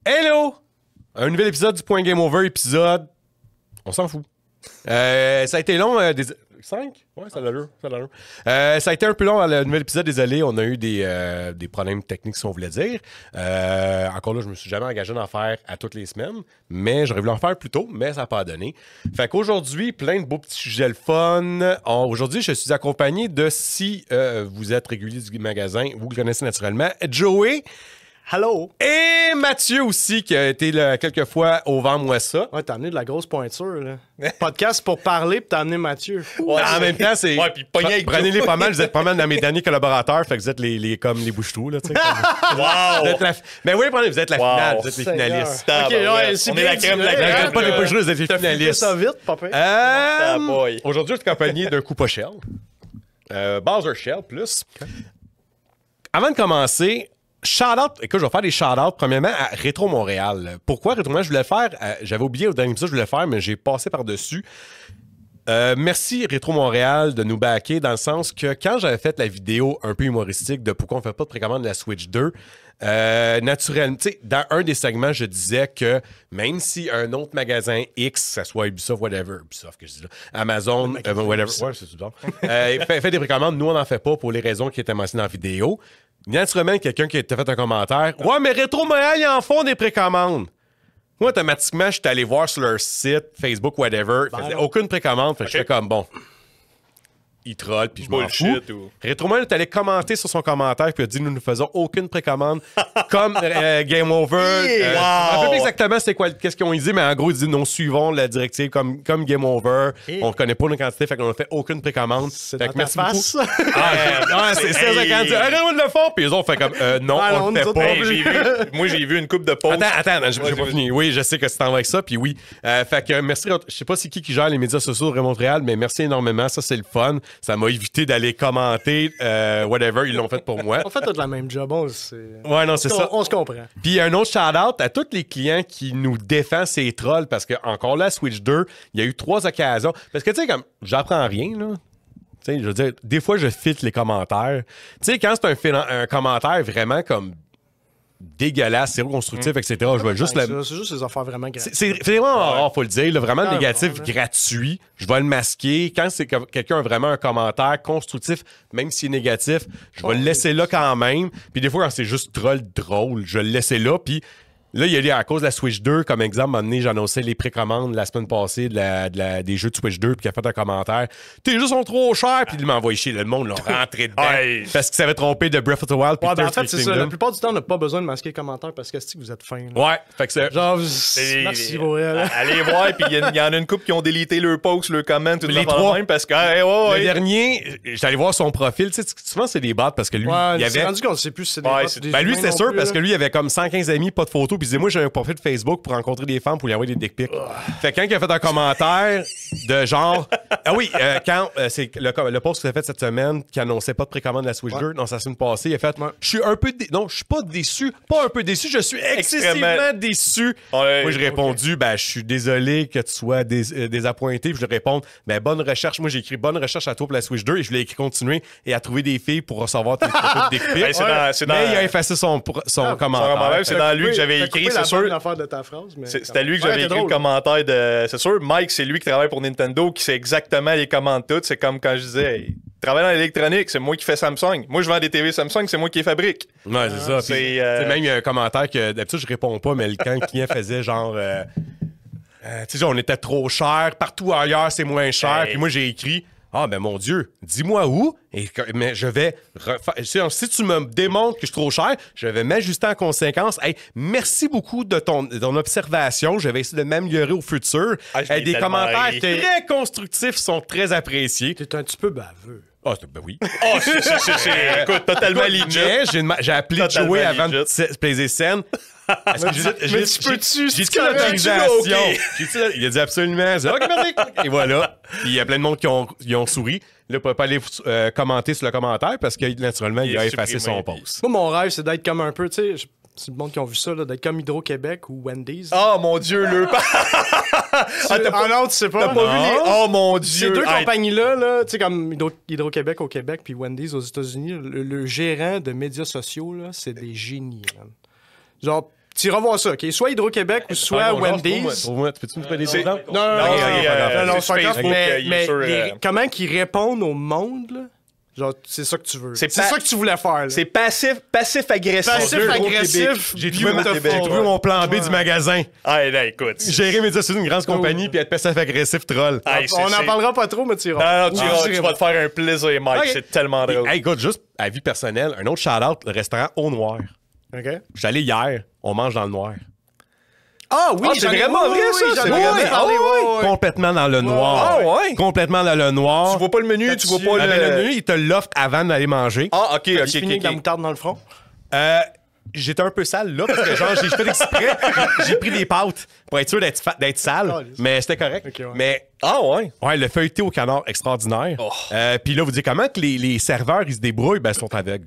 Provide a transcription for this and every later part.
Hello! Un nouvel épisode du Point Game Over, épisode... On s'en fout. Ça a été long, 5? Ouais, ça a l'allure. Ça a été un peu long, le nouvel épisode, désolé, on a eu des problèmes techniques, si on voulait dire. Encore là, je me suis jamais engagé d'en faire à toutes les semaines, mais j'aurais voulu en faire plus tôt, mais ça n'a pas donné. Fait qu'aujourd'hui, plein de beaux petits sujets le fun. Aujourd'hui, je suis accompagné de, si vous êtes régulier du magasin, vous le connaissez naturellement, Joey. Hello! Et Mathieu aussi, qui a été là, quelques fois au Vent-moi ça. Ouais, t'as amené de la grosse pointure, là. Podcast pour parler, puis t'as amené Mathieu. Ouais, en même temps, c'est... Ouais, puis pogné avec prenez-les pas mal, vous êtes pas mal dans mes derniers collaborateurs, fait que vous êtes comme les bouches-trous, là, tu sais. Wow! Mais oui, vous êtes la finale, vous êtes les finalistes. Ok, ouais, on est la crème de la crème. Vous êtes pas les bouches-trous, vous êtes les T'as fait finalistes. ça vite, papa. Aujourd'hui, je suis accompagné d'un Koopa Shell. Bowser Shell, plus. Avant de commencer... Shout-out, écoute, je vais faire des shout-outs premièrement à Rétro Montréal. Pourquoi Rétro Montréal? Je voulais le faire, j'avais oublié au dernier épisode, je voulais le faire, mais j'ai passé par-dessus. Merci Rétro Montréal de nous backer dans le sens que quand j'avais fait la vidéo un peu humoristique de pourquoi on fait pas de précommande de la Switch 2, naturellement, tu sais, dans un des segments, je disais que même si un autre magasin X, que ce soit Ubisoft, whatever, Ubisoft que je dis là, Amazon, whatever, ouais, c'est tout bon, fait des précommandes, nous on n'en fait pas pour les raisons qui étaient mentionnées dans la vidéo. Naturellement, quelqu'un qui a fait un commentaire, ouais, mais Rétro Montréal, ils en font des précommandes. Moi, automatiquement, je suis allé voir sur leur site, Facebook, whatever. Il faisait aucune précommande. Fait que je fais comme, bon, il troll, puis je m'en fous. Rétro Montréal est allé commenter sur son commentaire, puis a dit, nous ne faisons aucune précommande comme Game Over. Je ne me rappelle pas exactement qu'est-ce qu'ils ont dit, mais en gros, ils disent, nous suivons la directive comme Game Over. On ne connaît pas nos quantités, fait qu'on a fait aucune précommande. C'est fait dans que ta merci face. beaucoup. C'est ça, quand ils disent, arrête de le faire, puis ils ont fait comme, non, on ne le fait pas. Moi, j'ai vu une coupe de pause. Attends, j'ai pas fini. Oui, je sais que c'est en vrai avec ça, puis oui. Fait que merci. Je sais pas c'est qui gère les médias sociaux de Montréal, mais merci énormément. Ça, c'est le fun. Ça m'a évité d'aller commenter, whatever. Ils l'ont fait pour moi. On fait tout le même job. Ouais, non, c'est ça. On se comprend. Puis un autre shout-out à tous les clients qui nous défendent ces trolls, parce que encore là, Switch 2, il y a eu 3 occasions. Parce que, tu sais, comme, j'apprends rien, là. Tu sais, je veux dire, des fois, je filtre les commentaires. Tu sais, quand c'est un commentaire vraiment comme dégueulasse, zéro constructif, etc., je vais juste le... C'est juste des affaires vraiment gratuites. C'est vraiment rare, faut le dire, là, vraiment négatif, gratuit. Je vais le masquer. Quand c'est que quelqu'un a vraiment un commentaire constructif, même s'il est négatif, je vais le laisser là quand même. Puis des fois, quand c'est juste troll drôle, je vais le laisser là. Puis là, il y a à cause de la Switch 2, comme exemple, à un moment donné, j'annonçais les précommandes la semaine passée des jeux de Switch 2, puis il a fait un commentaire. Tes jeux sont trop chers, puis il m'a envoyé chier. Le monde l'a rentré dedans. Parce qu'il s'avait trompé de Breath of the Wild. Ouais, ben en fait, c'est ça. La plupart du temps, on n'a pas besoin de masquer les commentaires parce que vous êtes fins. Ouais, fait que c'est. Genre, merci, allez voir, puis il y en a une couple qui ont délité leur post, leur comment, tout les trois. Même parce que, le dernier, j'allais voir son profil. Tu sais, souvent, c'est des bots parce que lui, il avait. rendu qu'on ne sait plus si c'est des bots. Ben lui, c'est sûr parce que lui, il avait comme 115 amis, pas de photos, puis il disait, moi, j'ai un profil Facebook pour rencontrer des femmes pour lui envoyer des dick pics. Fait que quand il a fait un commentaire de genre... Ah oui, quand c'est le post qu'il a fait cette semaine qui annonçait pas de précommande de la Switch 2, non, ça la semaine passée, il a fait je suis un peu... Non, je suis pas déçu. Pas un peu déçu, je suis excessivement déçu. Moi, j'ai répondu, ben, je suis désolé que tu sois désappointé. Puis je lui réponds, ben, bonne recherche. Moi, j'ai écrit bonne recherche à toi pour la Switch 2 et je lui ai écrit continuer et à trouver des filles pour recevoir tes photos de dick pics. Mais il a effacé son commentaire. C'est dans lui que j'avais écrit, c'est sûr. De ta phrase, c'était à lui que j'avais écrit le commentaire de... C'est sûr, Mike, c'est lui qui travaille pour Nintendo, qui sait exactement les commandes toutes. C'est comme quand je disais, hey, travaille dans l'électronique, c'est moi qui fais Samsung. Moi, je vends des TV Samsung, c'est moi qui les fabrique. Ouais, c'est ça. Puis, même, il y a un commentaire que d'habitude, je réponds pas, mais quand le client faisait genre... tu sais, on était trop cher, partout ailleurs, c'est moins cher. Puis moi, j'ai écrit... Ah, ben mon Dieu, dis-moi où, mais je vais si tu me démontres que je suis trop cher, je vais m'ajuster en conséquence. Hey, merci beaucoup de ton observation. Je vais essayer de m'améliorer au futur. Des commentaires très constructifs sont très appréciés. T'es un petit peu baveux. Ah, ben oui. Écoute, totalement legit. J'ai appelé Joey avant de plaiser scène. Mais tu peux-tu? J'ai-tu l'autorisation? Il a dit absolument. OK, merci. Et voilà. Puis il y a plein de monde qui ont souri. Là, on ne peut pas aller commenter sur le commentaire parce que, naturellement, il a effacé son post. Moi, mon rêve, c'est d'être comme un peu, tu sais... C'est le monde qui ont vu ça, là, d'être comme Hydro-Québec ou Wendy's. Oh mon Dieu, le... non, tu sais pas. T'as pas vu les... Oh mon Dieu. Ces deux compagnies-là, tu sais, comme Hydro-Québec au Québec puis Wendy's aux États-Unis, le gérant de médias sociaux, là, c'est des génies. Man. Genre, Tu iras voir ça, OK? Soit Hydro-Québec ou soit Wendy's. Tu peux-tu me faire des exemples? Non, c'est pas grave. Facebook, Mais user, comment qu'ils répondent au monde, là? Genre, c'est ça que tu veux. C'est pas- ça que tu voulais faire, là. C'est passif-agressif. Passif-agressif. J'ai trouvé mon plan B du magasin. Ah, là, écoute. Gérer médias sociaux d'une grande compagnie puis être passif-agressif troll. On n'en parlera pas trop, mais tu iras. Non, tu vas te faire un plaisir, Mike. Ok. C'est tellement drôle. Hey, écoute, juste à vie personnelle, un autre shout-out, le restaurant Au Noir. OK. Je suis allé hier, on mange dans le noir. Ah oui, c'est vraiment vrai, ça, c'est vraiment- parlé, Complètement dans le noir. Ah ouais? Complètement dans le noir. Tu vois pas le menu, tu vois pas Le menu, il te l'offre avant d'aller manger. Ah, ok, ok, Tu finis avec de la ok. moutarde dans le front. J'étais un peu sale là parce que genre j'ai fait exprès, j'ai pris des pâtes pour être sûr d'être sale, mais c'était correct. Ok, ouais. Mais Ah ouais? ouais, le feuilleté au canard extraordinaire. Oh. Puis là vous dites comment que les serveurs ils se débrouillent, ben ils sont aveugles.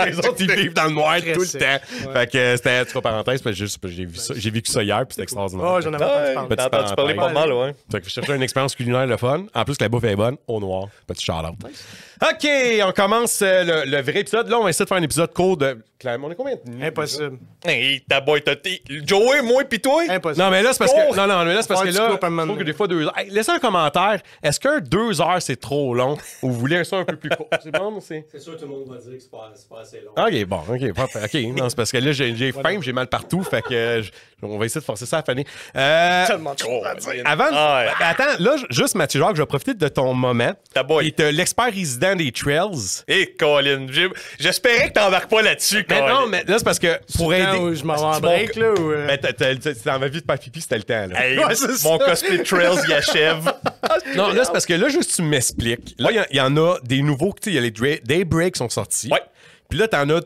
Les autres ils vivent dans le noir tout le temps. Fait que c'était entre parenthèses, parce que j'ai vu ça, j'ai vécu ça hier puis c'était extraordinaire. Oh, j'en avais entendu parler. Petite T'as entendu parler pas parenthèse. mal, ouais. Fait que je cherchais une expérience culinaire le fun. En plus, la bouffe est bonne, au noir. Petit shout-out. OK, on commence le vrai épisode. Là, on va essayer de faire un épisode court de... On est combien de minutes? Impossible. Hey, ta boy, Joey, moi, pis toi? Impossible. Non, mais là, c'est parce que... Non, mais là, c'est parce que Ouais, tu là, coupes un moment je trouve que donné. des fois, 2 heures... Hey, laissez un commentaire. Est-ce qu'un 2 heures, c'est trop long? Ou vous voulez ça un peu plus court? C'est bon, c'est... C'est sûr que tout le monde va dire que c'est pas assez long. OK, bon, OK, parfait. OK, non, c'est parce que là, j'ai faim, j'ai mal partout, fait que on va essayer de forcer ça à finir. Tellement de choses à dire. Avant, Ah ouais. attends, là, juste Mathieu Jacques, je vais profiter de ton moment. Ta boy. Il est l'expert résident des trails. Hé, Colin, j'espérais que t'embarques pas là-dessus, Mais Colin. non, mais là, c'est parce que pour aider. Où je m'en vais en break, là, ou... Mais dans ma vie de faire pipi, c'était le temps, là. Hey, Ouais, c'est mon ça. cosplay de Trails, il achève. Non, là, c'est parce que là, juste tu m'expliques. Là, il y en a des nouveaux, tu sais, il y a les Daybreak qui sont sortis. Ouais. Puis là, t'en as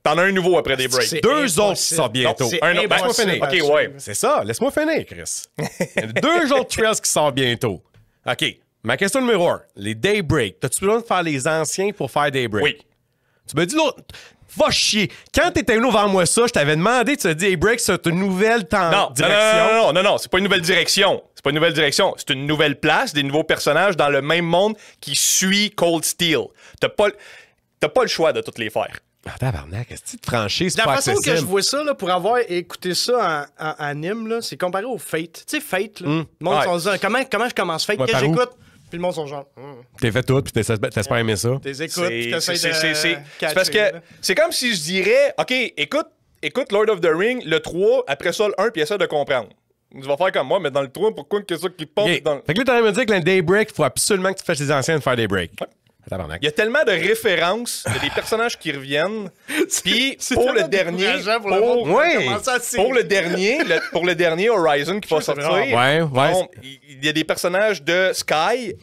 T'en as un nouveau après des breaks. C'est 2 impossible. autres qui sortent bientôt. Non, C'est un autre. Ben, impossible. laisse-moi finir. OK, ouais. C'est ça, laisse-moi finir, Chris. Il y a 2 autres trails qui sortent bientôt. OK. Ma question numéro 1. Les Daybreak. T'as-tu besoin de faire les anciens pour faire Daybreak? Oui. Tu me dis l'autre. Va chier. Quand t'étais venu vers moi ça, je t'avais demandé, tu as dit, Daybreak, c'est une nouvelle direction. Non, c'est pas une nouvelle direction. C'est pas une nouvelle direction. C'est une nouvelle place, des nouveaux personnages dans le même monde qui suit Cold Steel. T'as pas le choix de toutes les faire. Ah, tabarnak, est-ce que de franchise, c'est La pas façon que accessible? je vois ça, là, pour avoir écouté ça en anime, là, c'est comparé au Fate. Tu sais, Fate, là. Le monde Ouais. sont disant, comment je commence Fate? Ouais, Que par où? j'écoute. Puis le monde sont genre, T'es fait tout, puis t'espères aimer ça. t'es écoutes, puis t'essaies de C'est catcher, parce que là. c'est comme si je dirais, OK, écoute Lord of the Ring, le 3, après ça, le 1, puis essaie de comprendre. Tu vas faire comme moi, mais dans le 3, pourquoi que ça qui passe Ok. dans... Fait que là, t'aurais me dire que le Daybreak, il faut absolument que tu fasses les anciens de faire Daybreak. Tabarnak. Il y a tellement de références, il y a des personnages qui reviennent. Puis pour le tellement dernier, décourageant pour le monde qui va Ouais. commencer à tirer. pour le dernier Horizon qui va sortir, Ouais. bon, il y a des personnages de Sky,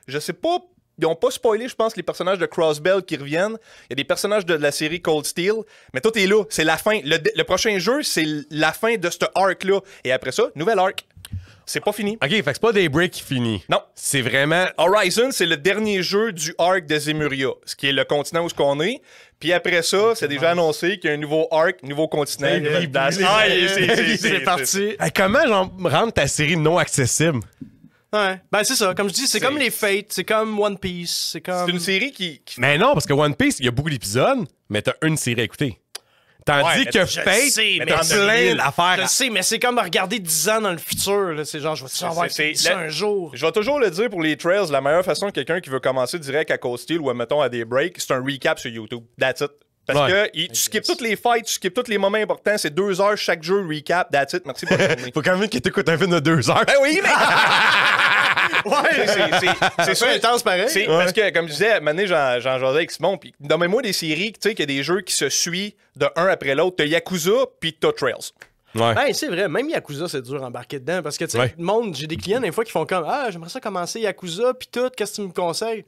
je sais pas, ils ont pas spoilé, je pense, les personnages de Crossbell qui reviennent. Il y a des personnages de la série Cold Steel, mais tout est là, c'est la fin. Le prochain jeu, c'est la fin de ce arc-là. Et après ça, nouvel arc. C'est pas fini. OK, fait que c'est pas Daybreak qui finit. Non. C'est vraiment... Horizon, c'est le dernier jeu du arc de Zemuria, ce qui est le continent où ce qu'on est. Puis après ça, c'est déjà annoncé qu'il y a un nouveau arc, nouveau continent. Hey, nouvelle il- place. il- Ah, C'est parti. Hey, comment genre, rendre ta série non accessible? Ouais. Ben, c'est ça. Comme je dis, c'est comme les Fates, c'est comme One Piece, c'est comme. C'est une série qui Mais non, parce que One Piece, il y a beaucoup d'épisodes, mais t'as une série à écouter. Tandis Ouais, que mais Fate, sais, mais t'as t'en as plein mille. d'affaires. Je sais, mais c'est comme regarder 10 ans dans le futur. Là. C'est genre, je vais-tu avoir c'est- ça un jour? Je vais toujours le dire pour les trails, la meilleure façon que quelqu'un qui veut commencer direct à Cold Steel ou mettons à des breaks, c'est un recap sur YouTube. That's it. Parce Ouais. que tu skippes toutes les fights, tu skippes tous les moments importants, c'est 2 heures chaque jeu, recap, that's it, merci pour la journée. Faut quand même que t'écoutes un film de 2 heures. Ben oui, mais... Ouais, c'est ça intense pareil. C'est parce que, comme je disais, à un moment donné, j'en jasais avec Simon, puis nommez-moi des séries, tu sais, qu'il y a des jeux qui se suivent de un après l'autre. T'as Yakuza, puis t'as Trails. Ouais. Ben, c'est vrai, même Yakuza, c'est dur d'embarquer dedans. Parce que, tu sais, Ouais. le monde, j'ai des clients, des fois, qui font comme, ah, j'aimerais ça commencer Yakuza, puis tout, qu'est-ce que tu me conseilles?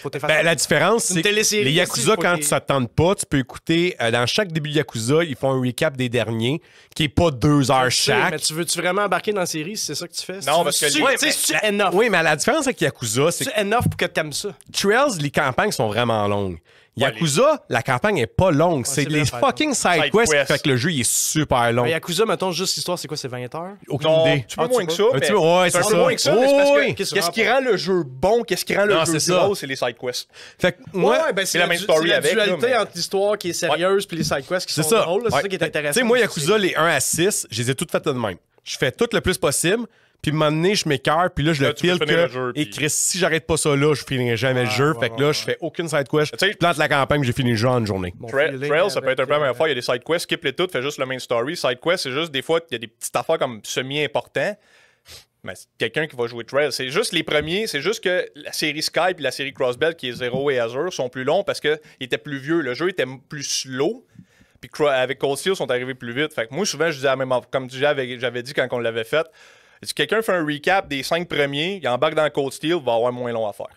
Faut t'effacer. Ben, la différence, Une c'est que télésérie les aussi, Yakuza, faut quand qu'il- tu t'attends pas, tu peux écouter, dans chaque début de Yakuza, ils font un recap des derniers, qui est pas 2 heures Je sais, chaque. Mais tu veux-tu vraiment embarquer dans la série si c'est ça que tu fais? Non, parce que tu lui- sais, c'est enough. Oui, mais la différence avec Yakuza, c'est que C'est enough pour que t'aimes ça. Trails, les campagnes sont vraiment longues. Yakuza, la campagne est pas longue. C'est c'est les bien fait, fucking side quests qui fait que le jeu il est super long. Yakuza, mettons, juste l'histoire, c'est quoi, c'est 20 heures? Aucune Non, idée. tu peux moins que ça. Un mais petit peu, ouais, c'est un c'est peu ça. moins que ça, mais c'est parce Oh, que oui. qu'est-ce qui rend le jeu bon, qu'est-ce qui rend le Non, jeu c'est gros, ça. c'est les side quests. Fait que moi, Ouais, ben c'est la même story c'est la avec, là, dualité mais- entre l'histoire qui est sérieuse puis les side quests qui c'est sont ça. drôles. là, C'est Ouais. ça qui est Tu intéressant. sais, moi, Yakuza, les 1 à 6, je les ai toutes faites de même. Je fais tout le plus possible, puis à un moment donné, je m'écœure, puis là, je Là, le tu peux file finir le que. jeu, Et puis- Chris, si j'arrête pas ça là, je finirai jamais le jeu. Fait que là, je fais aucune side quest. Tu sais- Je plante la campagne, j'ai fini le jeu en une journée. Mon Trail, feeling ça peut être un peu la avec, même affaire. Il y a des side quests, skip les toutes, fais juste le main story. Side quest, c'est juste des fois, il y a des petites affaires comme semi-importants. Mais c'est quelqu'un qui va jouer Trail. C'est juste les premiers, c'est juste que la série Sky et la série Crossbell, qui est Zero et Azure, sont plus longs parce qu'ils étaient plus vieux. Le jeu était plus slow. Puis avec Cold Steel, ils sont arrivés plus vite. Fait que moi, souvent, je disais la même affaire. Comme j'avais dit quand on l'avait fait. Si quelqu'un fait un recap des 5 premiers, il embarque dans Cold Steel, il va avoir moins long à faire.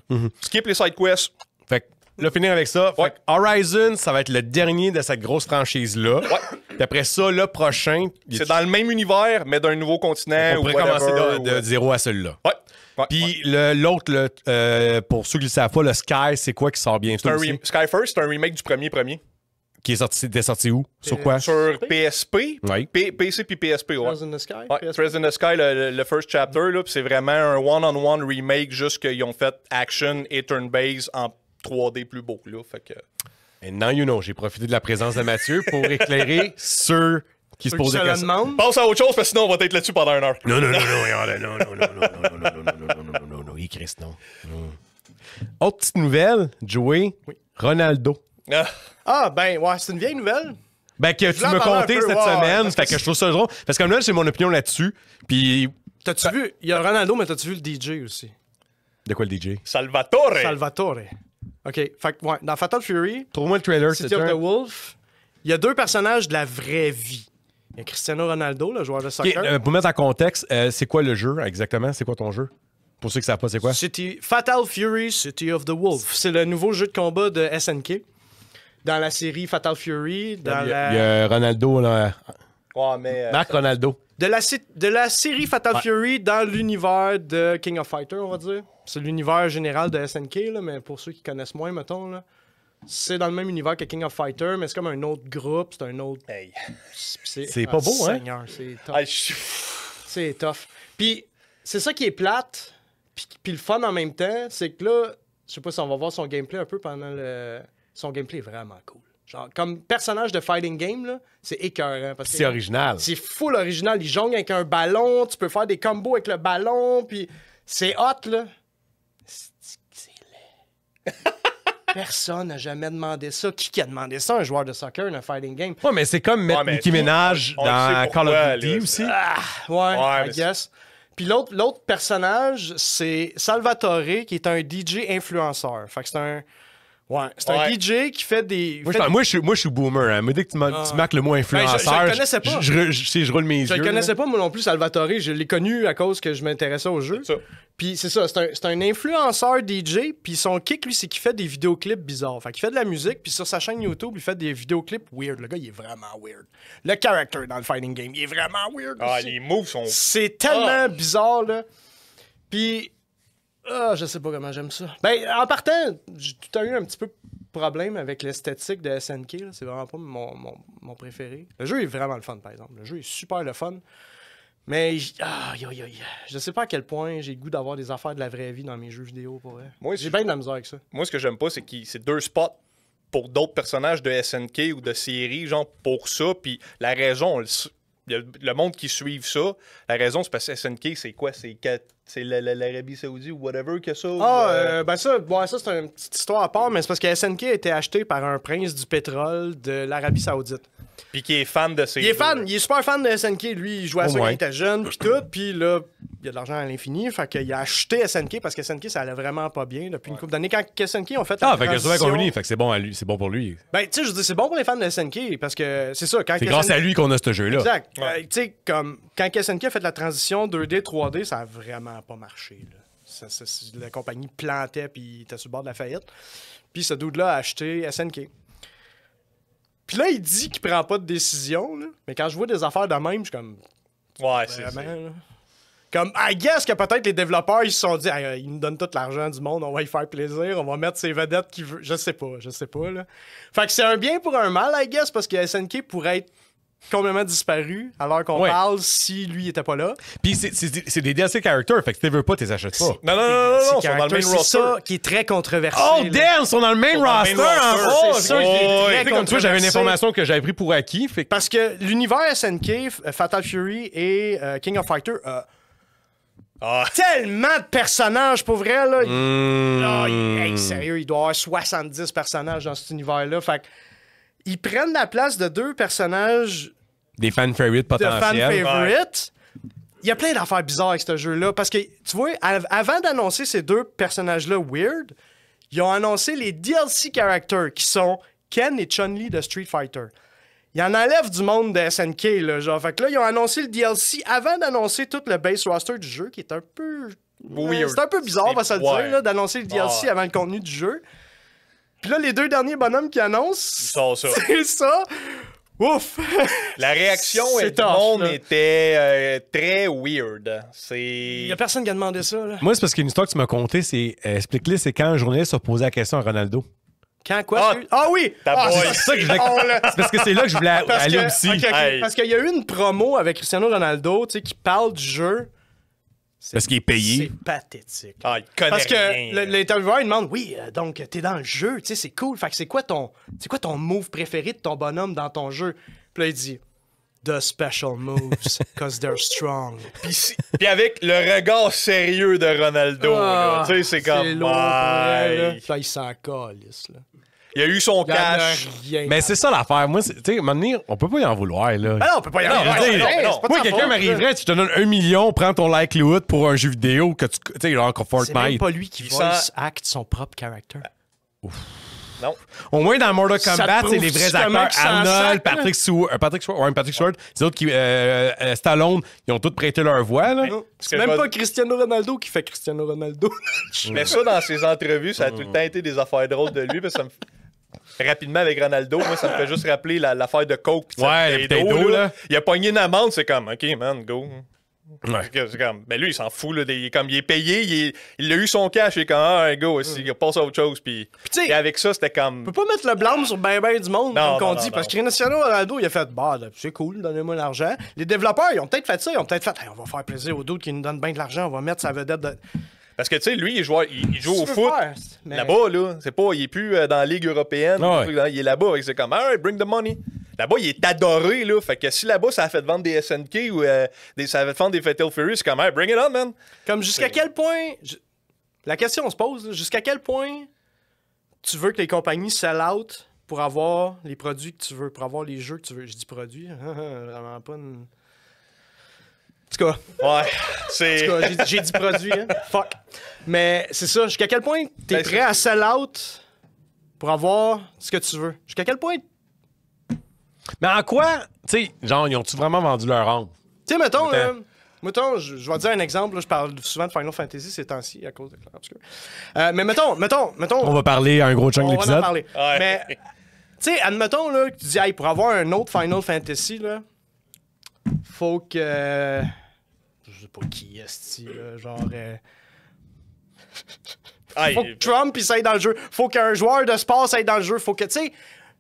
Skip les side quests. Fait que là, finir avec ça. Ouais. Fait que Horizon, ça va être le dernier de cette grosse franchise-là. Ouais. Puis après ça, le prochain, C'est dans le même univers, mais d'un nouveau continent. on ou pourrait whatever, commencer ou- de zéro à celui-là. Ouais. Ouais. Puis l'autre, pour ceux qui ne le savent pas, le Sky, c'est quoi qui sort bientôt C'est un aussi? Sky First, c'est un remake du premier. Qui est sorti où? Sur quoi? Sur PSP, Oui. PC puis PSP, ouais. Trails in the Sky. Ouais, Trails in the Sky, le first chapter, là, puis c'est vraiment un one-on-one remake, juste qu'ils ont fait action et turn-based en 3D plus beau, là, fait que... Et non, you know, j'ai profité de la présence de Mathieu pour éclairer ceux qui se Ceux qui posent se des la questions. demandent. Passe à autre chose, parce que sinon on va être là-dessus pendant 1 heure. Non, il Christ, non. Autre petite nouvelle, Joey, Ronaldo. Ah, Ah, ben, ouais, c'est une vieille nouvelle. Ben, que tu voulais en m'as parler conté un peu, cette ouais, semaine, parce fait que que je trouve ça drôle. Parce que comme là, j'ai mon opinion là-dessus. Puis, T'as-tu vu? Il y a Ronaldo, mais t'as-tu vu le DJ aussi? de quoi le DJ? Salvatore! Salvatore. OK. Fait que, ouais, dans Fatal Fury, Trouve-moi le trailer, City c'est of the un... Wolf, il y a deux personnages de la vraie vie. Il y a Cristiano Ronaldo, le joueur de Ok, soccer. pour mettre en contexte, c'est quoi le jeu exactement? C'est quoi ton jeu? Pour ceux qui savent pas, c'est quoi? Fatal Fury, City of the Wolf. C'est le nouveau jeu de combat de SNK. Dans la série Fatal Fury, dans Il y la... a Ronaldo, là. Ouais, mais... Marc Ronaldo. De la série Fatal Fury dans l'univers de King of Fighters, on va dire. C'est l'univers général de SNK, là, mais pour ceux qui connaissent moins, mettons, là, c'est dans le même univers que King of Fighters, mais c'est comme un autre groupe, c'est un autre... Hey. C'est pas beau, hein? Seigneur, c'est tough. Ah, C'est tough. Puis, c'est ça qui est plate, puis le fun en même temps, c'est que là, je sais pas si on va voir son gameplay un peu pendant le... Son gameplay est vraiment cool. Genre, comme personnage de fighting game, là, c'est écœurant. Parce que C'est original. c'est full original. Il jongle avec un ballon, tu peux faire des combos avec le ballon, puis c'est hot, là. C'est laid. Personne n'a jamais demandé ça. Qui a demandé ça, un joueur de soccer, un fighting game? Ouais, mais c'est comme mettre Ouais, mais Nicki Minaj on le dans sait Call pourquoi, of Duty là, aussi. Ouais, Ouais, I mais guess. Puis l'autre personnage, c'est Salvatore, qui est un DJ influenceur. Fait que c'est un... Ouais, c'est un Ouais. DJ qui fait des... Moi, je suis boomer. Hein. Me dis que tu marques le mot influenceur. je le connaissais pas. Je roule mes Je yeux. le connaissais pas, moi non plus, Salvatore. Je l'ai connu à cause que je m'intéressais au jeu. ça. Puis c'est ça, c'est un influenceur DJ. Puis son kick, lui, c'est qu'il fait des vidéoclips bizarres. Fait qu'il fait de la musique, puis sur sa chaîne YouTube, il fait des vidéoclips weird. Le gars, il est vraiment weird. Le character dans le fighting game, il est vraiment weird Ah, aussi. les moves sont... C'est tellement bizarre, là. Puis, je sais pas comment j'aime ça. Ben, en partant, j'ai tout eu un petit peu problème avec l'esthétique de SNK. Là. C'est vraiment pas mon préféré. Le jeu est vraiment le fun, par exemple. Le jeu est super le fun. Mais, je sais pas à quel point j'ai le goût d'avoir des affaires de la vraie vie dans mes jeux vidéo, pour vrai. Moi, J'ai bien de la misère avec ça. Moi, ce que j'aime pas, c'est que c'est 2 spots pour d'autres personnages de SNK ou de séries, genre pour ça. Puis la raison, il y a le monde qui suivent ça. La raison, c'est parce que SNK, c'est quoi? C'est l'Arabie Saoudite ou whatever que ça? Ben ça, c'est une petite histoire à part, mais c'est parce que SNK a été acheté par un prince du pétrole de l'Arabie Saoudite. Puis qui est fan de ces Il est fan, il est super fan de SNK. Lui, il jouait à ça quand ouais. il était jeune, puis tout. Puis là, il y a de l'argent à l'infini. Fait qu'il a acheté SNK parce que SNK, ça allait vraiment pas bien depuis une couple d'années. Quand SNK ont fait la Fait que c'est transition... convenu. Fait que c'est bon à lui. C'est bon pour lui. Ben, tu sais, je veux dire, c'est bon pour les fans de SNK parce que c'est ça. Quand C'est grâce à lui qu'on a ce jeu-là. Exact. Tu sais, comme quand SNK a fait la transition 2D, 3D, ça a vraiment pas marché. Là. La compagnie plantait puis était sur le bord de la faillite. Puis ce dude-là a acheté SNK. Puis là, il dit qu'il prend pas de décision, là. Mais quand je vois des affaires de même, je suis comme... Ouais, c'est... Vraiment, là. Comme, I guess que peut-être les développeurs, ils se sont dit, hey, ils nous donnent tout l'argent du monde, on va y faire plaisir, on va mettre ces vedettes qui veulent. Je sais pas, là. Fait que c'est un bien pour un mal, I guess, parce que SNK pourrait être complètement disparu alors qu'on parle si lui était pas là. Puis c'est des DLC characters, fait que si tu veux pas, tu les achètes pas. Non, ils sont dans le main C'est roster. ça qui est très controversé. Oh là. damn, ils sont dans le main roster! C'est ça qui est très Comme toi, j'avais une controversé. information que j'avais pris pour acquis. Fait que... Parce que l'univers SNK, Fatal Fury et King of Fighter tellement de personnages, pour vrai, là. Hey, sérieux, il doit y avoir 70 personnages dans cet univers-là. Fait que ils prennent la place de 2 personnages Des fan favorites de fan potentiels. favorites. Il y a plein d'affaires bizarres avec ce jeu-là. Parce que, tu vois, avant d'annoncer ces 2 personnages-là weird, ils ont annoncé les DLC characters qui sont Ken et Chun-Li de Street Fighter. Ils en enlèvent du monde de SNK, là, genre. Fait que là, ils ont annoncé le DLC avant d'annoncer tout le base roster du jeu, qui est un peu... Weird. C'est un peu bizarre, on va se le Ouais. dire, là, d'annoncer le DLC avant le contenu du jeu. Puis là, les 2 derniers bonhommes qui annoncent... sont ça. C'est ça. Ouf! La réaction C'est du tough, monde là. était très weird. Il y C'est... a personne qui a demandé ça, là. Moi, c'est parce qu'une histoire que tu m'as contée, c'est... explique-le, c'est quand un journaliste a posé la question à Ronaldo. Quand quoi? Oui! C'est ça que je voulais... C'est parce que c'est là que je voulais aller aussi. Ok. Hey. Parce qu'il y a eu une promo avec Cristiano Ronaldo, tu sais, qui parle du jeu. Parce qu'il est payé. C'est pathétique. Ah, il connaît Parce que rien. l'intervieweur, il demande, oui, donc t'es dans le jeu, tu sais, c'est cool. Fait que c'est quoi ton move préféré de ton bonhomme dans ton jeu? Puis là, il dit, the special moves, cause they're strong. Puis avec le regard sérieux de Ronaldo, là, tu sais, c'est comme... lourd, pour vrai, là. ouais. Puis là, il s'en calisse, là. Il a eu son Il y en a cash. rien. Mais c'est ça l'affaire. Moi, tu sais, à un moment donné, on peut pas y en vouloir, là. Ben non, on peut pas y Non, aller. non, Ouais, non, c'est non. pas de Moi, sa quelqu'un faute, m'arriverait, tu te donnes 1 million, prends ton likelihood pour un jeu vidéo que tu sais, genre comme là. C'est même Fortnite. pas lui qui Il voice sent- acte son propre character. Non. Au moins, dans Mortal Ça te Kombat, c'est prouve les vrais justement acteurs. qu'ils s'en Arnold, sacrent, Patrick Stewart, c'est d'autres qui... Stallone, ils ont tous prêté leur voix, là. C'est que même je pas vais- Cristiano Ronaldo qui fait Cristiano Ronaldo. Mais ça, dans ses entrevues, ça a tout le temps été des affaires drôles de lui. Parce que ça me... Rapidement, avec Ronaldo, moi, ça me fait juste rappeler l'affaire de Coke. pis de Ouais, sa les bouteille bouteilles d'eau, là. Il a pogné une amende, c'est comme, OK, man, go. Ouais. C'est comme, mais lui, il s'en fout. Là, il est payé, il a eu son cash, il est comme, ah, go, il passe à autre chose. Puis tu sais, et avec ça, c'était comme... On peut pas mettre le blâme sur ben du monde, Non, comme qu'on non, dit, non, parce non. que Cristiano Ronaldo, il a fait, bah, là, c'est cool, donnez-moi l'argent. Les développeurs, ils ont peut-être fait ça, ils ont peut-être fait, hey, on va faire plaisir aux d'autres qui nous donnent bien de l'argent, on va mettre sa vedette de. Parce que, tu sais, lui, il joue au Qu'est-ce que tu veux foot. faire? Mais- Là-bas, là, c'est pas, il est plus dans la Ligue européenne. Ah ouais. Il est là-bas, fait que c'est comme, alright, bring the money. Là-bas, il est adoré, là. Fait que si là-bas, ça a fait vendre des SNK ou ça a fait vendre des Fatal Fury, c'est comme, hey, bring it on, man. Comme jusqu'à quel point. La question se pose, là, jusqu'à quel point tu veux que les compagnies sell out pour avoir les produits que tu veux, pour avoir les jeux que tu veux. Je dis produits, vraiment pas une. En tout cas. Ouais, c'est... En tout cas, j'ai dit produit, hein. Fuck. Mais c'est ça, jusqu'à quel point t'es Ben, prêt à sell out pour avoir ce que tu veux? Jusqu'à quel point... Mais en quoi, tu sais, genre, ils ont-tu vraiment vendu leur âme? Tu sais, mettons, Attends. je vais te dire un exemple, là, je parle souvent de Final Fantasy ces temps-ci à cause de Claire Obscure. Mais mettons... On va parler à un gros chunk de on va en l'épisode. parler. Ouais. Mais, tu sais, admettons là, que tu dis, hey, pour avoir un autre Final Fantasy, là, faut que... je sais pas qui est-ce, là, genre... Aïe. Faut que Trump il s'aille dans le jeu. Faut qu'un joueur de sport s'aille dans le jeu. Faut que, tu sais,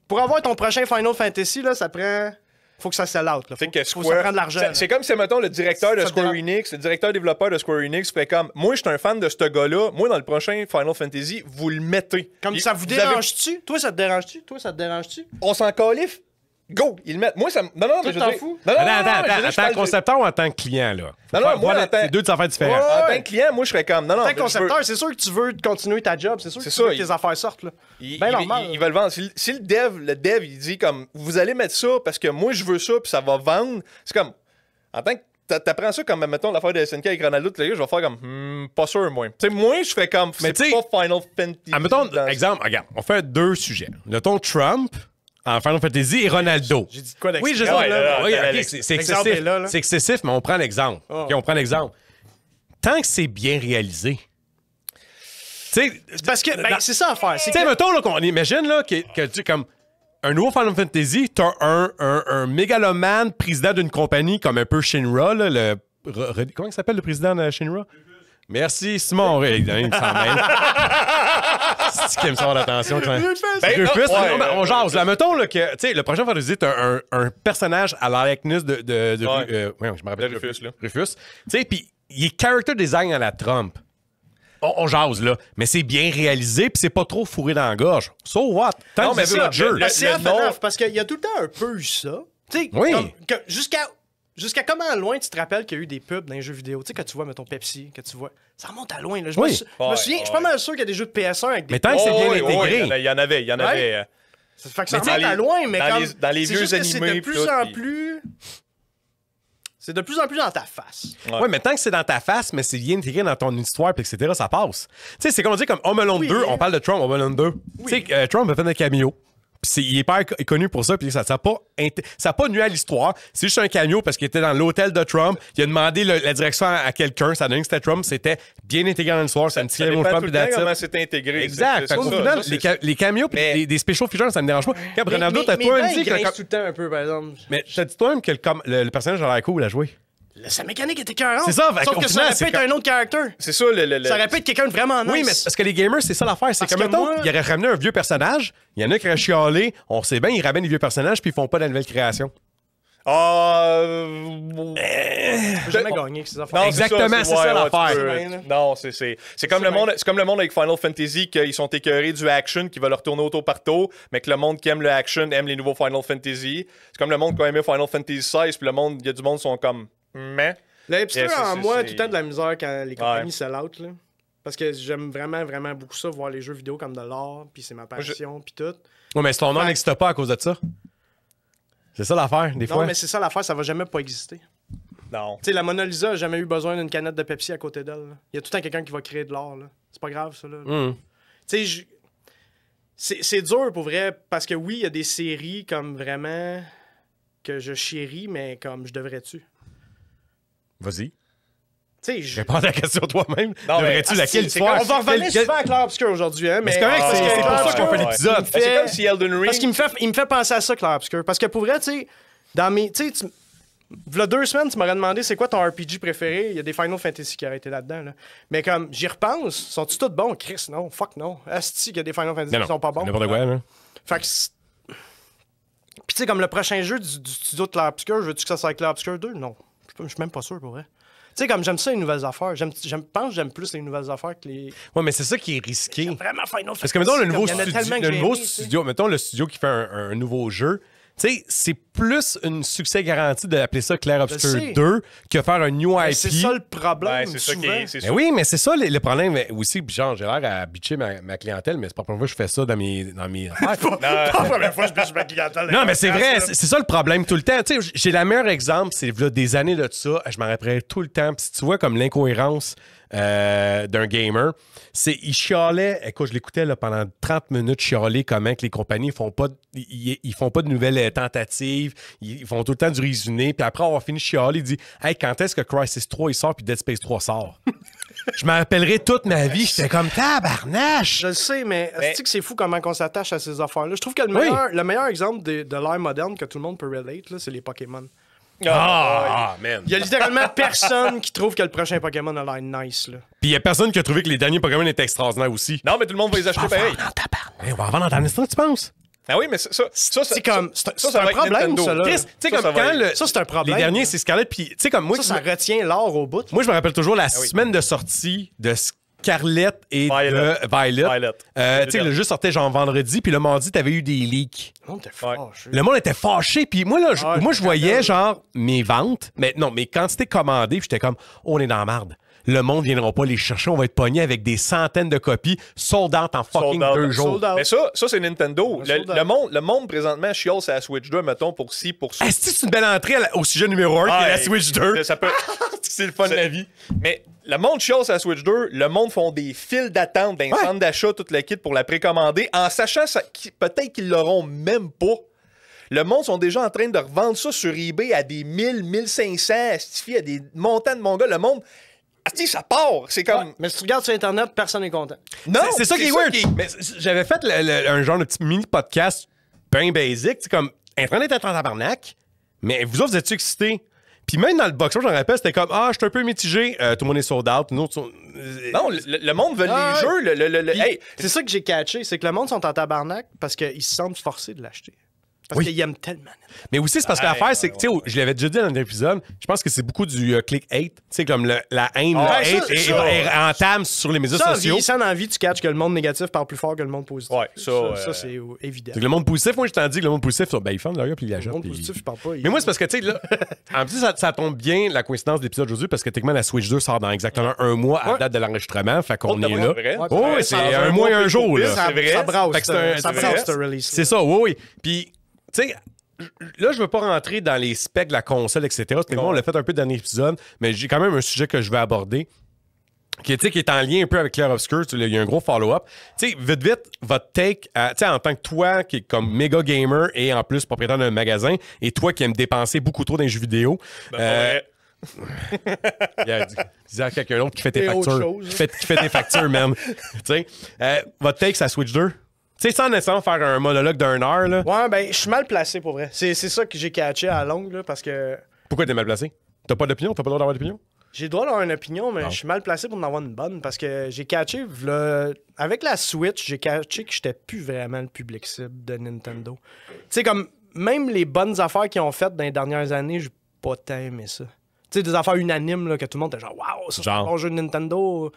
pour avoir ton prochain Final Fantasy, là, ça prend... Faut que ça sell out. Là. Tu sais que Faut Square- ça prend de l'argent. C'est comme si, mettons, le directeur de Ça Square te Enix, le directeur développeur de Square Enix ferait comme, moi, je suis un fan de ce gars-là, moi, dans le prochain Final Fantasy, vous le mettez. Comme Puis ça vous avez- dérange-tu? Toi, ça te dérange-tu? Toi, ça te dérange-tu? On s'en califfe. Go, ils le mettent. Moi, ça me... Non, mais je t'en veux dire- fous? Non, non, Attends, non, attends, je veux dire, attends, je en tant parle que concepteur ou en tant que client, là? Non, non, moi, en tant- c'est deux affaires différentes. En tant que client, moi, je serais comme, non, non. En tant mais que je veux- concepteur, c'est sûr que tu veux continuer ta job. C'est sûr que C'est tu ça, veux que il- tes affaires sortent. Là. Ils Ben normal. ils veulent vendre. Si le dev, il dit comme, vous allez mettre ça parce que moi, je veux ça, puis ça va vendre. C'est comme, en tant que. T'apprends ça comme, mettons, l'affaire de SNK avec Ronaldo, tout le gars, je vais faire comme, pas sûr, moi. Tu sais, moi, je fais comme, Mais c'est tu sais, pas Final Fantasy. Admettons, dans- exemple, regarde, on fait deux sujets. Le ton Trump en Final Fantasy et Ronaldo. J'ai dit de quoi Oui, je sais. d'extrême, Ouais, là? là, Oui, là, ok, là, c'est l'exemple excessif. est là, là. C'est excessif, mais on prend l'exemple. Oh. Ok, on prend l'exemple. Tant que c'est bien réalisé. Tu sais, C'est parce que, ben, c'est ça à faire. C'est tu sais, que- mettons là, qu'on imagine là, que tu comme un nouveau Final Fantasy, t'as un mégalomane président d'une compagnie comme un peu Shinra, là, comment il s'appelle le président de Shinra? Merci, Simon. Il s'en mêle. C'est qui aime ça l'attention. On jase. Là, mettons là, que, tu sais, le prochain Fantasy, t'as un personnage à la likeness de je me rappelle. Rufus, là. Rufus. Tu sais, puis il est character design à la Trump. On jase, là. Mais c'est bien réalisé, puis c'est pas trop fourré dans la gorge. So what? Tant que vous avez votre jeu. C'est FNF, parce qu'il y a tout le temps un peu eu ça. Tu sais, oui. Jusqu'à comment loin tu te rappelles qu'il y a eu des pubs dans les jeux vidéo? Tu sais, quand tu vois, mettons, Pepsi, que tu vois. Ça remonte à loin. Là. Je me souviens, je suis pas mal sûr qu'il y a des jeux de PS1 avec des... Mais tant que c'est bien intégré. Il y en avait. Ça fait que ça remonte à loin, mais dans les vieux animés... C'est de plus en plus... C'est de plus en plus dans ta face. Ouais, mais tant que c'est dans ta face, mais c'est bien intégré dans ton histoire, etc., ça passe. Tu sais, c'est comme on dit, comme Home Alone 2, on parle de Trump, Home Alone 2. Tu sais, Trump a fait un cameo. Puis il est pas connu pour ça, puis ça n'a pas nuit à l'histoire. C'est juste un cameo parce qu'il était dans l'hôtel de Trump. Il a demandé la direction à quelqu'un. Ça a donné que c'était Trump. C'était bien intégré dans l'histoire. Ça dépend tout le temps comment c'est intégré. Exact. Au final, les cameos et des special features, ça me dérange pas. Quand Bernardo, t'as toi dit que... tout le temps un peu, par exemple. Mais t'as dit toi-même que le personnage a l'air cool à jouer. Sa mécanique était écœurante. C'est ça. Sauf que ça aurait pu être un autre character. C'est ça, ça aurait pu être quelqu'un de vraiment nice. Oui, mais parce que les gamers, c'est ça l'affaire. C'est que, mettons, il aurait ramené un vieux personnage. Il y en a qui auraient chialé. On sait bien, ils ramènent les vieux personnages puis ils font pas de la nouvelle création. J'ai jamais gagné ces affaires. Non, exactement, c'est ça l'affaire. Non, c'est comme le monde avec Final Fantasy, qu'ils sont écœurés du action, qui va leur tourner auto par tour, mais que le monde qui aime le action aime les nouveaux Final Fantasy. C'est comme le monde qui a aimé Final Fantasy XVI, puis il y a du monde qui sont comme... Mais... Le hipster en moi a tout le temps de la misère quand les compagnies sell out, là. Parce que j'aime vraiment, vraiment beaucoup ça, voir les jeux vidéo comme de l'art, puis c'est ma passion, puis tout. Ouais, mais ton nom n'existe pas à cause de ça. C'est ça l'affaire, des fois. Non, mais c'est ça l'affaire, ça va jamais pas exister. Non. Tu sais, la Mona Lisa a jamais eu besoin d'une canette de Pepsi à côté d'elle. Là. Il y a tout le temps quelqu'un qui va créer de l'art, là. C'est pas grave, ça, là. Tu sais, c'est dur, pour vrai, parce que oui, il y a des séries comme vraiment que je chéris, mais comme je devrais-tu. Vas-y. Tu sais, réponds à la question toi-même. Devrais-tu laquelle histoire? On va revenir souvent à Clair Obscur aujourd'hui, hein, mais c'est correct, c'est pour ça qu'on fait l'épisode. C'est comme si Elden Ring... Parce qu'il me fait penser à ça, Clair Obscur. Parce que pour vrai, tu sais, dans mes... Tu sais, v'là 2 semaines, tu m'aurais demandé c'est quoi ton RPG préféré. Il y a des Final Fantasy qui auraient été là-dedans. Là. Mais comme j'y repense, sont-ils tous bons? Chris, non. Fuck, non. Asti qu'il y a des Final Fantasy qui sont pas bons. N'importe quoi, là. Fait que... Puis tu sais, comme le prochain jeu du studio de Clair Obscur, veux-tu que ça soit Clair Obscur 2? Non. Je suis même pas sûr, pour vrai. Tu sais, comme j'aime ça, les nouvelles affaires. Je pense que j'aime plus les nouvelles affaires que les... Ouais, mais c'est ça qui est risqué. Vraiment Final Fantasy. Parce que, mettons, le nouveau studio, mettons le studio qui fait un nouveau jeu, tu sais, c'est plus un succès garanti d'appeler ça Clair Obscur 2 que faire un new IP. C'est ça le problème, c'est ça souvent. Mais oui, mais c'est ça le problème aussi. Genre, j'ai l'air à bitcher ma clientèle, mais c'est pas la première fois que je fais ça dans mes pas la première fois que je bitch ma clientèle. Non, mais c'est vrai, c'est ça le problème tout le temps. Tu sais, j'ai le meilleur exemple, c'est là, des années de ça, je m'en rappellerai tout le temps. Puis si tu vois comme l'incohérence d'un gamer, il chialait, écoute, je l'écoutais là, pendant 30 minutes chialer comment que les compagnies font pas de nouvelles tentatives, ils font tout le temps du résumé, puis après avoir fini de chialer, il dit « Hey, quand est-ce que Crysis 3 il sort puis Dead Space 3 sort? » Je m'en rappellerai toute ma vie, j'étais comme tabarnache! Je le sais, mais est-ce que c'est fou comment on s'attache à ces affaires-là? Je trouve que le meilleur exemple de l'ère moderne que tout le monde peut relate, là, c'est les Pokémon. Man. Il y a littéralement personne qui trouve que le prochain Pokémon a l'air nice, là. Puis il y a personne qui a trouvé que les derniers Pokémon étaient extraordinaires aussi. Non, mais tout le monde va les acheter pareil. On va en vendre dans instant, tu penses? Ah oui, mais ça c'est comme... C'est un va problème, ça, là. Tu sais, comme quand ça, c'est un problème. Les derniers, c'est Scarlet, puis tu sais, comme moi... Ça retient l'or au bout. Moi, je me rappelle toujours la semaine de sortie de Scarlet et de Violet. Tu sais, le jeu sortait genre vendredi, puis le mardi, t'avais eu des leaks. Le monde était fâché. Le monde était fâché, puis moi, là, je voyais genre mes ventes, mais quantités commandées, puis j'étais comme, on est dans la marde. Le monde ne viendra pas les chercher, on va être pogné avec des centaines de copies sold out en fucking 2 jours. Mais ça c'est Nintendo. Le monde présentement chiale sur la Switch 2, mettons, pour ça. Est-ce que c'est une belle entrée au sujet numéro 1 qui est la Switch 2? Ça peut... c'est le fun de la vie. Mais le monde chiale sur la Switch 2, le monde font des files d'attente dans les centres d'achat, toute la kit pour la précommander, en sachant peut-être qu'ils l'auront même pas. Le monde sont déjà en train de revendre ça sur eBay à des 1000, 1500, à des montants de mon gars. Le monde... ça part. C'est comme. Ouais, mais si tu regardes sur Internet, personne n'est content. Non, c'est ça qui est weird. Mais j'avais fait un genre de petit mini podcast bien basic. C'est comme Internet est en tabarnak, mais vous autres, vous êtes-tu excités? Puis même dans le box, j'en rappelle, c'était comme, je suis un peu mitigé, tout le monde est sold out. Non, le monde veut les jeux. Puis, c'est ça que j'ai catché, c'est que le monde sont en tabarnak parce qu'ils se sentent forcés de l'acheter. Parce qu'ils aiment tellement. Mais aussi, c'est parce que l'affaire, c'est que, tu sais, je l'avais déjà dit dans un épisode, je pense que c'est beaucoup du click hate. Tu sais, comme la haine, est entame sur les médias sociaux. Ça, dans la vie, tu catches que le monde négatif parle plus fort que le monde positif. Ouais, ça c'est évident. Le monde positif, moi, je t'en dis que le monde positif, ils font leur gars, puis ils l'achètent. Le monde positif, je parle pas. Mais moi, c'est parce que, tu sais, là, en plus, ça tombe bien, la coïncidence de l'épisode aujourd'hui, parce que techniquement, la Switch 2 sort dans exactement un mois à la date de l'enregistrement. Fait qu'on est là. Oh, c'est un mois et un jour, là. Ça brasse. Ça brasse, ce release. C'est ça, oui. Puis, tu sais, là, je veux pas rentrer dans les specs de la console, etc. Mais moi, on l'a fait un peu dans l'épisode, mais j'ai quand même un sujet que je vais aborder qui est en lien un peu avec Clair Obscur. Il y a un gros follow-up. Tu sais, vite, votre take, en tant que toi, qui est comme méga gamer et en plus propriétaire d'un magasin, et toi qui aimes dépenser beaucoup trop dans les jeux vidéo. Dis à quelqu'un d'autre qui fait tes factures. Qui fait tes factures, man. Tu sais, votre take, c'est la Switch 2. Tu sais, sans nécessairement faire un monologue d'1 heure, là. Ouais, ben, je suis mal placé pour vrai. C'est ça que j'ai catché à la longue, là, parce que. Pourquoi t'es mal placé? T'as pas d'opinion? T'as pas le droit d'avoir d'opinion? J'ai le droit d'avoir une opinion, mais je suis mal placé pour en avoir une bonne parce que j'ai catché, avec la Switch, j'ai catché que j'étais plus vraiment le public cible de Nintendo. Tu sais, comme, même les bonnes affaires qu'ils ont faites dans les dernières années, j'ai pas tant aimé ça. Tu sais, des affaires unanimes, là, que tout le monde était genre, waouh, ça c'est un bon jeu de Nintendo.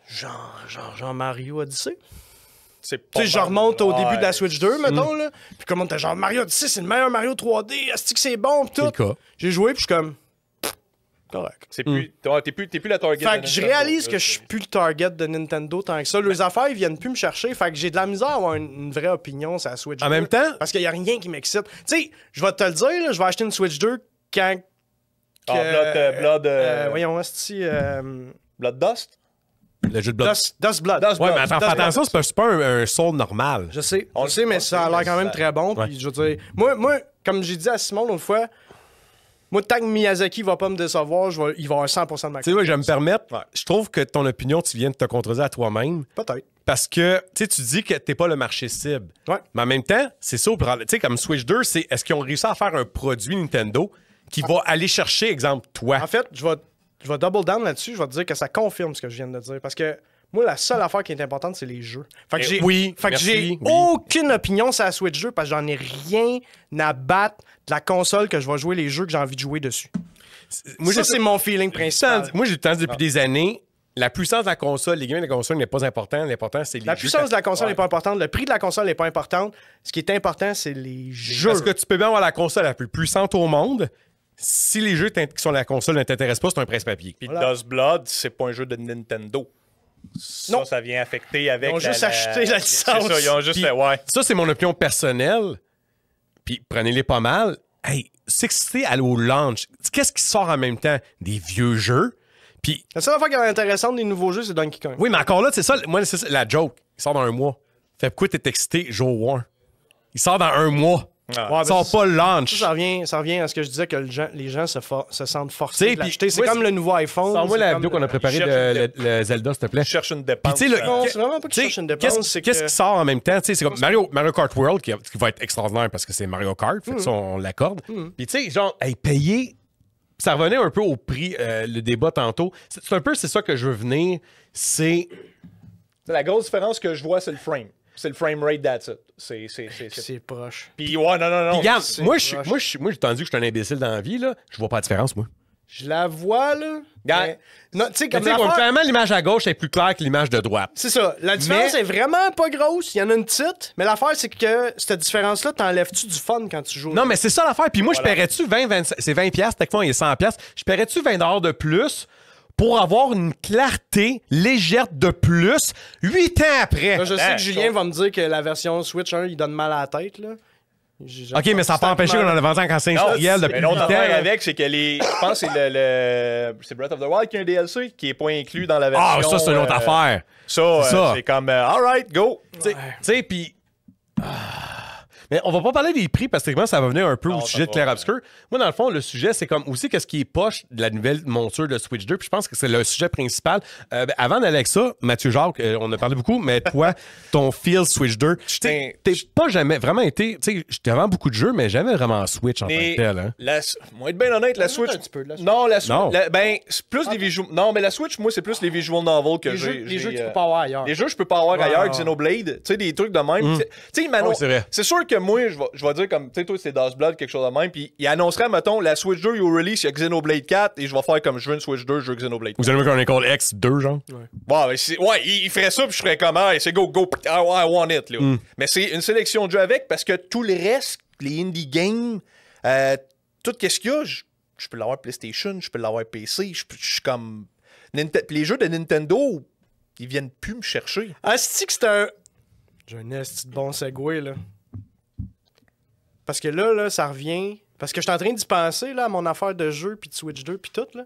Genre Mario Odyssey. Tu sais, je remonte au début de la Switch 2, mettons, là. Puis comme on était genre, Mario Odyssey, c'est le meilleur Mario 3D, est-ce que c'est bon, pis tout. J'ai joué, puis je suis comme, correct. T'es plus la target. Fait que je réalise que je suis plus le target de Nintendo tant que ça. Les affaires, ils viennent plus me chercher. Fait que j'ai de la misère à avoir une vraie opinion sur la Switch 2. En même temps, parce qu'il y a rien qui m'excite. Tu sais, je vais te le dire, là, je vais acheter une Switch 2 quand. Voyons, est-ce Blood Dust? Le jeu de Blood. Dust Blood. Ouais, mais attention, c'est pas un soul normal. Je sais, mais ça a l'air quand même très bon. Puis je veux dire, moi, comme j'ai dit à Simon l'autre fois, moi, tant que Miyazaki va pas me décevoir, il va avoir 100% de ma. Tu sais, je vais me permettre, je trouve que ton opinion, tu viens de te contredire à toi-même. Peut-être. Parce que, tu dis que t'es pas le marché cible. Ouais. Mais en même temps, c'est ça. Tu sais, comme Switch 2, c'est est-ce qu'ils ont réussi à faire un produit Nintendo qui va aller chercher, exemple, toi? En fait, je vais double down là-dessus. Je vais te dire que ça confirme ce que je viens de dire. Parce que moi, la seule affaire qui est importante, c'est les jeux. Fait que j'ai aucune opinion sur la Switch 2 parce que j'en ai rien à battre de la console que je vais jouer les jeux que j'ai envie de jouer dessus. Moi, ça, c'est mon feeling principal. Moi, j'ai le temps depuis des années. La puissance de la console, les gains de la console n'est pas important. L'important, c'est les jeux. La puissance de la console n'est pas importante. Le prix de la console n'est pas important. Ce qui est important, c'est les jeux. Parce que tu peux bien avoir la console la plus puissante au monde. Si les jeux qui sont sur la console ne t'intéressent pas, c'est un presse-papier. Puis Dust Blood, c'est pas un jeu de Nintendo. Non. Ça vient affecter avec. Ils ont juste acheté la licence. C'est ça, ils ont juste fait, ouais. Ça, c'est mon opinion personnelle. Puis prenez-les pas mal. Hey, c'est au launch. Qu'est-ce qui sort en même temps? Des vieux jeux. Puis. La seule affaire qui est intéressante des nouveaux jeux, c'est Donkey Kong. Oui, mais encore là, c'est ça. Moi, c'est ça, la joke. Il sort dans un mois. Fait pourquoi t'es excité, Joe War? Il sort dans un mois. Ouais, il sort pas le launch. Ça revient à ce que je disais que les gens se sentent forcés de l'acheter. C'est comme le nouveau iPhone. Sors-moi la vidéo qu'on a préparée de Zelda, s'il te plaît. Je cherche une dépense. Non, c'est vraiment pas que je cherche une dépense. Qu'est-ce qui sort en même temps? C'est comme Mario Kart World, qui va être extraordinaire parce que c'est Mario Kart. Fait que ça, on l'accorde. Puis tu sais, genre, payer... Ça revenait un peu au prix, le débat tantôt. C'est ça que je veux venir. C'est... La grosse différence que je vois, c'est le frame. C'est le frame rate, that's it. C'est proche. Puis ouais, non. Puis regarde, moi, j'ai entendu que je suis un imbécile dans la vie, là. Je vois pas la différence, moi. Je la vois, là. Non, tu sais, clairement, l'image à gauche est plus claire que l'image de droite. C'est ça. La différence est vraiment pas grosse. Il y en a une petite. Mais l'affaire, c'est que cette différence-là, t'enlèves-tu du fun quand tu joues? Non, mais c'est ça l'affaire. Puis moi, je paierais-tu 20, c'est 20$, techniquement, il est 100$. Je paierais-tu 20$ de plus pour avoir une clarté légère de plus 8 ans après? Là, je sais que Julien va me dire que la version Switch 1, il donne mal à la tête, là. OK, mais ça n'a pas empêché qu'on en a vendu en cancer industriel depuis 8 ans. L'autre affaire avec, c'est que je pense que c'est Breath of the Wild qui a un DLC qui est pas inclus dans la version. Ah, ça, c'est une autre affaire. Ça. C'est comme, all right, go. Tu sais, puis... Mais on va pas parler des prix parce que ça va venir un peu Non, au ça sujet de va, Clair Obscur. Moi, dans le fond, le sujet, c'est comme aussi qu'est-ce qui est poche de la nouvelle monture de Switch 2. Puis je pense que c'est le sujet principal. Avant d'Alexa, Mathieu Jacques, on a parlé beaucoup, mais toi, ton feel Switch 2, t'es pas jamais vraiment été. Tu sais, j'étais vraiment beaucoup de jeux, mais jamais vraiment Switch en tant que tel. Hein. Moi, être bien honnête, la Switch. Un petit peu de la Switch. Non, la Switch. Non. Ben, c'est plus les visual. Non, mais la Switch, moi, c'est plus les visual novels que Les j'ai. jeux que tu peux pas avoir ailleurs. Les jeux que je peux pas avoir Ouais, ailleurs, ouais. Xenoblade, tu sais, des trucs de même. Tu sais, ils m'annoncent. c'est vrai. C'est sûr que moi, je vais dire comme, tu sais, toi, c'est Das Blood, quelque chose de même, puis il annoncerait, mettons, la Switch 2, you release, il y a Xenoblade 4, et je vais faire comme je veux une Switch 2, je veux Xenoblade 4. Vous allez me Chronicle X 2, genre? Ouais, il ferait ça, puis je ferais comme, ah, c'est go, I want it, là. Mais c'est une sélection de jeux avec, parce que tout le reste, les indie games, tout ce qu'il y a, je peux l'avoir PlayStation, je peux l'avoir PC, je suis comme. Les jeux de Nintendo, ils viennent plus me chercher. Asti que c'est un... J'ai un esti de bon segway, là. Parce que là, ça revient... Parce que je suis en train d'y penser, là, à mon affaire de jeu, puis de Switch 2, puis tout, là.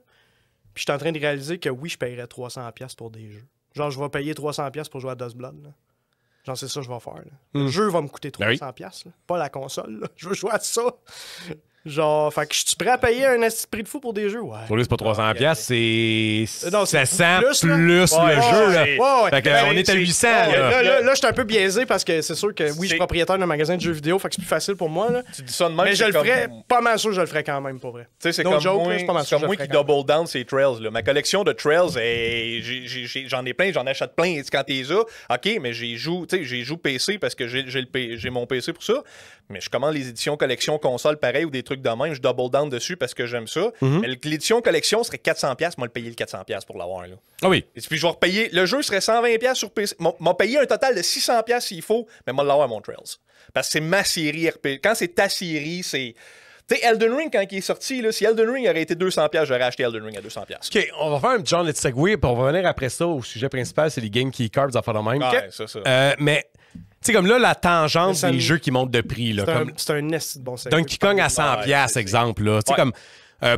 Puis je suis en train de réaliser que oui, je paierais 300$ pour des jeux. Genre, je vais payer 300$ pour jouer à Dust Blood, là. Genre, c'est ça que je vais faire, là. Le jeu va me coûter 300$, là. Pas la console, là. Je veux jouer à ça. Genre, fait que je suis prêt à payer un esti de prix de fou pour des jeux, ouais. Pour lui, c'est pas 300$, c'est. Non, c'est 700 plus, là. plus le jeu, là. Ouais. Fait que, Ben, on est à c'est- 800, ouais, là. Là, je suis un peu biaisé parce que c'est sûr que oui, je suis C'est- propriétaire d'un magasin de jeux vidéo, fait que c'est plus facile pour moi, là. Tu dis ça de même, Mais je c'est le comme- ferais, pas mal sûr que je le ferais quand même, pour vrai. Tu sais, c'est No comme joke, moi, là, c'est pas mal c'est sûr comme que moi je qui le ferais double down ces Trails. Là. Ma collection de Trails, j'en ai plein, j'en achète plein quand t'es là. OK, mais j'y joue PC parce que j'ai mon PC pour ça. Mais je commande les éditions collection console pareil ou des trucs de même. Je double down dessus parce que j'aime ça. Mais l'édition collection serait 400$. Moi, le payer le 400$ pour l'avoir. Là. Ah oui. Et puis, je vais repayer. Le jeu serait 120$ sur PC. M'a payé un total de 600$ s'il faut, mais moi, l'avoir à mon Trails. Parce que c'est ma série RPG. Quand c'est ta série, c'est. Tu sais, Elden Ring, quand il est sorti, là, si Elden Ring aurait été 200$, j'aurais acheté Elden Ring à 200$. OK, on va faire un petit genre de segway, puis on va venir après ça au sujet principal, c'est les Game Key Cards à faire de même. Ouais, c'est ça. Mais, tu sais, comme là, la tangente Mais ça des me- jeux qui montent de prix, là, comme C'est un esti de bon segway. Donkey Kong à 100$, c'est- exemple, là. Tu sais, Ouais. comme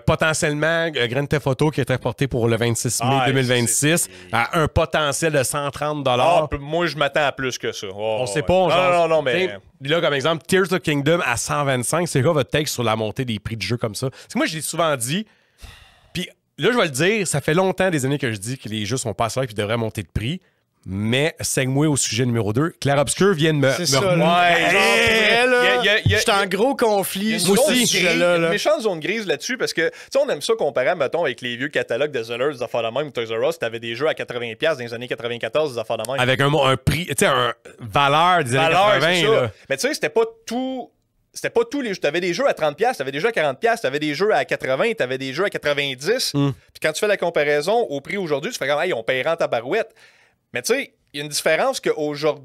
potentiellement, Grand Theft Auto qui est reporté pour le 26 mai Ouais, 2026 à un potentiel de 130$. Moi, je m'attends à plus que ça. On sait pas. Non, mais. T'sais, là, comme exemple, Tears of Kingdom à 125, c'est quoi votre take sur la montée des prix de jeux comme ça? Parce que moi, je l'ai souvent dit, puis là, je vais le dire, ça fait longtemps des années que je dis que les jeux sont pas assez et qu'ils devraient monter de prix. Mais, segue-moi au sujet numéro 2. Clair Obscur vient de me. C'est ça, me- là. Ouais, Genre, pour vrai, là, il y a- j'étais en gros conflit. Une Moi sur aussi. ce zone sujet-là, grise, il y a là. une méchante zone grise là-dessus parce que, tu sais, on aime ça comparer, mettons, avec les vieux catalogues de Zellers, des affaires de même, ou Toys R Us, t'avais des jeux à 80$ dans les années 94, des affaires de même. Avec un prix, tu sais, un valeur des années Valeur, 80. c'est ça. Là. Mais tu sais, c'était pas tout. C'était pas tous les jeux. T'avais des jeux à 30$, t'avais des jeux à 40$, t'avais des jeux à 80$, t'avais des jeux à 90$. Puis quand tu fais la comparaison au prix aujourd'hui, tu fais comme, hey, on paierait en tabarouette. Mais tu sais, il y a une différence qu'aujourd'hui,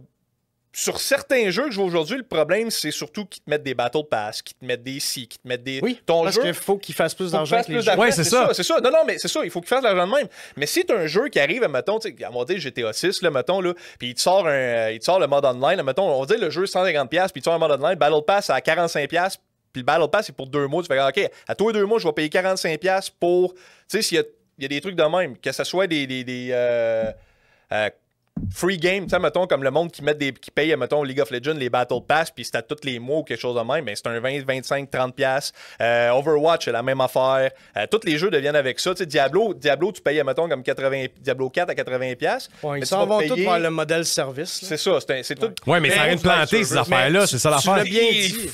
sur certains jeux que je joue aujourd'hui, le problème, c'est surtout qu'ils te mettent des Battle Pass, qu'ils te mettent des qui te mettent des. Oui, ton parce jeu. qu'il faut qu'il fasse plus Faut qu'il d'argent fasse que les plus jeux. d'argent. Ouais, c'est ça. C'est ça. Non, mais c'est ça. Il faut qu'il fasse de l'argent de même. Mais si t'as un jeu qui arrive, mettons, tu sais, à mon dire GTA 6, là, mettons, là, puis il te sort le mode online, là, mettons, on va dire le jeu 150$, puis il te sort un mode online, Battle Pass à 45$, puis le Battle Pass, c'est pour 2 mois. Tu fais, OK, à tous les 2 mois, je vais payer 45$ pour. Tu sais, s'il y a des trucs de même, que ce soit des free game, tu sais, mettons, comme le monde qui paye, mettons, League of Legends, les Battle Pass, puis c'est à tous les mois ou quelque chose de même, mais c'est un 20, 25, 30$. Overwatch, c'est la même affaire. Tous les jeux deviennent avec ça. Tu sais, Diablo, tu payes, mettons, comme Diablo 4 à 80$. Ouais, mais ils tu s'en vas vont tous payer- vers le modèle service. là. C'est ça, c'est tout. Ouais, mais ça rien de planter, ces affaires-là. C'est ça Tu l'affaire. l'as bien dit.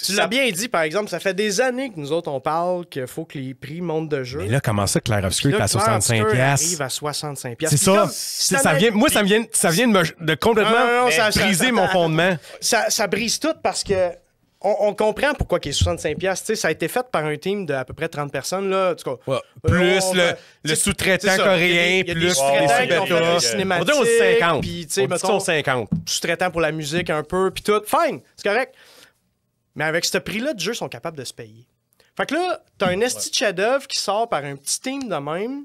Tu l'as bien dit, par exemple, ça fait des années que nous autres, on parle qu'il faut que les prix montent de jeu. Mais là, comment ça, Clair Obscur est Là, à Clair Obscur 65$? arrive à 65$. C'est Puis ça. comme, Ça vient, moi, ça vient de complètement Non, ça- briser mon fondement. ça brise tout parce que on comprend pourquoi il est 65$. Tu sais, ça a été fait par un team de à peu près 30 personnes. Là. En tout cas, Ouais. Plus on le va- sous-traitant c'est ça. coréen, Il y a des plus sous-traitants qui ont fait sous-traitants. des On cinématiques. va dire aux 50. Puis, tu sais, On dit ça aux mettons, 50. sous-traitant pour la musique un peu, puis tout. Fine, c'est correct. Mais avec ce prix-là de jeu, ils sont capables de se payer. Fait que là, t'as un esti de chef-d'œuvre qui sort par un petit team de même.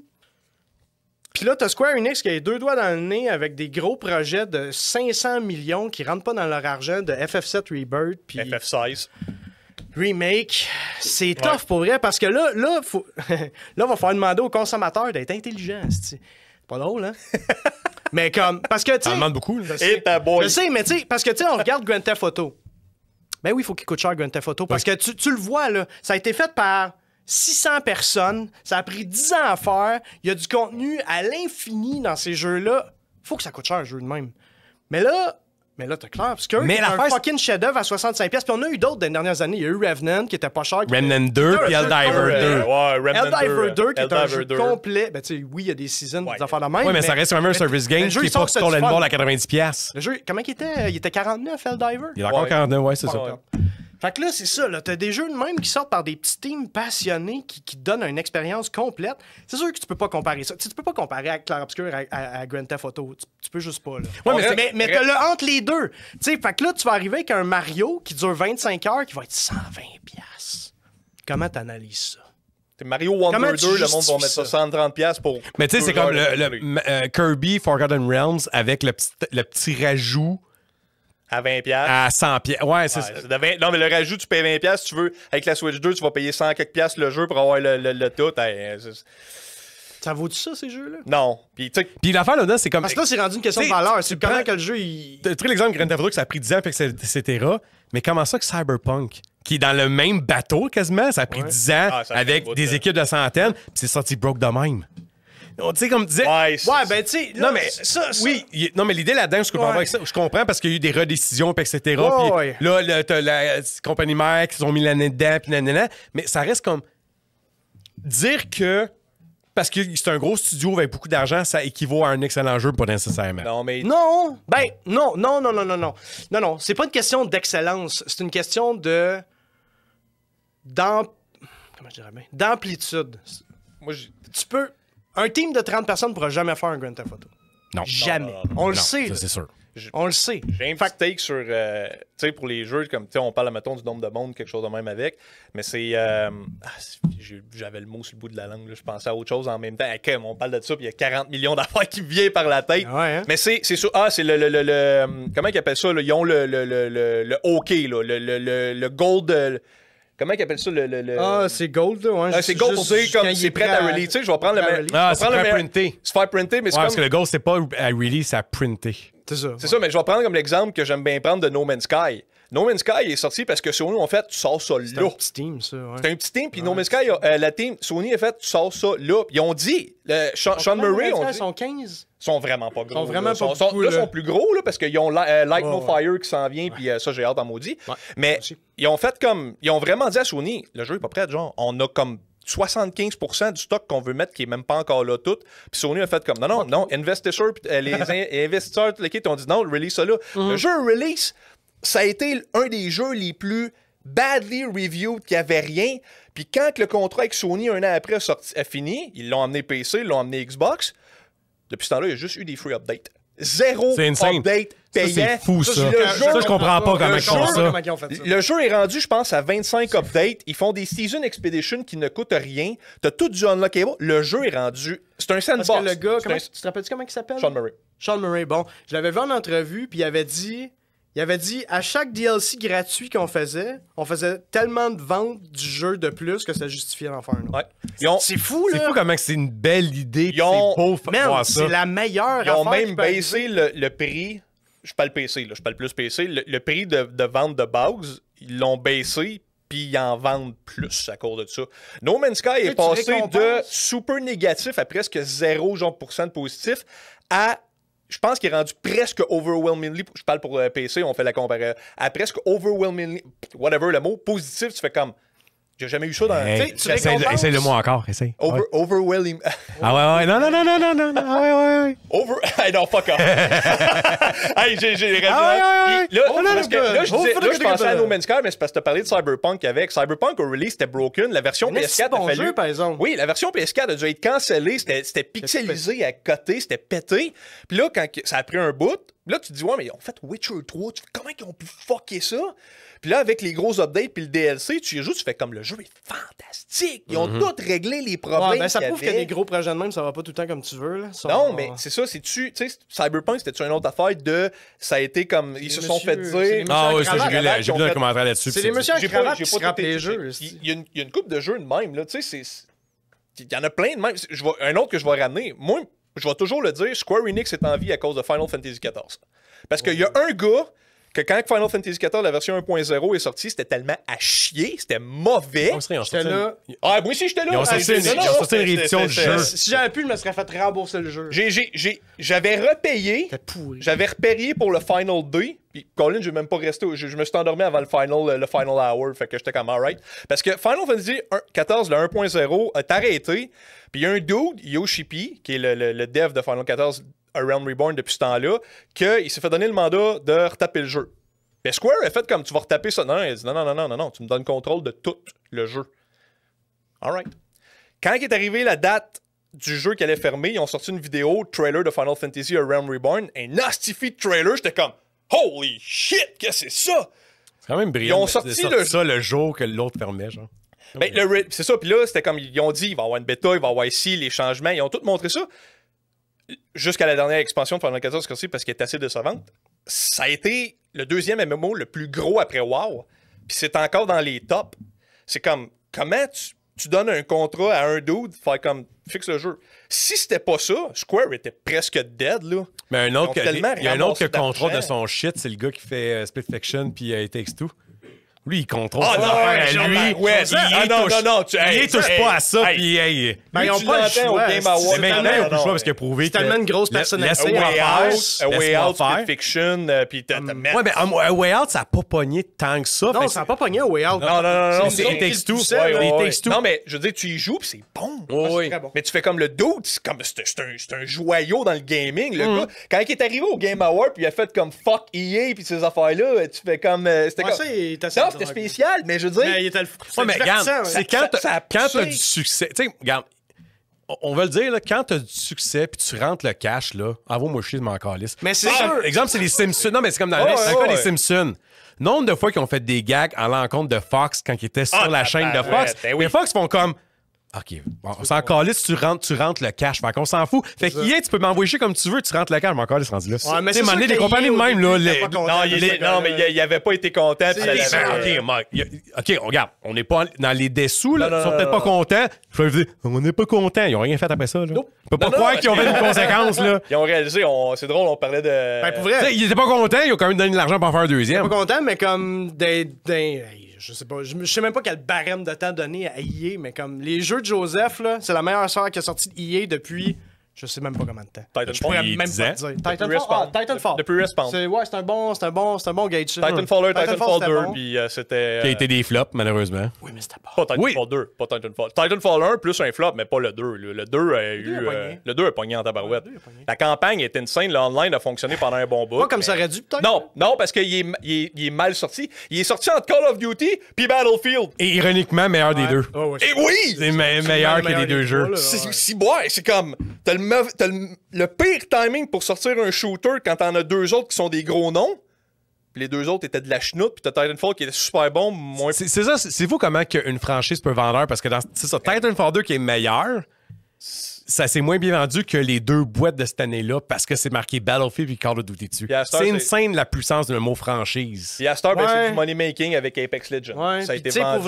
Puis là, t'as Square Enix qui a les 2 doigts dans le nez avec des gros projets de 500 millions qui rentrent pas dans leur argent de FF7 Rebirth puis FF16. Remake. C'est tough pour vrai parce que là, faut... là, va falloir demander aux consommateurs d'être intelligents. C'est pas drôle, hein? Mais comme... Parce que, tu Ça sais... demande beaucoup. là. Et ta boy. Je sais, mais tu sais, parce que, tu sais, on regarde Grand Theft Auto. Ben oui, il faut qu'il coûte cher Grand Theft Auto. Parce que tu le vois, là, ça a été fait par 600 personnes. Ça a pris 10 ans à faire. Il y a du contenu à l'infini dans ces jeux-là. Faut que ça coûte cher, un jeu de même. Mais là, t'as clair. Parce que c'est un fucking chef-d'œuvre à 65$. Puis on a eu d'autres dans les dernières années. Il y a eu Revenant qui était pas cher. Remnant 2 puis Heldiver 2. Ouais, Remnant 2. Heldiver 2 qui est un jeu 2. complet. Ben, tu sais, oui, il y a des seasons, des affaires de même. Ouais, mais ça reste quand même un service game le jeu, qui il est pas sort, c'est sur du le fun. ball à 90$. Le jeu, comment il était? Il était 49, Heldiver? Il est encore 49, ouais, c'est ça. Ouais. Fait que là, c'est ça. Là, t'as des jeux de même qui sortent par des petits teams passionnés qui te donnent une expérience complète. C'est sûr que tu peux pas comparer ça. Tu peux pas comparer à Clair Obscur à Grand Theft Auto. Tu peux juste pas. Là. Ouais, mais t'as le entre les deux. Fait que là, tu vas arriver avec un Mario qui dure 25 heures qui va être 120$. Comment t'analyses ça? Mario Wonder Comment 2, tu le monde va justifies mettre ça 130$ pour. Mais tu sais, c'est comme 2 heures le Kirby Forgotten Realms avec le petit rajout à 20$. à 100$. Ouais, c'est ça. Non, mais le rajout, tu payes 20$. Si tu veux, avec la Switch 2, tu vas payer 100 quelques piastres le jeu pour avoir le tout. Ça vaut-tu ça, ces jeux-là? Non. Puis, tu sais. Puis l'affaire là-dedans, c'est comme. Parce que là, c'est rendu une question de T'sais, valeur. tu C'est comment prends- que le jeu, il... Tu sais, l'exemple de Grand Theft Auto que ça a pris 10 ans, fait que etc. Mais comment ça que Cyberpunk, qui est dans le même bateau quasiment, ça a pris 10 ans Ah, ça a avec pris des équipes de centaines, puis c'est sorti broke de même. Tu sais, comme tu disais. Ouais, Ouais, ben, tu sais... Non, mais oui, non, mais l'idée là-dedans, je comprends, Ouais. avec ça, je comprends parce qu'il y a eu des redécisions, puis etc. Ouais, Puis ouais. là, t'as la compagnie mère qui ont mis l'année dedans, puis nanana. Mais ça reste comme. Dire que. Parce que c'est un gros studio avec beaucoup d'argent, ça équivaut à un excellent jeu, pas nécessairement. Non, mais. Non! Ben, non. Non, c'est pas une question d'excellence. C'est une question de... Comment je dirais bien? D'amplitude. Moi, Tu peux... Un team de 30 personnes ne pourra jamais faire un Grand Theft Auto. Non. Jamais. Non, On le Non, sait. ça, c'est sûr. On le sait. j'ai un petit take sur. Tu sais, pour les jeux, comme. Tu sais, on parle, mettons, du nombre de monde, quelque chose de même avec. Mais c'est. J'avais le mot sur le bout de la langue, là. Je pensais à autre chose en même temps. Okay, on parle de ça, puis il y a 40 millions d'affaires qui me viennent par la tête. Ouais, hein? Mais c'est sûr. Ah, c'est le comment ils appellent ça, là? Ils ont le hockey, là. Le gold. Comment ils appellent ça? Ah, c'est Gold, là. Ouais. c'est gold pour dire Juste quand comme il c'est est prêt à release. Tu sais, je vais prendre le à même. release. Ah, c'est prêt à printer. Se faire printer, mais c'est Ouais, parce que comme. le goal, c'est pas à release, c'est à printer. C'est ça. C'est ça, mais je vais prendre comme l'exemple que j'aime bien prendre de No Man's Sky. No Man's Sky est sorti parce que Sony, en fait, tu sors ça C'est là. un petit team, ça. Ouais. C'est un petit team, puis No Man's Sky, la team, Sony, en fait, tu sors ça là. Puis ils ont dit, Sean Murray, Ils dit, sont 15. sont vraiment pas gros. Sont vraiment là. pas beaucoup, là, là. sont plus gros, là, parce qu'ils ont Light No Ouais. Fire qui s'en vient, puis ça, j'ai hâte en maudit. Ouais. Mais Aussi. ils ont fait comme. Ils ont vraiment dit à Sony, le jeu est pas prêt, genre, on a comme 75% du stock qu'on veut mettre qui est même pas encore là tout. Puis Sony a fait comme non, investisseurs, les investisseurs, toute l'équipe ont dit non, release ça là. Le jeu release, ça a été un des jeux les plus badly reviewed qui avait rien. Puis quand le contrat avec Sony un an après a fini, ils l'ont amené PC, ils l'ont amené Xbox. Depuis ce temps-là, il y a juste eu des free updates. Zéro C'est insane. update Ça, payant. c'est fou, ça. le jeu- Ça, je comprends pas comment ils font ça. Comment ils ont fait ça. le jeu est rendu, je pense, à 25 updates. Ils font des Season Expedition qui ne coûtent rien. T'as tout du unlockable. Le jeu est rendu... C'est un sandbox. Parce que le gars, C'est un- tu te rappelles comment il s'appelle? Sean Murray. Sean Murray, bon. Je l'avais vu en entrevue, puis il avait dit à chaque DLC gratuit qu'on faisait, on faisait tellement de ventes du jeu de plus que ça justifiait d'en faire un autre. Ouais. Ils ont, C'est fou, là! C'est fou comment que c'est une belle idée. Ils ont- C'est beau de Man, voir ça. c'est la meilleure ils ont affaire même qui peut baissé le prix. Je parle PC, là. Je parle plus PC. Le prix de vente de base, ils l'ont baissé. Puis ils en vendent plus à cause de ça. No Man's Sky est tu passé de récompenses. super négatif à presque 0% de positif à, je pense qu'il est rendu presque overwhelmingly, je parle pour PC, on fait la comparaison, à presque overwhelmingly, whatever le mot, positif, tu fais comme, j'ai jamais eu ça dans... Hey, tu sais, tu récompenses. essaye-le-moi encore, essaye. Ouais. Overwhelming... Ah ouais, non, ah ouais. Hey, non, fuck off. Hey, j'ai Ah ouais. Puis là, Oh, parce que là, je disais- là, je pensais à good. No Man's Sky, mais c'est parce que tu as parlé de Cyberpunk avec. Cyberpunk au release, c'était broken. La version Mais PS4 c'est bon a fallu. jeu, par exemple. Oui, la version PS4 a dû être cancellée. C'était pixelisé à côté, c'était pété. Puis là, quand ça a pris un bout, là, tu te dis, ouais, mais ils ont fait Witcher 3. Comment ils ont pu fucker ça? Puis là, avec les gros updates puis le DLC, tu y joues, tu fais comme le jeu est fantastique. Ils ont tout réglé les problèmes. Ouais, ben, ça qu'il y prouve que avait. des gros projets de même, ça va pas tout le temps comme tu veux. Là. Non, mais c'est ça, tu sais, Cyberpunk, c'était une autre affaire de. Ça a été comme. Ils se sont fait messieurs, c'est les dire. Ah ouais, Monsieur ça, à j'ai cravate vu qui ont le fait- commentaire là-dessus. C'est puis les messieurs à J'ai cravate j'ai qui scrapent tout les été- jeux. Il y a une couple de jeux de même, là. Tu sais, il y en a plein de même. Un autre que je vais ramener. Moi, je vais toujours le dire, Square Enix est en vie à cause de Final Fantasy XIV. Parce qu'il y a un gars que quand Final Fantasy XIV, la version 1.0 est sortie, c'était tellement à chier, c'était mauvais. J'étais là. Ah, moi aussi, j'étais là. Ils ont sorti une réédition du jeu. Si j'avais pu, je me serais fait rembourser le jeu. J'avais repayé. C'était pourri. J'avais repayé pour le Final 2. Puis Colin, je vais même pas rester. Je me suis endormi avant le final hour. Fait que j'étais comme alright. Parce que Final Fantasy 14, le 1.0, a arrêté. Puis il y a un dude, Yoshi-P, qui est le dev de Final 14 A Realm Reborn depuis ce temps-là, qu'il s'est fait donner le mandat de retaper le jeu. Mais Square a fait comme tu vas retaper ça. Non, il a dit non, tu me donnes contrôle de tout le jeu. Alright. Quand est arrivé la date du jeu qui allait fermer, ils ont sorti une vidéo, trailer de Final Fantasy A Realm Reborn, un nasty trailer, j'étais comme holy shit, qu'est-ce que c'est ça? C'est quand même brillant. Ils ont sorti ça le jour que l'autre fermait, genre. Ben, c'est ça, puis là, c'était comme, ils ont dit, il va y avoir une bêta, il va y avoir ici, les changements, ils ont tout montré ça. Jusqu'à la dernière expansion de Final 14 parce qu'elle est assez décevante. Ça a été le deuxième MMO le plus gros après WoW, puis c'est encore dans les tops. C'est comme, comment tu donnes un contrat à un dude, faire comme, fixe le jeu. Si c'était pas ça, Square était presque dead, là. Mais il y a un autre qui contrôle de d'argent. son shit, c'est le gars qui fait Split Fiction puis It Takes Two. Lui, il contrôle Ah ça. non, Lui, il touche pas à ça, puis hey. Ben, ils ont pas le choix. Game Awards. Mais maintenant, ils ont plus le choix parce qu'il a prouvé C'est tellement une grosse personnalité. A Way Out, Laisse-moi A Way Out, faire. Split Fiction, puis t'as Ouais, mais A Way Out, ça a pas pogné tant que ça. Non, Fait ça n'a pas pogné au Way Out. Non, c'est nous It Takes autres, Two. qui le poussaient, It Takes Two. Non, mais je veux dire, tu y joues, puis c'est bon. Oui. Très bon. Mais tu fais comme le dude, c'est un joyau dans le gaming. Le gars, quand il est arrivé au Game Award, puis il a fait comme fuck EA, puis ces affaires-là, tu fais comme. C'était Ouais, comme. ça, il est assez Non, c'était drôle. spécial, mais je veux dire. Mais il était le Ouais, mais regarde, divertissant, c'est ouais. ça a quand t'as poussé. du succès. Tu sais, regarde, on va le dire, là, quand t'as du succès puis tu rentres le cash, là, envoie-moi chier de mon calice. Mais c'est Par sûr. exemple, c'est les Simpsons. Non, mais c'est comme dans Ouais, le cas ouais. des Simpsons. Nombre de fois qu'ils ont fait des gags à l'encontre de Fox quand ils étaient sur la chaîne de tabarouette, Fox. ben oui. Les Fox font comme. OK, bon, on s'en calisse, tu rentres le cash. Fait qu'on s'en fout. Fait que tu peux m'envoyer chier comme tu veux, tu rentres le cash, mais encore, c'est rendu là. Ouais, mais Tu sais, c'est sûr les que compagnies de EA, même, au là. début, t'es pas content. Non, mais il avait pas été content. puis ça C'est l'avait- OK, Mike. OK, regarde, on n'est pas dans les dessous, là. Non, Ils sont non, peut-être non, pas contents. Je vais vous dire, on n'est pas contents. Ils ont rien fait après ça, là. Je peux pas Non, croire non, qu'ils ont fait une conséquence, là. Ils ont réalisé, c'est drôle, on parlait de. Ben, pour Tu sais, vrai, ils étaient pas contents, ils ont quand même donné de l'argent pour en faire un pas deuxième. content, mais comme je sais pas, je sais même pas quel barème de temps donné à EA, mais comme les jeux de Joseph, là, c'est la meilleure soirée qui a sorti de EA depuis, je sais même pas combien de temps. Je pourrais Titanfall. même Il pas disait. te dire. Depuis Titanfall. Respawn. Titanfall. Depuis Respawn. C'est un bon gauge. ça. Titanfall 1, Titanfall c'était 2, bon. puis c'était. Qui a été des flops, malheureusement. Oui, mais c'était pas. Pas Titanfall 2, pas Titanfall. Titanfall 1 plus un flop, mais pas le 2. Le 2 a eu. a pogné. Le 2 a pogné en tabarouette. Le 2 a pogné. La campagne était insane, le online a fonctionné pendant un bon bout. Pas comme mais- ça aurait dû, peut-être. Non, parce qu'il est mal sorti. Il est sorti entre Call of Duty puis Battlefield. Et ironiquement, meilleur des deux. Oh, ouais. Et oui! C'est meilleur que les deux jeux. là. C'est comme. T'as le pire timing pour sortir un shooter quand t'en as deux autres qui sont des gros noms. Puis les deux autres étaient de la chenoute, puis t'as Titanfall qui était super bon, moins. C'est ça, c'est fou comment qu'une franchise peut vendre, parce que c'est ça, Titanfall 2 qui est meilleur, ça s'est moins bien vendu que les deux boîtes de cette année-là parce que c'est marqué Battlefield et Call of Duty dessus. Puis à Star, C'est une c'est- scène la puissance de le mot franchise. Puis à Star, ben, Ouais. c'est du money making avec Apex Legends. Ouais, Ça a puis été tu sais, vendu.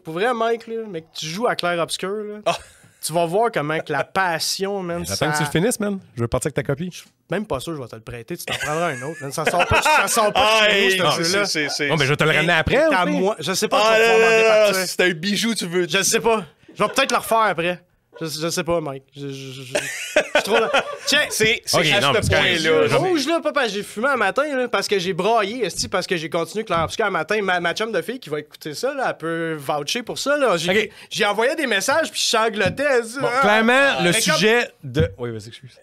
pour vrai, Mike, là, mec, tu joues à Clair Obscur, là, Ah. tu vas voir comment que la passion, man, J'attends que tu le ça... finisses, man. Je veux partir avec ta copie. Même pas sûr, je vais te le prêter, tu t'en prendras un autre. Man. Ça sort pas, Ah, de chez nous, hey, ce jeu-là. c'est- Bon, mais je vais te le ramener après. T'as au pire. moi, je sais pas Ah, si je vais pouvoir m'en là, départir. c'est un bijou, tu veux. Je sais pas. Je vais peut-être le refaire après. Je sais pas, Mike. Je trouve... Tiens, C'est Ok, à non, ce parce que- point-là. rouge, là, papa, j'ai fumé un matin, là, parce que j'ai braillé, esti, parce que j'ai continué Clair Obscur un matin. Ma chum de fille qui va écouter ça, là, elle peut voucher pour ça, là. Ok. J'ai envoyé des messages, puis je changlotais. Elle dit, Bon, ah. clairement, le Mais comme- sujet de. Oui, vas-y, excuse.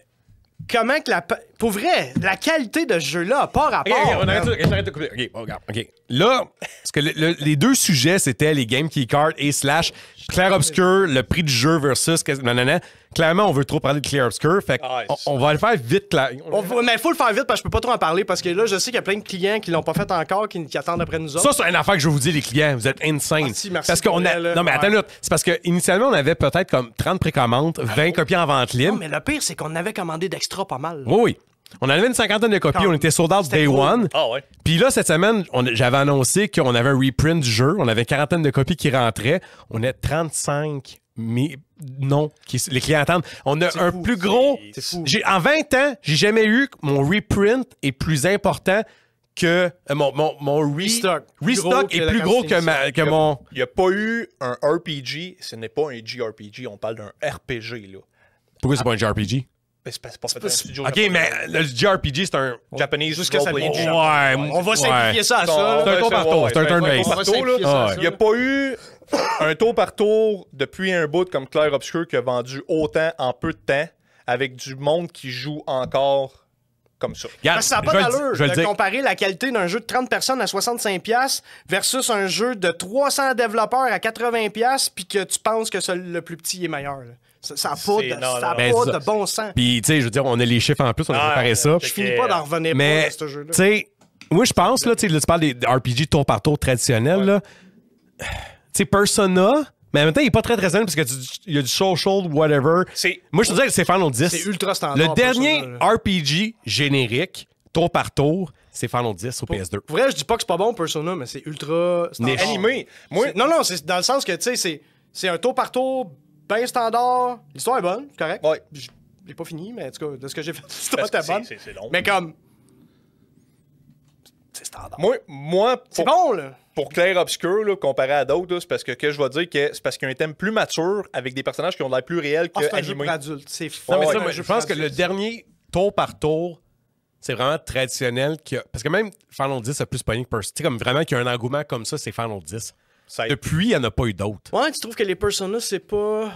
Comment que pour vrai, la qualité de ce jeu-là a pas rapport. Ok, on man. arrête de couper. Ok, bon, regarde. Ok. Là, parce que les deux sujets, c'était les Game Key Cards et / Clair Obscur, le prix du jeu versus. Nanana. Clairement, on veut trop parler de Clair Obscur. Fait Ah, on va le faire vite. Mais il faut le faire vite parce que je peux pas trop en parler parce que là, je sais qu'il y a plein de clients qui l'ont pas fait encore, qui attendent après nous autres. Ça, c'est une affaire que je vous dis, les clients. Vous êtes insane. Merci parce qu'on pour a. elle, là. Non, mais attends une minute. C'est parce qu'initialement, on avait peut-être comme 30 précommandes, 20 copies en vente Non, libre. mais le pire, c'est qu'on avait commandé d'extra pas mal. Oui, oui. On avait une cinquantaine de copies. Quand- On était sold out C'était day gros. one. Ah ouais. Puis là, cette semaine, j'avais annoncé qu'on avait un reprint du jeu. On avait une quarantaine de copies qui rentraient. On a 35 non, les clients attendent. On a un fou, plus gros. c'est fou. En 20 ans, j'ai jamais eu mon reprint est plus important que mon Restock. restock est plus gros que mon. Il n'y a pas eu un RPG, ce n'est pas un JRPG, on parle d'un RPG, là. Pourquoi c'est pas un JRPG? Mais c'est pas fait dans un studio Ok, japonais. mais le JRPG, c'est un. Japanese Juste que ça role-playing vient du game. Ouais, On va simplifier ça à ça. Non, C'est un tour par tour, c'est un turn-based. On va simplifier ça à ça. Il n'y a pas eu un tour par tour depuis un bout comme Clair Obscur qui a vendu autant en peu de temps avec du monde qui joue encore comme ça. Regarde, Parce que ça n'a pas je vais le d'allure dire- je vais le de dire. comparer la qualité d'un jeu de 30 personnes à 65$ versus un jeu de 300 développeurs à 80$ puis que tu penses que le plus petit est meilleur. Là. Ça n'a pas, C'est- non, non. Ben, pas ça- de bon sens. Puis, tu sais, je veux dire, on a les chiffres en plus, on a préparé ça. Je finis pas d'en revenir Mais, pas de tu ce jeu-là. sais, moi, je pense, là, tu sais, là, tu parles des RPG tour par tour traditionnels, là. Tu sais, Persona, mais en même temps, il est pas très traditionnel parce qu'il y a du social, whatever. Moi, je te dis que c'est Final 10. C'est ultra standard. Le dernier Persona, là. RPG générique, tour par tour, c'est Final 10 au PS2. Pour vrai, je dis pas que c'est pas bon Persona, mais c'est ultra standard. Niche. Animé. Moi, Non, c'est dans le sens que, tu sais, c'est un tour par tour bien standard. L'histoire est bonne, c'est correct. Ouais. Je l'ai pas fini, mais en tout cas, de ce que j'ai fait, l'histoire parce que était bonne. c'est long. Mais comme... C'est standard. Moi C'est pour, bon, là. pour Clair Obscur, là, comparé à d'autres, là, c'est parce que je vais dire que c'est parce qu'il y a un thème plus mature avec des personnages qui ont l'air plus réels Ah, que c'est un jeu animés. pour adultes. C'est fou. Non, mais Ouais, ça, ouais, moi, je pense que le dernier tour par tour, c'est vraiment traditionnel. Parce que même Final 10 a plus pogné que Persona. Tu sais, comme vraiment qu'il y a un engouement comme ça, c'est Final 10. Ça- Depuis, il n'y en a pas eu d'autres. Ouais, tu trouves que les Persona, c'est pas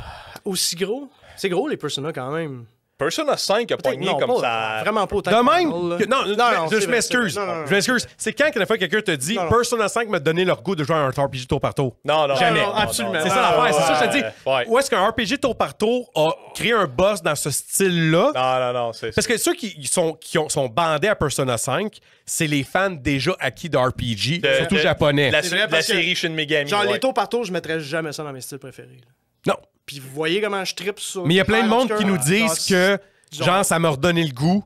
aussi gros? C'est gros, les Persona, quand même. Persona 5 a pogné Non, comme pas- ça. Vraiment pas autant De que même, Final, là. que- non, c'est je vrai, m'excuse. c'est vrai. Non. Je m'excuse. C'est quand que la fois quelqu'un te dit Non. Persona 5 m'a donné leur goût de jouer à un RPG tour par tour? Non, Jamais. Non, absolument. C'est ça l'affaire, c'est ça que je te dis. Ouais. Où est-ce qu'un RPG tour par tour a créé un boss dans ce style-là? Non, c'est Parce que ceux qui sont bandés à Persona 5, c'est les fans déjà acquis de RPG, surtout japonais. La, C'est vrai, la parce que- série Shin Megami. Genre, ouais. les tours par tour, je mettrais jamais ça dans mes styles préférés. là. Non. Puis vous voyez comment je trippe sur... Mais il y a plein de monde qui nous Genre, disent que, genre- genre, ça m'a redonné le goût.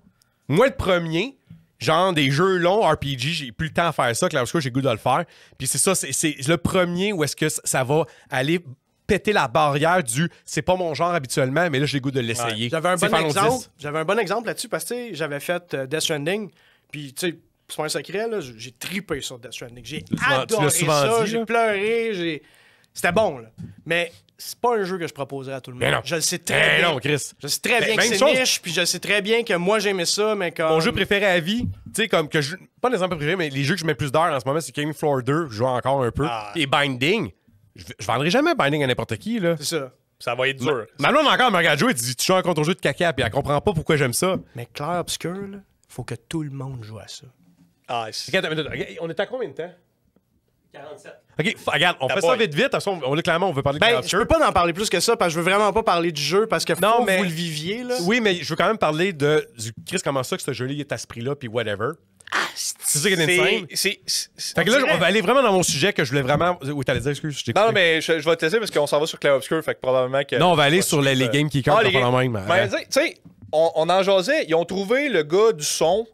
Moi, le premier, genre, des jeux longs RPG, j'ai plus le temps à faire ça. Clairement, j'ai le goût de le faire. Puis c'est ça, c'est le premier où est-ce que ça va aller péter la barrière du c'est pas mon genre habituellement, mais là, j'ai le goût de l'essayer. J'avais un C'est bon Final exemple. 10. J'avais un bon exemple là-dessus parce que tu sais, j'avais fait Death Stranding. Puis tu sais, c'est pas un secret, là, j'ai tripé sur Death Stranding. J'ai Tu adoré l'as souvent ça, dit, j'ai là. pleuré, c'était bon, là. Mais c'est pas un jeu que je proposerais à tout le monde. Mais non. Je le sais très Eh bien. non, Chris. Je sais très Ben, bien que même c'est chose. niche, puis je sais très bien que moi j'aimais ça, mais comme... Mon jeu préféré à vie, tu sais, comme que je. Pas l'exemple préféré, mais les jeux que je mets plus d'heures en ce moment, c'est King Floor 2, je joue encore un peu. Ah. Et Binding. Je vendrai jamais Binding à n'importe qui, là. C'est ça. Ça va être dur. Ma blonde encore me regarde jouer, elle dit tu joues encore ton jeu de caca, puis elle comprend pas pourquoi j'aime ça. Mais clair obscur, là, faut que tout le monde joue à ça. Ah, Ok, attends, on est à combien de temps? 47. Ok, regarde, on fait ça boy. vite, vite. De toute façon, on, là, clairement, on veut parler de Ben, Call of je Duty. peux pas en parler plus que ça, parce que je veux vraiment pas parler du jeu, parce que faut Non, que mais- vous le viviez, là. Oui, mais je veux quand même parler du Chris, comment ça que ce jeu-là il est à ce prix-là, puis whatever. C'est ça qui est insane. Fait que là, on va aller vraiment dans mon sujet que je voulais vraiment. Oui, t'allais dire, excuse, je t'ai Non, coupé. mais je vais te laisser parce qu'on s'en va sur Clair Obscur, fait que probablement que. Non, on va aller sur les games qui comptent, les pas games. la même. Mais tu sais, on en jasait, ils ont trouvé le gars du son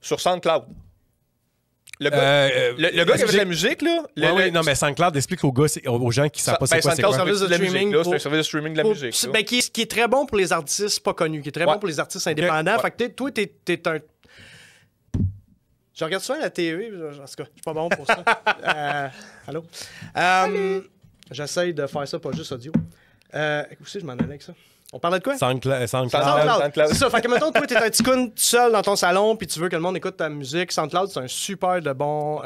sur SoundCloud. Le gars, le gars qui avait la musique, là. Non, mais SoundCloud explique aux gens qui savent pas c'est quoi c'est SoundCloud, quoi. c'est un Service de service de la musique, streaming là. C'est pour- un service de streaming de la musique. là. Ben, qui est très bon pour les artistes pas connus, qui est très Ouais. bon pour les artistes indépendants. Ouais. Fait que toi, t'es un. Je regarde souvent la TV, en tout cas, je suis pas bon pour ça. Allô? J'essaye de faire ça, pas juste audio. Où c'est que je m'en allais avec ça? On parlait de quoi? SoundCloud. SoundCloud. C'est ça. Fait que mettons, toi, t'es un petit coon tout seul dans ton salon, puis tu veux que le monde écoute ta musique. SoundCloud, c'est un super de bon.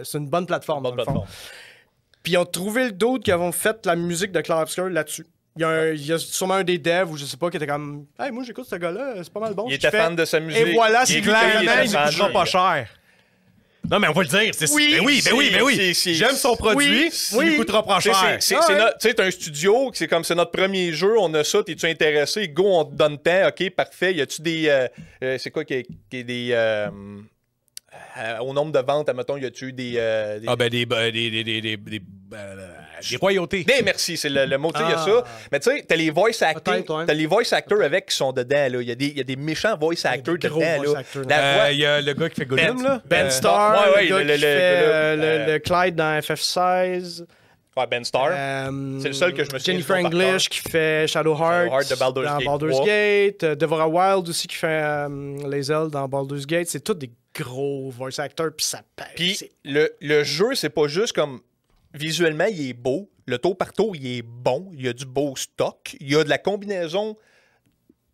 C'est une bonne plateforme. Bonne dans le fond. plateforme. Puis ils ont trouvé le d'autres qui ont fait la musique de Clair Obscur là-dessus. Il y a sûrement un des devs ou je sais pas qui était comme hey, moi j'écoute ce gars-là, c'est pas mal bon. Il ce était qu'il fait. fan de sa musique. Et voilà, Il c'est écoutait, clairement, était Il fan ne coûtera de- pas cher. Non, mais on va le dire. C'est Oui, ben oui. c'est- J'aime son produit, il ne coûtera pas Tu sais, cher. Tu sais, t'as un studio, c'est comme c'est notre premier jeu, on a ça, t'es-tu intéressé? Go, on te donne temps, ok, parfait. Y a-tu des. C'est quoi qui est des. Au nombre de ventes, admettons, y a-tu des. Ah, ben des royautés. Des merci, c'est le mot, tu sais, il y a Ah. ça. Mais tu sais, t'as les voice actors. Peut-être, ouais. T'as les voice actors avec qui sont dedans, là. Il y a des méchants voice actors des gros dedans, voice là. actors, La voix. Il y a le gars qui fait Gollum, là. Ben Star, ouais, le gars le qui fait gars, le Clyde dans FF16. Ouais, Ben Starr. C'est le seul que je me souviens. Jennifer du nom par English qui fait Shadowheart Shadowheart de Baldur's dans Gate Baldur's 3. Gate. Deborah Wild aussi qui fait les ailes dans Baldur's Gate. C'est tous des gros voice actors, puis ça pèse. Puis le jeu, c'est pas juste comme... Visuellement, il est beau. Le tour par tour, il est bon. Il y a du beau stock. Il y a de la combinaison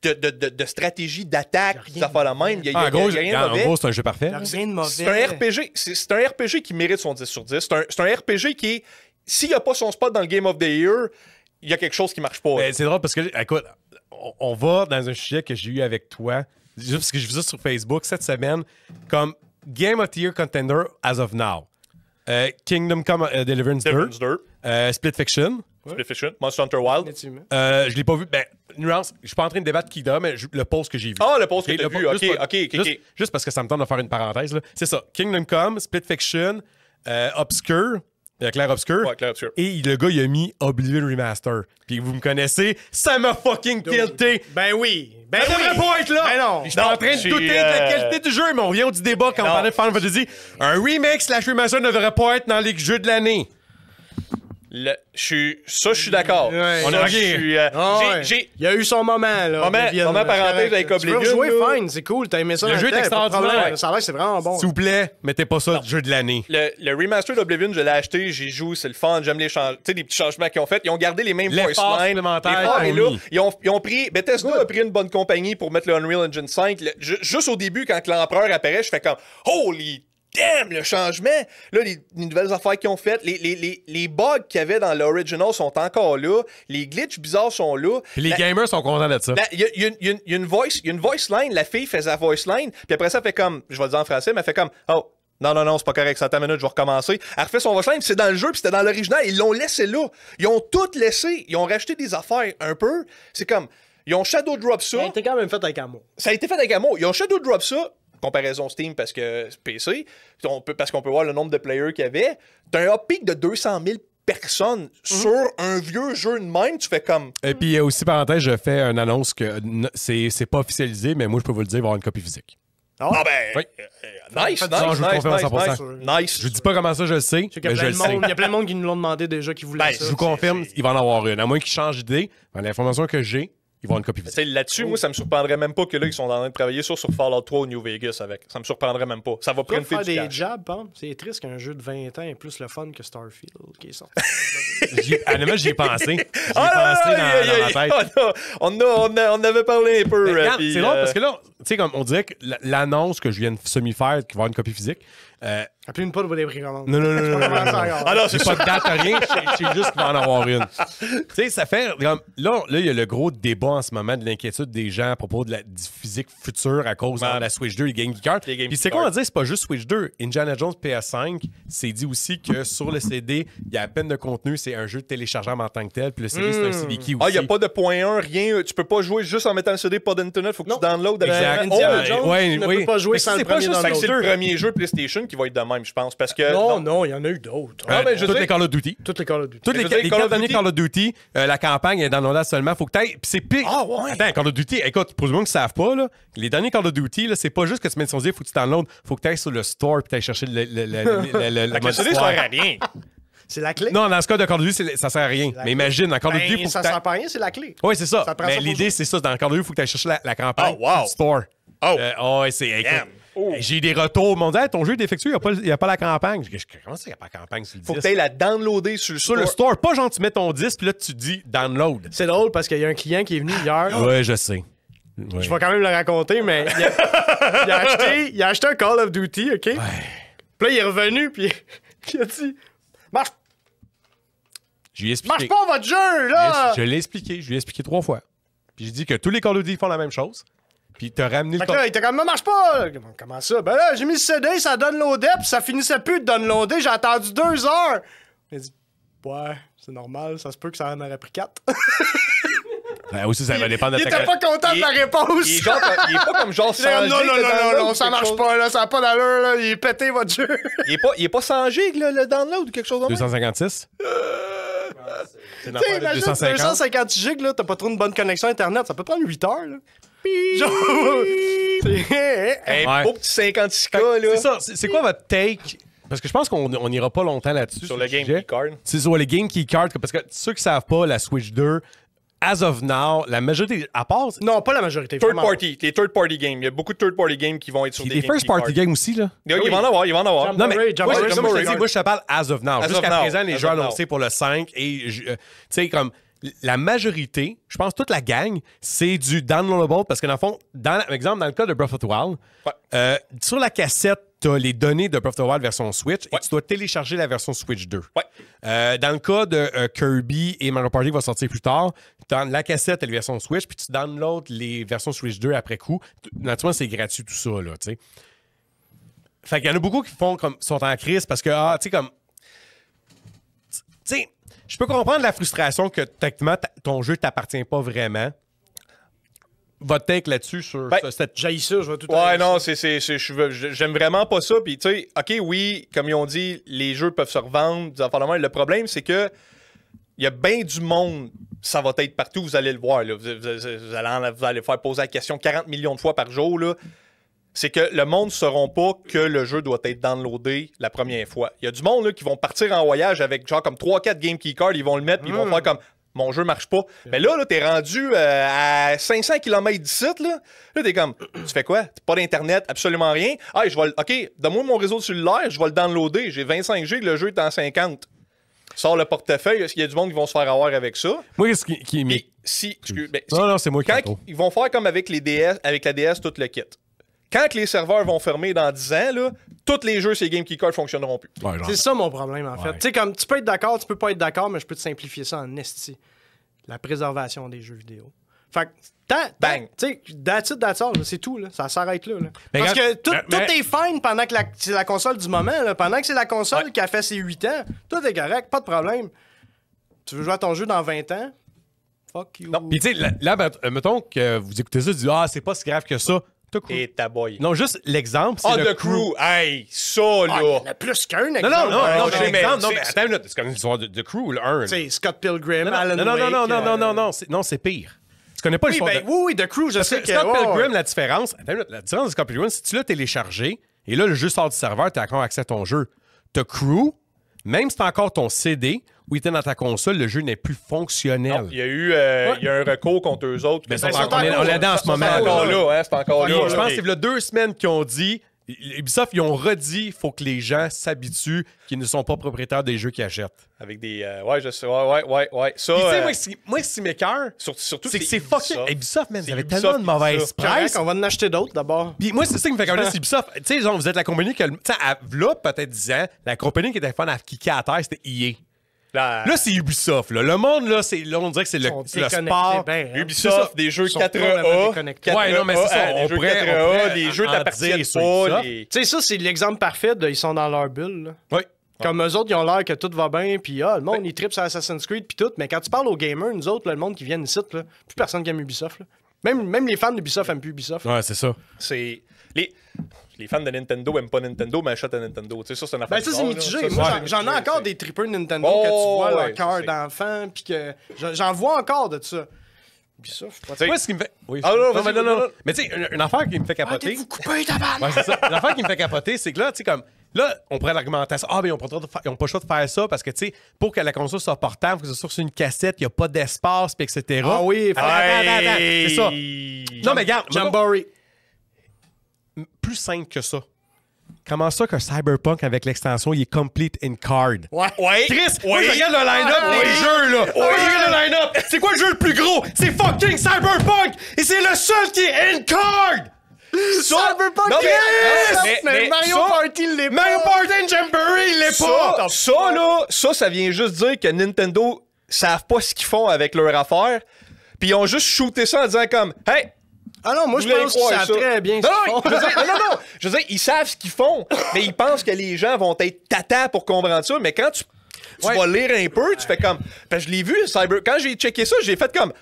de stratégie, d'attaque, Il y a rien ça fait la même. Il y a En gros, rien de en mauvais. gros, c'est un jeu parfait. Il y a rien de mauvais. C'est un RPG. C'est un RPG qui mérite son 10 sur 10. C'est un RPG qui est... S'il n'y a pas son spot dans le Game of the Year, il y a quelque chose qui marche pas. Ben, c'est drôle parce que, écoute, on va dans un sujet que j'ai eu avec toi, juste parce que j'ai vu ça sur Facebook cette semaine, comme Game of the Year Contender as of now. Kingdom Come Deliverance 2, Deliverance 2, Split Fiction. Split Fiction, Monster Hunter Wild. Effectivement. Je l'ai pas vu. Ben, nuance, je suis pas en train de débattre qui donne, mais le post que j'ai vu. Ah, le post que Ok, t'as vu. juste OK, pas- OK. Juste parce que ça me tente de faire une parenthèse. Là. C'est ça. Kingdom Come, Split Fiction, Obscure, Clair Obscure. Ouais, Clair Obscure. Et le gars, il a mis Oblivion Remaster. Puis vous me connaissez, ça m'a fucking tilté. Ben oui. Ben Ça devrait oui. pas être là! Ben non. Je suis en train de j'ai, douter de la qualité du jeu, mais on revient au débat quand on Non. parlait de Final Fantasy. Un remake slash remaster ne devrait pas être dans les jeux de l'année. Je suis d'accord. Ouais. Ça, On est ok. je suis, Ah ouais. j'ai- Il y a eu son moment, là. Moment parenthèse avec Oblivion, Tu veux jouer, là. fine, c'est cool. T'as aimé ça. Le dans jeu est temps, pas de extraordinaire. problème. Ça a l'air que c'est vraiment bon. S'il vous plaît, mettez pas ça jeu de l'année. Le remaster d'Oblivion, je l'ai acheté, j'y joue, c'est le fun, j'aime les changements. Tu sais, les petits changements qu'ils ont fait. Ils ont gardé les mêmes voice L'effort lines. supplémentaire L'effort est qu'ils là. ont mis. Ils ont pris. Bethesda a pris une bonne compagnie pour mettre le Unreal Engine 5. Juste au début, quand l'empereur apparaît, je fais comme holy damn, le changement! Là, les nouvelles affaires qu'ils ont faites, les bugs qu'il y avait dans l'original sont encore là, les glitches bizarres sont là. Puis les gamers sont contents de ça. Il y a une voice line, la fille fait sa voice line, puis après ça, elle fait comme, je vais le dire en français, mais elle fait comme, oh, non, c'est pas correct, ça attend une minute, je vais recommencer. Elle refait son voice line, puis c'est dans le jeu, puis c'était dans l'original, ils l'ont laissé là. Ils ont tout laissé, ils ont racheté des affaires un peu. C'est comme, ils ont shadow drop ça. Ça a été quand même fait avec amour. Ça a été fait avec amour. Ils ont shadow drop ça. Comparaison Steam parce que c'est PC, parce qu'on peut voir le nombre de players qu'il y avait. T'as un uppeak de 200 000 personnes sur un vieux jeu de même, tu fais comme... Et puis aussi, parenthèse, je fais une annonce que c'est pas officialisé, mais moi, je peux vous le dire, il va y avoir une copie physique. Ah ben... Oui. Nice, Faites ça, je vous confirme à 100%. nice. Je vous dis pas comment ça, je le sais, Il y a mais je plein le de sais. monde- il y a plein de monde qui nous l'ont demandé déjà, qui voulaient Ben, ça. Je vous confirme, il va en avoir une. À moins qu'ils changent d'idée, mais l'information que j'ai, il va y avoir une copie Tu physique. sais, là-dessus, moi, ça me surprendrait même pas que là, ils sont en train de travailler sur Fallout 3 au New Vegas avec. Ça me surprendrait même pas. Ça va Pour printer faire du des cash. jabs, hein. C'est triste qu'un jeu de 20 ans est plus le fun que Starfield qui est sorti. Honnêtement, j'y ai pensé. J'y ai Ah, pensé non, dans ma tête. on avait parlé un peu. Mais regarde, puis, c'est drôle parce que là, tu sais, comme on dirait que l'annonce que je viens de semi-faire, qu'il va y avoir une copie physique. Appelez-nous pas pour des précommandes. Non. Ah non, J'ai c'est pas ça. de date, rien. Je sais juste qu'il va en avoir une. Tu sais, ça fait. Comme, là, il y a le gros débat en ce moment de l'inquiétude des gens à propos du physique futur à cause de la Switch 2 et les Game Geek Cards. Les Game Puis Geek c'est quoi on va Cards. dire, c'est pas juste Switch 2. Indiana Jones PS5, c'est dit aussi que sur le CD, il y a à peine de contenu, c'est un jeu téléchargeable en tant que tel. Puis le CD, c'est un CD key aussi. Ah, il n'y a pas de point 1, rien. Tu peux pas jouer juste en mettant le CD, pas d'internet. Faut que Non. tu downloades avec Exact. Indiana Oh, Jones, ouais, tu ne oui. peux pas jouer Mais sans c'est le pas premier juste Fait que download. c'est le premier jeu PlayStation qui va être de même, je pense. Parce que. Non, il y en a eu d'autres. Ah, ben, je Toutes sais. les Call of Duty. Toutes les Call of Duty. Toutes Mais les, je veux dire, les Call quatre of derniers Duty- Call of Duty, la campagne est downloadable seulement. Faut que t'ailles. Puis c'est pire. Ah, ouais. Attends, Call of Duty, écoute, pour le monde qui ne savent pas, là, les derniers Call of Duty, là, c'est pas juste que tu mets son CD, faut que tu downloades. Faut que tu ailles sur le store puis tu ailles chercher le Fait que le mode CD, ça histoire. sert à rien. C'est la clé. Non, dans ce cas de Call of Duty, ça sert à rien. Mais imagine, dans Call of Duty, Ben, faut ça que tu sert pas à rien, c'est la clé. Oui, c'est ça. Ça prend Mais ça pour l'idée, jouer. c'est ça. Dans Call of Duty, il faut que tu ailles chercher la campagne Oh, wow. du store. Oh. Ouais, c'est. Écoute, Damn. Oh. j'ai eu des retours. Ils m'ont dit, hey, ton jeu est défectueux, il n'y a pas la campagne. Je dis, comment ça, il n'y a pas la campagne sur le Faut que disque? tu ailles la downloader sur le Sur le store, pas genre tu mets ton disque puis là tu dis download. C'est drôle parce qu'il y a un client qui est venu hier. Ouais, je sais. Ouais. Je vais quand même le raconter, mais il a acheté un Call of Duty, OK? Puis là, il est revenu, puis il a dit marche Je lui ai expliqué. pas votre jeu, là! Je l'ai expliqué. Je lui ai expliqué 3 fois. Puis j'ai dit que tous les Call of Duty font la même chose. Puis t'as ramené le Fait que là, il était comme, marche pas! Comment ça? Ben là, j'ai mis le CD, ça downloadait, puis ça finissait plus de downloader, j'ai attendu 2 heures! Il a dit, ouais, c'est normal, ça se peut que ça en aurait pris 4. Ben, aussi, ça va dépendre de Il ta était pas content de la réponse! Il est pas comme genre Il est comme, 100 gigs, non, ça marche pas, là, ça a pas d'allure, là, il est pété, votre jeu! Il est pas 100 gigs, le download ou quelque chose de même? 256. C'est une Tu sais, affaire de imagine, 250. 250 gigs, là, t'as pas trop une bonne connexion Internet, ça peut prendre 8 heures, là. Genre, Un Ouais. beau petit 56K, C'est là. ça. C'est quoi votre take? parce que je pense qu'on n'ira pas longtemps là-dessus. Sur le Game Key Card. C'est sur les Game Key Card, parce que ceux qui savent pas, la Switch 2, as of now, la majorité, à part... Non, pas la majorité. Third vraiment. party, les third party games. Il y a beaucoup de third party games qui vont être sur des Les Game first Key party Card. games aussi, là. Il va en avoir, il va en avoir. Jamboree, Non, mais Jamboree, moi, Jamboree. moi, je te parle as of now. As Jusqu'à of now. présent, les As jeux of now. annoncés pour le 5 et, tu sais, comme la majorité, je pense toute la gang, c'est du downloadable parce que dans le fond, exemple, dans le cas de Breath of the Wild, sur la cassette, tu as les données de Breath of the Wild version Switch et tu dois télécharger la version Switch 2. Dans le cas de Kirby et Mario Party qui va sortir plus tard, dans la cassette, tu as les versions Switch puis tu downloads les versions Switch 2 après coup. Naturellement, c'est gratuit tout ça, là, tu sais. Fait qu'il y en a beaucoup qui sont en crise parce que, tu sais, comme... Tu sais, je peux comprendre la frustration que, techniquement, ton jeu t'appartient pas vraiment. Votre take là-dessus sur cette... J'haïs ça, je vais tout Ouais, non, j'aime vraiment pas ça. Puis, tu sais, OK, oui, comme ils ont dit, les jeux peuvent se revendre. Le problème, c'est que il y a bien du monde, ça va être partout, vous allez le voir. Là. Vous allez faire poser la question 40 millions de fois par jour. Là. C'est que le monde ne sauront pas que le jeu doit être downloadé la première fois. Il y a du monde là, qui vont partir en voyage avec genre comme 3-4 Game Key Cards, ils vont le mettre, puis ils vont faire comme mon jeu marche pas. Mais là t'es rendu à 500 km d'ici, là t'es comme, tu fais quoi? Pas d'internet, absolument rien. OK, donne-moi mon réseau cellulaire, je vais le downloader. J'ai 25G, le jeu est en 50. Sors le portefeuille, il y a du monde qui vont se faire avoir avec ça. Moi, ce qui Mais non, c'est moi qui quand ils vont faire comme avec les DS, avec la DS, tout le kit. Quand les serveurs vont fermer dans 10 ans, là, tous les jeux sur les Game Key Card fonctionneront plus. Ouais, genre. C'est ça mon problème, en fait. Tu sais, comme tu peux être d'accord, tu peux pas être d'accord, mais je peux te simplifier ça en esti. La préservation des jeux vidéo. Fait que, Bang. Tu sais, that's all, là, c'est tout, là. Ça s'arrête là. Mais Parce regarde, que tout est fine pendant que c'est la console du moment, là. Pendant que c'est la console qui a fait ses 8 ans, tout est correct, pas de problème. Tu veux jouer à ton jeu dans 20 ans? Fuck you. Puis tu sais, là, mettons que vous écoutez ça, vous dites « Ah, c'est pas si grave que ça. » Et ta boy. Non, juste l'exemple, c'est The Crew. Hey, ça, là. Il y en a plus qu'un, Non, exemple. non, j'ai l'exemple. Non, mais mais attends une minute. C'est comme l'histoire de The Crew, le 1. Tu sais, Scott Pilgrim, Alan Wake. Non, c'est pire. Tu connais pas l'histoire de... Oui, The Crew, je sais que... Scott Pilgrim, la différence... Attends une minute. La différence de Scott Pilgrim, si tu l'as téléchargé, et là, le jeu sort du serveur, tu as encore accès à ton jeu. The Crew, même si tu as encore ton CD, ou il était dans ta console, le jeu n'est plus fonctionnel. Non, il y a eu il y a un recours contre eux autres. Mais on l'a dans en ce moment. C'est encore là, hein, c'est encore là. Je pense que c'est là 2 semaines qu'ils ont dit... Ubisoft, ils ont redit il faut que les gens s'habituent qu'ils ne sont pas propriétaires des jeux qu'ils achètent. Avec des... ouais, je sais. Ouais. Ça, Puis, tu sais, moi, ce qui m'écœure, surtout c'est que c'est fucking... Ubisoft, man, vous avez Ubisoft tellement de qui mauvaise dit ça. presse. On va en acheter d'autres, d'abord. Puis moi, c'est ça qui me fait capoter, c'est Ubisoft. Tu sais, genre, vous êtes la compagnie que... Tu sais, là, peut-être 10 ans, la compagnie qui était fun à kicker à terre, c'était EA. Là, c'est Ubisoft. Là. Le monde, là, on dirait que c'est le sport. Ubisoft, des jeux 4A. Ouais, non, mais c'est ça. Des jeux 4A, des jeux t'appartiennent pas. Tu sais, ça, c'est l'exemple parfait de ils sont dans leur bulle. Là. Oui. Comme eux autres, ils ont l'air que tout va bien, puis le monde, ils trippent sur Assassin's Creed, puis tout. Mais quand tu parles aux gamers, nous autres, là, le monde qui vient ici, là, plus personne qui aime Ubisoft. Là. Même les fans d'Ubisoft aiment plus Ubisoft. Ouais, c'est ça. C'est... Les fans de Nintendo aiment pas Nintendo, mais achètent à Nintendo. Tu sais, ça, c'est une affaire. Ben, ça, c'est mitigé. Ça, Moi, j'en ai encore des trippers Nintendo que tu vois leur cœur d'enfant, puis que j'en vois encore de ça. Ubisoft, pas Moi, ce qui me fait. Oui, non. Mais tu sais, une affaire qui me fait capoter. Vous coupez ta balle! Ouais, c'est ça. Une affaire qui me fait capoter, c'est que là, tu sais, comme. Là, on pourrait l'argumenter ça. Ah, mais ils n'ont pas le choix de faire ça parce que, tu sais, pour que la console soit portable, que ce soit sur une cassette, il n'y a pas d'espace, puis etc. Ah oui, attends. C'est ça. Non, mais regarde. Jamboree. Plus simple que ça. Comment ça que Cyberpunk, avec l'extension, il est complete in card? Ouais. Chris, moi, je regarde le line-up des jeux, là. Moi, je regarde le line-up. C'est quoi le jeu le plus gros? C'est fucking Cyberpunk! Et c'est le seul qui est in card! Cyberpunk, non, mais Mario Party l'est pas. Mario Party and Jamboree, il l'est pas! Ça vient juste dire que Nintendo savent pas ce qu'ils font avec leur affaire. Puis ils ont juste shooté ça en disant comme, hey! Ah non, moi je pense qu'ils savent très bien ce qu'ils font. Je veux dire, ils savent ce qu'ils font, mais ils pensent que les gens vont être tata pour comprendre ça. Mais quand tu vas lire un peu, tu fais comme... Parce que je l'ai vu, quand j'ai checké ça, j'ai fait comme...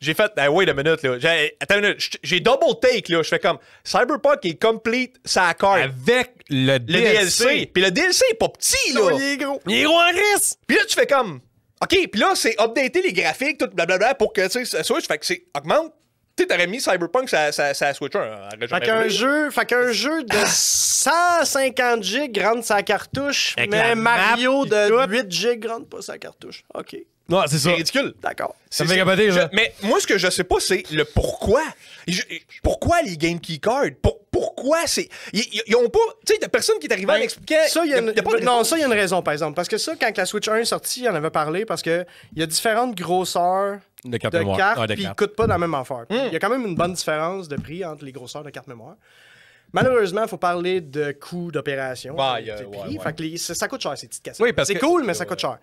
wait a minute, là. Attends une minute, j'ai double take, là. Je fais comme, Cyberpunk est complete sa carte. Avec le DLC. Puis le DLC est pas petit, là. Il est gros. Il est gros en gris. Puis là, tu fais comme, OK, puis là, c'est updater les graphiques, tout blablabla, pour que, tu sais, ça soit, fait que c'est augmente Tu sais, t'aurais mis Cyberpunk sur la Switch 1. Fait qu'un jeu de 150 gigs rentre sa cartouche, Avec mais la Mario map, de tout. 8 gigs rentre pas sa cartouche. OK, Non, c'est ça. C'est ridicule. d'accord. Ça me fait capoter, là. Mais moi, ce que je sais pas, c'est le pourquoi. Pourquoi les Game Key Cards? Pourquoi c'est. Ils ont pas. Tu sais, il y a personne qui est arrivé à m'expliquer. Ça, il y a une... pas de Non, réponse. ça, il y a une raison, par exemple. Parce que ça, quand la Switch 1 est sortie, il en avait parlé parce que il y a différentes grosseurs De carte de mémoire. cartes, Ah, de puis ils cartes. coûtent pas dans la même affaire. Puis il y a quand même une bonne différence de prix entre les grosseurs de cartes mémoire. Malheureusement, il faut parler de coûts d'opération. Ouais, de ouais, prix. ouais. Fait que ça coûte cher, ces petites cassettes. Oui, parce c'est que- cool, mais ça coûte cher.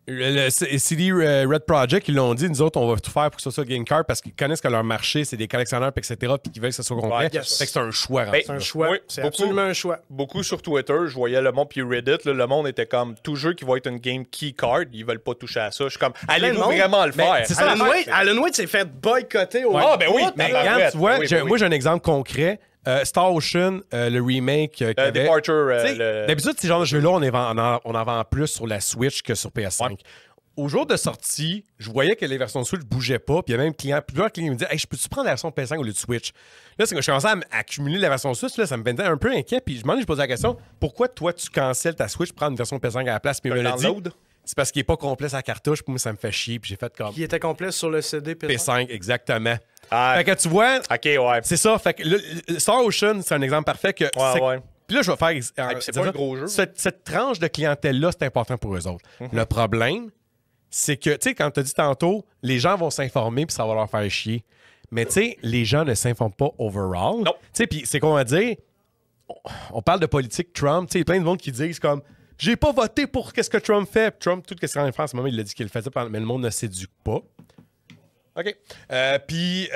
Le CD Red Project, ils l'ont dit, nous autres, on va tout faire pour que ce soit Game Card parce qu'ils connaissent que leur marché, c'est des collectionneurs, etc., puis qu'ils veulent que ce soit complet. Ouais, yes. Fait que c'est un choix. Ben, C'est un choix. Oui, C'est beaucoup. absolument un choix. Beaucoup sur Twitter, je voyais le monde puis Reddit, là, le monde était comme tout jeu qui va être une Game Key Card, ils veulent pas toucher à ça. Je suis comme allez-vous monde. vraiment le Mais faire? c'est ça, Alan l'affaire, Wade, Alan Wade s'est fait boycotter au Ah, ben oui, bout. Mais Ben, regarde, arrête. tu vois, Ben oui, ben oui. moi j'ai un exemple concret. Star Ocean, le remake qu'il y avait. Departure, Tu sais, le- D'habitude, ces genres de jeux-là, on en vend plus sur la Switch que sur PS5. Ouais. Au jour de sortie, je voyais que les versions de Switch bougeaient pas, puis il y a même plusieurs clients qui me disaient Hey, je peux-tu prendre la version PS5 au lieu de Switch? Là, c'est quand je commençais à accumuler la version Switch, là, ça me vendait un peu inquiet, puis je m'en ai posé la question pourquoi toi tu cancelles ta Switch, prendre une version PS5 à la place? Puis il me l'a dit download? c'est parce qu'il est pas complet sa cartouche, puis moi ça me fait chier, puis j'ai fait comme Qui était complet sur le CD PS5, exactement. Ah. Fait que tu vois, Ok, ouais. c'est ça. Fait que le Star Ocean, c'est un exemple parfait que. Ouais. Puis là, je vais faire. puis c'est pas un gros jeu. Cette tranche de clientèle-là, c'est important pour eux autres. Le problème, c'est que, tu sais, quand tu as dit tantôt, les gens vont s'informer puis ça va leur faire chier. Mais tu sais, les gens ne s'informent pas overall. Non. Tu sais, puis c'est qu'on va dire. On parle de politique Trump. Tu sais, il y a plein de monde qui disent comme. J'ai pas voté pour qu'est-ce que Trump fait. Puis Trump, tout ce qu'il en fait en ce moment, il a dit qu'il le faisait, mais le monde ne s'éduque pas. OK. Puis,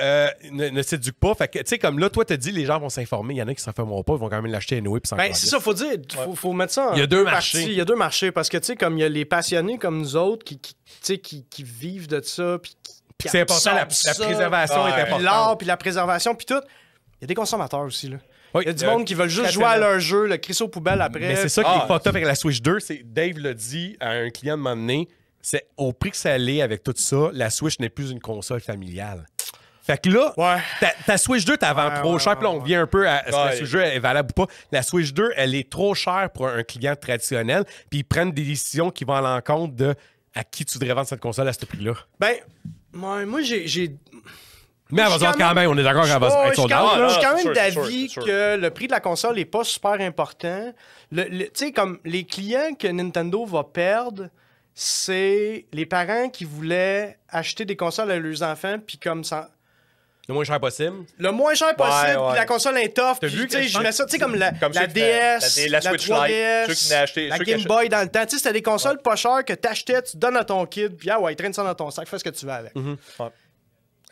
ne s'éduque pas. Fait que, tu sais, comme là, toi, t'as dit, les gens vont s'informer. Il y en a qui s'informeront pas. Ils vont quand même l'acheter anyway. Puis s'en Ben, calisse. c'est ça, faut dire, faut mettre ça en Il y a deux parties. marchés. Il y a deux marchés parce que, tu sais, comme il y a les passionnés comme nous autres tu sais, qui vivent de ça, puis qui C'est important, la absorbent ça, préservation est puis importante. l'art, puis la préservation, puis tout. Il y a des consommateurs aussi, là. Oui, Il y a du monde qui veulent juste jouer à leur jeu, le crisser aux poubelles après. Mais c'est ça qui est fucked up avec la Switch 2. C'est Dave l'a dit à un client de moment donné. C'est au prix que ça allait avec tout ça, la Switch n'est plus une console familiale. Fait que là, Ouais. ta Switch 2, t'as vendu trop cher. Puis là, on vient un peu à est-ce que la Switch 2 est valable ou pas. La Switch 2, elle est trop chère pour un client traditionnel. Puis ils prennent des décisions qui vont à l'encontre de à qui tu devrais vendre cette console à ce prix-là. Ben, moi, j'ai. Mais elle va Je suis dire quand même, on est d'accord qu'elle va Ouais, être je suis sold quand out, même, là. je suis quand c'est même sûr, c'est d'avis sûr, c'est sûr. que le prix de la console n'est pas super important. Tu sais, comme les clients que Nintendo va perdre, c'est les parents qui voulaient acheter des consoles à leurs enfants, puis comme ça. Le moins cher possible. Le moins cher possible, Ouais. puis la console est tough. T'as puis, vu tu sais, que- je mets ça, tu sais, comme la Comme ceux qui DS, la Switch Lite, 3DS, ceux qui n'ont acheté- la ceux qui Game achètent- Boy dans le temps. Tu sais, c'était des consoles pas chères que t'achetais, tu donnes à ton kid, puis ah ouais, traîne ça dans ton sac, fais ce que tu veux avec. Ouais.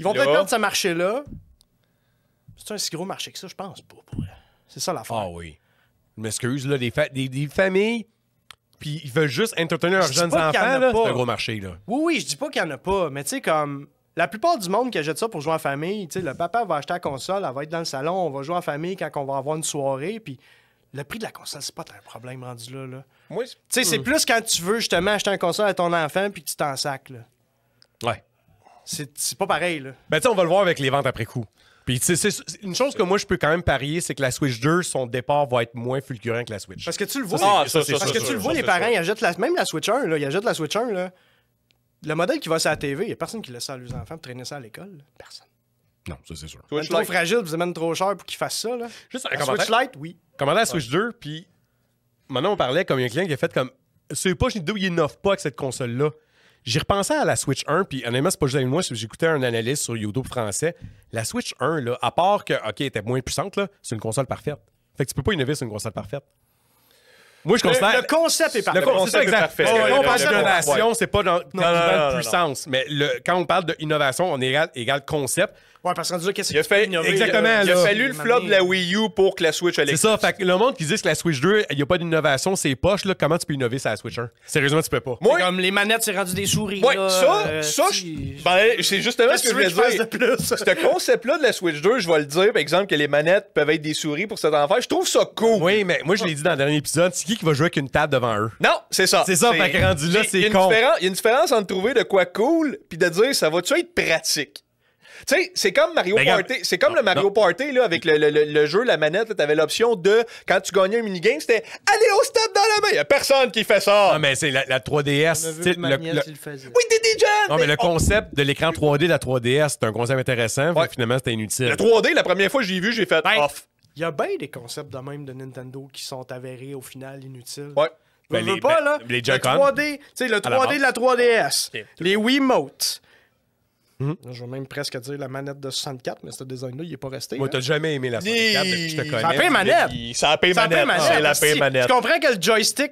Ils vont Là- peut-être perdre ce marché-là. C'est un si gros marché que ça, je pense pas. Pour vrai. C'est ça l'affaire. Ah oui. Je m'excuse, là, des familles, puis ils veulent juste entertainer leurs Je dis jeunes pas qu'il y en enfants, a là, pas. c'est un gros marché, là. Oui, oui, je dis pas qu'il y en a pas, mais tu sais, comme la plupart du monde qui achète ça pour jouer en famille, tu sais, le papa va acheter la console, elle va être dans le salon, on va jouer en famille quand on va avoir une soirée, puis le prix de la console, c'est pas un problème rendu là. Moi, Tu sais, c'est plus quand tu veux justement acheter une console à ton enfant puis que tu t'en sacs, là. Ouais. C'est pas pareil, là. Ben, tu sais, on va le voir avec les ventes après coup. Puis, tu sais, c'est une chose que moi, je peux quand même parier, c'est que la Switch 2, son départ va être moins fulgurant que la Switch. Parce que tu le vois. ça, c'est Parce que sûr, tu le vois, ça, les c'est parents, sûr. ils achètent même la Switch 1, là, ils achètent la Switch 1, là. Le modèle qui va sur la TV, il n'y a personne qui laisse ça à leurs enfants pour traîner ça à l'école. Là. Personne. Non, ça, c'est sûr. Switch C'est trop Lite. fragile, vous amènez trop cher pour qu'ils fassent ça. Là. Juste un La commentaire. Switch Lite, oui. Commandant la Switch 2, puis maintenant, on parlait comme il y a un client qui a fait comme c'est pas Nintendo, il innove pas avec cette console-là. J'ai repensé à la Switch 1, puis honnêtement, c'est pas juste avec moi, j'écoutais un analyste sur YouTube français. La Switch 1, là, à part que, OK, elle était moins puissante, là, c'est une console parfaite. Fait que tu peux pas innover sur une console parfaite. Moi, je considère. Le concept est parfait. C'est ça, concept est exact. parfait. Parce que Ouais, quand on le- parle le- d'innovation, ouais. c'est pas dans non, non, puissance. Mais quand on parle d'innovation, on est égal concept. Ouais, parce qu'on dit qu'est-ce Il a fait, Exactement, il a là. fallu le flop de la Wii U pour que la Switch allait. C'est ça. Fait que le monde qui dit que la Switch 2, il n'y a pas d'innovation, c'est poche, là. Comment tu peux innover sur la Switch 1? Sérieusement, tu peux pas. Moi, Comme les manettes, c'est rendu des souris. ouais, là, c'est justement ce que je voulais fasse de dire. plus? Ce concept-là de la Switch 2, je vais le dire, par exemple, que les manettes peuvent être des souris pour cet enfant. Je trouve ça cool. Oui, mais moi, je l'ai dit dans le dernier épisode, c'est qui va jouer avec une table devant eux? Non, c'est ça. C'est ça, fait que rendu là, il y a c'est une con. Il y a une différence entre trouver de quoi cool puis de dire ça va-tu être pratique. Tu sais, c'est comme Mario Mais regarde- Party. C'est comme le Mario Party là, avec le jeu, la manette. Tu avais l'option de, quand tu gagnais un minigame, c'était aller au stop dans la main. Il n'y a personne qui fait ça. Non, mais c'est la 3DS. On a vu tu sais, ma nièce, il le faisait. Oui, t'es déjà. Non, mais le concept de l'écran 3D de la 3DS, c'est un concept intéressant. Ouais. Finalement, c'était inutile. Le 3D, la première fois que j'ai vu, j'ai fait off. Il y a bien des concepts de même de Nintendo qui sont avérés au final inutiles. Ouais. Ben, Veux pas, là. les le Joy-Con. 3D, tu sais, le À la 3D de la 3DS. Ok. Les Wiimotes. Je vais même presque dire la manette de 64, mais ce design-là, il est pas resté. Moi, hein. t'as jamais aimé la 64 depuis que je te connais. Ça a paye manette. Ça a payé Ça a manette. payé manette. C'est la paye Si, manette. Tu comprends que le joystick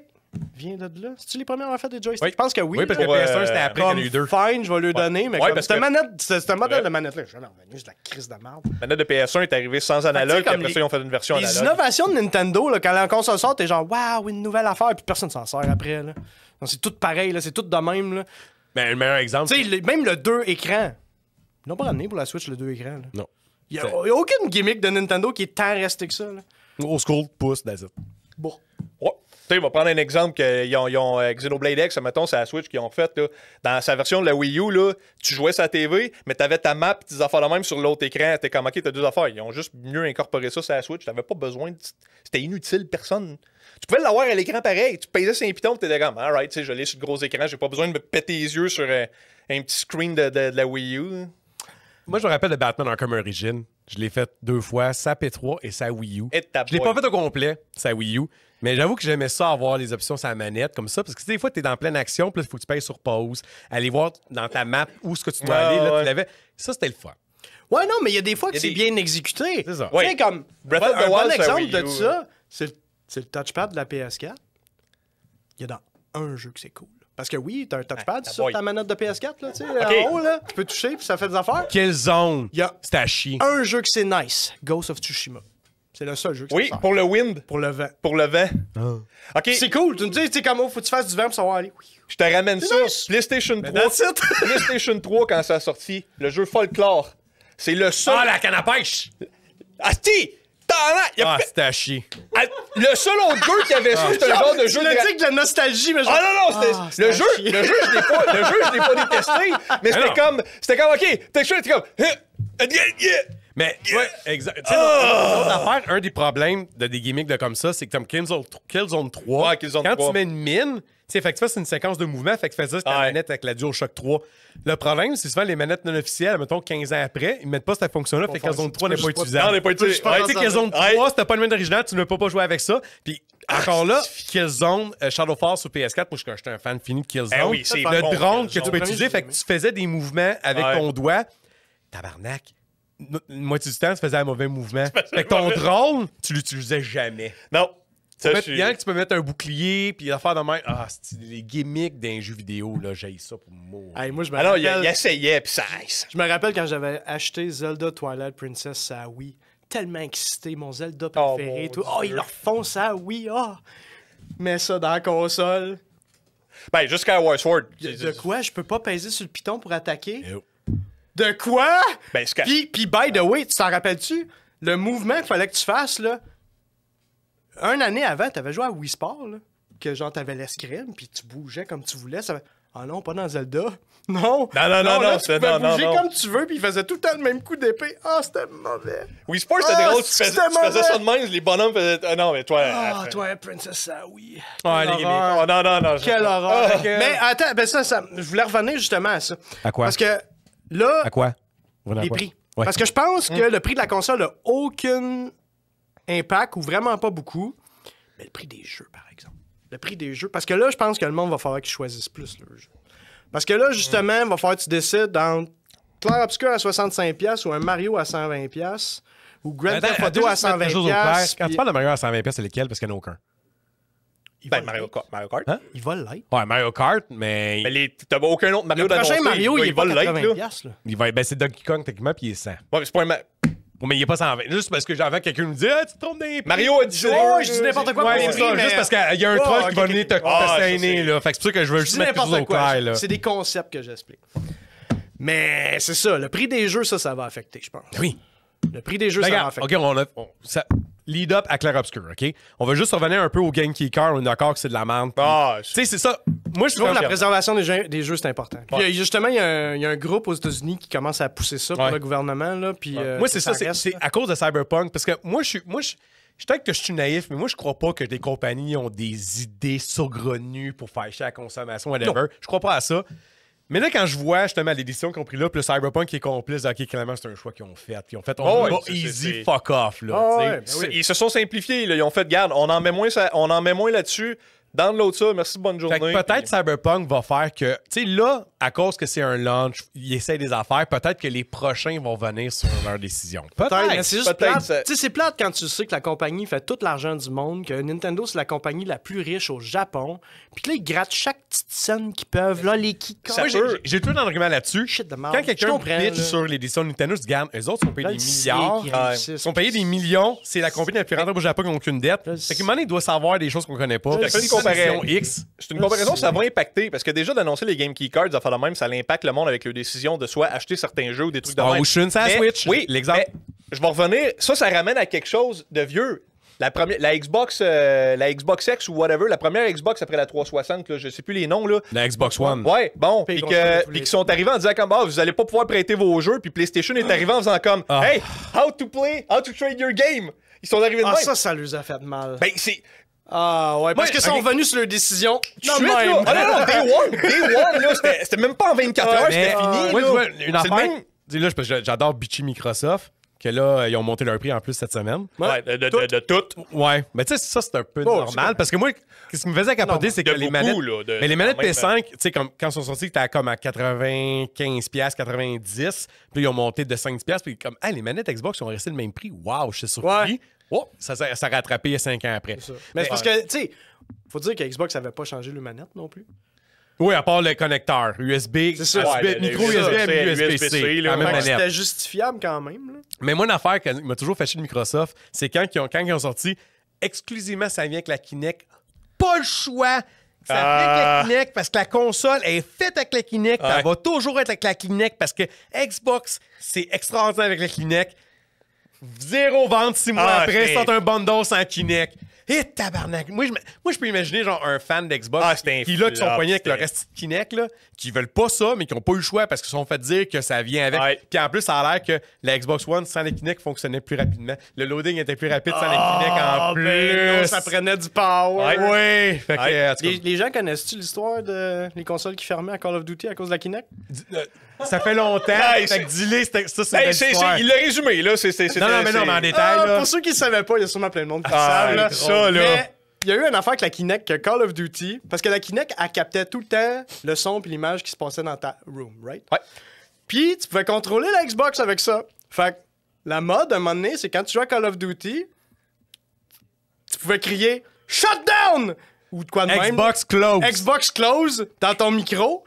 vient de là? C'est-tu les premiers à avoir fait des joysticks? Oui. Je pense que oui. Oui, parce que Pour, PS1, c'était après qu'il y en comme a eu deux. fine, je vais lui donner, mais Ouais, comme parce cette que- manette, ce modèle Ouais. de manette-là, je suis jamais revenu, c'est de la crise de merde. La manette de PS1 est arrivée sans analogue, puis comme après les- ça, ils ont fait une version Les analogue. innovations de Nintendo, là, quand la console sort, t'es genre, waouh, une nouvelle affaire, puis personne s'en sert après. Là. Donc, c'est tout pareil, là, c'est tout de même. Là. Mais le meilleur exemple, Tu sais, même le 2 écrans. Ils l'ont pas ramené pour la Switch, le 2 écrans. Là. non. Il y a aucune gimmick de Nintendo qui est tant restée que ça. Là. Old school, pouce, that's it. Bon. Ouais. Tu sais, on va prendre un exemple qu'ils ont Xenoblade X, mettons, c'est la Switch qu'ils ont fait. Là. Dans sa version de la Wii U, là, tu jouais sa TV, mais t'avais ta map et tes affaires de même sur l'autre écran. T'es comme, OK, t'as deux affaires. Ils ont juste mieux incorporé ça sur la Switch. T'avais pas besoin de... C'était inutile, personne... Tu pouvais l'avoir à l'écran pareil. Tu payais 5 pitons, t'étais comme, alright, tu sais, je l'ai sur le gros écran, j'ai pas besoin de me péter les yeux sur un petit screen de la Wii U. Moi, je me rappelle de Batman Arkham Origins. Je l'ai fait 2 fois, sa P3 et sa Wii U. Et ta Je l'ai boy. pas fait au complet, sa Wii U. Mais j'avoue que j'aimais ça, avoir les options sur la manette comme ça. Parce que des fois, tu es dans pleine action, puis il faut que tu payes sur pause, aller voir dans ta map où est-ce que tu dois Ouais, aller. Là, ouais. tu l'avais. Ça, c'était le fun. Ouais, non, mais il y a des fois que Il y a c'est des- bien exécuté. C'est ça. Tu sais, Oui. comme Breath of the un bon Wild, c'est exemple Wii de U, ça, c'est le touchpad de la PS4. Il y a dans un jeu que c'est cool. Parce que oui, t'as un touchpad Ah, sur boy. ta manette de PS4, là, tu sais, Ok. en haut, là, tu peux toucher, puis ça fait des affaires. Quelle zone? Il y a C'était à chier. un jeu que c'est nice, Ghost of Tsushima. C'est le seul jeu que Oui, ça sort. pour le wind, Pour le vent. pour le vent. OK, C'est cool, tu me dis, tu sais, comme, faut que tu fasses du vent pour savoir aller. Oui. je te ramène ça. nice. PlayStation 3. that's it. PlayStation 3, quand ça a sorti, le jeu Folklore. C'est le seul... Ah, la canne à pêche! Asti! Ah, c'était à chier. Le seul autre jeu qui avait ça, c'était un genre de jeu Tu de... l'as dit que de la nostalgie, mais genre... Ah non, non, c'était... Ah, le c'était jeu, à chier. le jeu, je l'ai pas détesté, mais non. c'était comme, OK, t'es comme... Mais, ouais, exact. Tu sais, l'autre affaire, un des problèmes de des gimmicks de comme ça, c'est que comme Killzone 3, Ouais, Killzone quand 3. tu mets une mine, tu sais, fait que tu fais, c'est une séquence de mouvement, fait que tu fais ça sur ta Ouais. manette avec la DualShock 3. Le problème, c'est souvent les manettes non officielles, mettons 15 ans après, ils mettent pas cette fonction-là, fait que faire Killzone ça. 3 n'est Tu pas peux pas- utilisable. Non, on n'est pas utilisé. Tu peux pas Ouais, Tu sais, ça, Killzone ouais. 3, si t'as pas le menu original, tu ne peux pas jouer avec ça. Puis encore là, Killzone, Shadowfall sur PS4, moi, j'étais un fan fini de Killzone. Eh oui, c'est le bon, drone que Killzone. tu peux utiliser, fait que tu faisais des mouvements avec Ouais. ton doigt. Tabarnak. Une moitié du temps, tu faisais un mauvais mouvement. Fait que ton drone, tu l'utilisais jamais. Non. Ça, je Il suis... y en a que tu peux mettre un bouclier, puis l'affaire de même. Ah, c'est les gimmicks d'un jeu vidéo, là, j'ai ça pour mourir. Hey, moi, je me Ah non, il rappelle... essayait, puis ça... Je me rappelle quand j'avais acheté Zelda Twilight Princess ça Wii. Tellement excité, mon Zelda Oh, préféré. mon tout. Oh, Dieu. ils leur font ça Wii. Oh. Mets ça dans la console. Ben, jusqu'à Skyward Sword. De quoi? Je peux pas peser sur le piton pour attaquer? Ew. De quoi? Ben, Sky... Puis, by the way, tu t'en rappelles-tu? Le mouvement qu'il fallait que tu fasses, là, une année avant, t'avais joué à Wii Sport, là, que genre t'avais l'escrime, puis tu bougeais comme tu voulais. Ça... Ah non, pas dans Zelda. Non. Non, non, non, là, non, tu c'est- pouvais non, non, bouger non. comme tu veux, puis il faisait tout le temps le même coup d'épée. Ah, c'était mauvais. Wii Sports, c'était Ah, drôle. Tu c'était faisais ça de mauvais. même, les bonhommes faisaient... Ah non, mais toi... Ah, après- toi, Princess ça oui. Ouais, Quelle les gimmicks. horreur. Oh, non, non, non. Quelle horreur. ok. Mais attends, ben ça, je voulais revenir justement à ça. À quoi? Parce que là, À quoi? Revenons à les quoi? prix. Ouais. Parce que je pense que le prix de la console n'a aucun impact ou vraiment pas beaucoup. Mais le prix des jeux, par exemple. Le prix des jeux. Parce que là, je pense que le monde va falloir qu'ils choisissent plus le jeu. Parce que là, justement, il va falloir que tu décides entre Clair Obscur à 65$ ou un Mario à 120$ ou Grand Attends, Theft Auto à juste mettre les choses au clair. 120$. Quand tu parles de Mario à 120$, c'est lesquels? Parce qu'il n'y en a aucun. Il Ben, va Mario l'être. Kart. Mario Kart. Hein? Il va l'être. Ouais, Mario Kart, mais. Mais t'as aucun autre Mario Le prochain d'annoncer, Mario, il est pas va l'être, 80$. là. Là. Il va... ben, c'est Donkey Kong, techniquement, puis il est 100. Ouais, mais c'est pas un... Bon, mais il est pas 120. Juste parce que avant, quelqu'un nous dit, ah, tu te trompes des prix. Mario a dit ça. Ouais, je dis n'importe quoi. Ouais, pour les c'est ça. prix, mais- Juste parce qu'il y a un Oh, troll ok, qui va ok. venir te Ah, saigner, ça, là. Fait que c'est pour ça que je veux Je juste dis mettre les choses n'importe au quoi. clair, là. C'est des concepts que j'explique. Mais c'est ça, le prix des jeux, ça va affecter, je pense. Oui. Le prix des jeux, Ben, ça va regarde, affecter. OK, lead-up à clair-obscur, OK? On va juste revenir un peu au Game Keycard. On est d'accord que c'est de la merde. Ah, Tu sais, c'est ça. Moi, je Je trouve que la comme- préservation des jeux, c'est important. Puis, justement, il y a un groupe aux États-Unis qui commence à pousser ça pour le gouvernement. Là, puis, Moi, c'est ça. reste, C'est là. à cause de Cyberpunk. Parce que moi, je peut-être que je suis naïf, mais moi, je crois pas que des compagnies ont des idées saugrenues pour faire chier à la consommation, whatever. Je crois pas à ça. Mais là, quand je vois justement les décisions qu'ils ont prises là, puis le Cyberpunk qui est complice, OK, clairement, c'est un choix qu'ils ont fait. Ils ont fait, on ouais, va c'est- easy, c'est- fuck off. Là, Ah tu sais. ouais, ben oui. Ils se sont simplifiés. Là. Ils ont fait, garde, on en met moins là-dessus. Download ça, merci, bonne Fait journée. que peut-être Cyberpunk va faire que, tu sais, là, à cause que c'est un launch, ils essayent des affaires, peut-être que les prochains vont venir sur leur décision. Peut-être, mais Peut-être. c'est juste Peut-être plate. ça- Tu sais, c'est plate quand tu sais que la compagnie fait tout l'argent du monde, que Nintendo, c'est la compagnie la plus riche au Japon, puis que là, ils grattent chaque petite scène qu'ils peuvent, là, les keycards. Ça Moi, peut. j'ai tout un argument là-dessus. Shit de merde. Quand Je quelqu'un comprends, bitch là. sur les décisions de Nintendo, je dis, regarde, eux autres sont payés Là, des le sait milliards. qu'ils Ouais. réussissent. Ils sont payés des millions. C'est la compagnie la plus rentable au Japon qui n'a aucune dette. Je Fait qu'à un moment donné, il doit savoir des choses qu'on connaît pas. Je Fait que sais. c'est une comparaison Comparaison. X. C'est une comparaison, ça va impacter. Parce que déjà, d'annoncer les Game Key Cards, ça fait le même, ça impacte le monde avec leur décision de soit acheter certains jeux ou des trucs de même. Ocean, c'est la Mais- Switch. Oui, L'exemple. mais je vais revenir. Ça ramène à quelque chose de vieux. La Xbox X ou whatever, la première Xbox après la 360, là, je sais plus les noms, là. La Xbox One. Ouais, bon, Puis puis qu'on s'en fout les- qu'ils sont arrivés en disant comme, vous allez pas pouvoir prêter vos jeux, puis PlayStation est arrivé en faisant comme, hey, how to trade your game. Ils sont arrivés de Ah, même. ça lui a fait mal. Ben, c'est... Ah, ouais, parce Moi, qu'ils sont ok. revenus sur leur décision. Tout de suite, là. Ah non, non, Day One, là, c'était même pas en 24 heures, Mais, c'était fini, moi, là. tu vois, une C'est le affaire. même- Dis là, parce que j'adore bitchy Microsoft, que là, ils ont monté leur prix en plus cette semaine. Ouais, de tout. Ouais, mais tu sais, ça, c'est un peu Oh, c'est normal. correct. Parce que moi, ce qui me faisait capoter, c'est que de les beaucoup, manettes. là, de- mais les manettes quand même, P5, tu sais, comme quand ils sont sortis, t'as comme à 95$, 90$. Puis ils ont monté de 5$. Puis comme, les manettes Xbox ont resté le même prix. Waouh, je suis surpris. Ouais. Oh, ça a rattrapé 5 ans après. Mais c'est parce que, tu sais, faut dire que Xbox n'avait pas changé le manette non plus. Oui, à part le connecteur USB, C'est ça. USB, Ouais, micro le USB, USB-C, USB-C, là. la même Ouais, Fait que manette. c'était justifiable quand même. Là. Mais moi, une affaire qui m'a toujours fâché de Microsoft, c'est quand ils ont sorti exclusivement ça vient avec la Kinect. Pas le choix. Ça vient avec la Kinect parce que la console est faite avec la Kinect. Ouais. Elle va toujours être avec la Kinect parce que Xbox, c'est extraordinaire avec la Kinect. Zéro vente 6 mois après, c'est- sort un bundle sans Kinect. Et tabarnak. Moi, je peux imaginer genre un fan d'Xbox c'est un qui là, qui sont flop, poignés avec c'était- le reste de Kinect, là, qui veulent pas ça, mais qui ont pas eu le choix parce qu'ils se sont fait dire que ça vient avec. Ouais. Puis en plus, ça a l'air que la Xbox One sans les Kinect fonctionnait plus rapidement. Le loading était plus rapide sans les Kinect en plus. ben non, ça prenait du power. Ouais. Fait que, Ouais. en tout cas, Les gens connaissent-tu l'histoire de les consoles qui fermaient à Call of Duty à cause de la Kinect? ça fait longtemps. Hey, fait que dis-les, ça, c'est Hey, une belle histoire. il l'a résumé, là. Non, non, mais non, mais en détail, là. Pour ceux qui ne savaient pas, il y a sûrement plein de monde qui le Ah, savent. Là. ça, là. Mais il y a eu une affaire avec la Kinect que Call of Duty, parce que la Kinect, elle captait tout le temps le son et l'image qui se passait dans ta room, right? Ouais. Puis tu pouvais contrôler la Xbox avec ça. Fait que la mode, à un moment donné, c'est quand tu jouais à Call of Duty, tu pouvais crier « Shut down! » ou de quoi de même. Xbox close. Xbox close dans ton micro.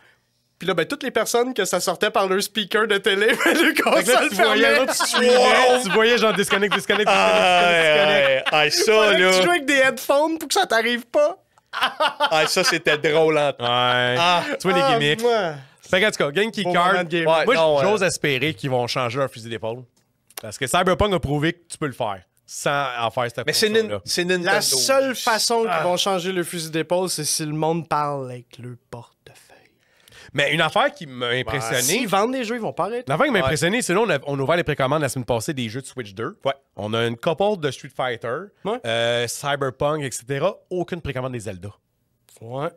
Puis là, ben, toutes les personnes que ça sortait par leur speaker de télé, le Fait que là, console tu voyais, fermait. là, tu suivais, tu voyais genre disconnect. Ah, Ça, Fallait que là. tu joues avec des headphones pour que ça t'arrive pas. Ah, ça, c'était drôle, hein. Ouais. Tu vois les gimmicks. moi. Fait que, en tout cas, Game Key Bon Card. moment de game. Ouais, Moi, non, j'ose espérer qu'ils vont changer leur fusil d'épaule. Parce que Cyberpunk a prouvé que tu peux le faire sans en faire cette Mais c'est fonction-là. Nintendo. La seule façon qu'ils vont changer le fusil d'épaule, c'est si le monde parle avec le portefeuille. Mais une affaire qui m'a impressionné. S'ils vendent des jeux, ils vont pas arrêter. L'affaire qui m'a impressionné, c'est là, on a ouvert les précommandes la semaine passée des jeux de Switch 2. Ouais. On a une couple de Street Fighter, Ouais. Cyberpunk, etc. Aucune précommande des Zelda. Ouais.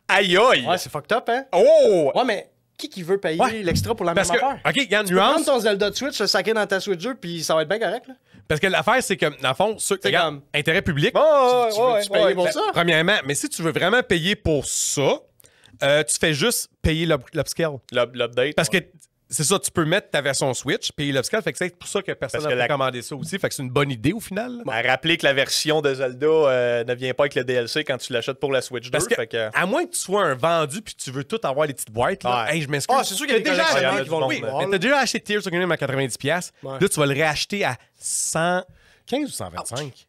Aïe, aïe. Ouais, c'est fucked up, hein? Oh! Ouais, mais qui veut payer Ouais. l'extra pour la Parce même que, affaire? OK, regarde, Tu peux prendre nuance. ton Zelda de Switch, le saquer dans ta Switch 2, puis ça va être bien correct, là. Parce que l'affaire, c'est que, dans le fond, regarde, comme- intérêt public. Oh, Tu veux-tu payer pour ça? Premièrement, mais si tu veux vraiment payer pour ça, tu fais juste payer l'upscale. L'update. Parce que c'est ça, tu peux mettre ta version Switch, payer l'upscale. Fait que c'est pour ça que personne Parce que n'a commandé ça aussi. Fait que c'est une bonne idée au final. là. À rappeler que la version de Zelda ne vient pas avec le DLC quand tu l'achètes pour la Switch 2. Parce que, fait que... à moins que tu sois un vendu puis tu veux tout avoir les petites boîtes, là, Ouais. hey, je m'excuse. Ah, c'est sûr qu'il y a des T'as déjà collectionneurs acheté- qui vont le oui, vouloir, mais t'as déjà acheté Tears of the Kingdom à 90$. Ouais. Là, tu vas le réacheter à 115 ou 125?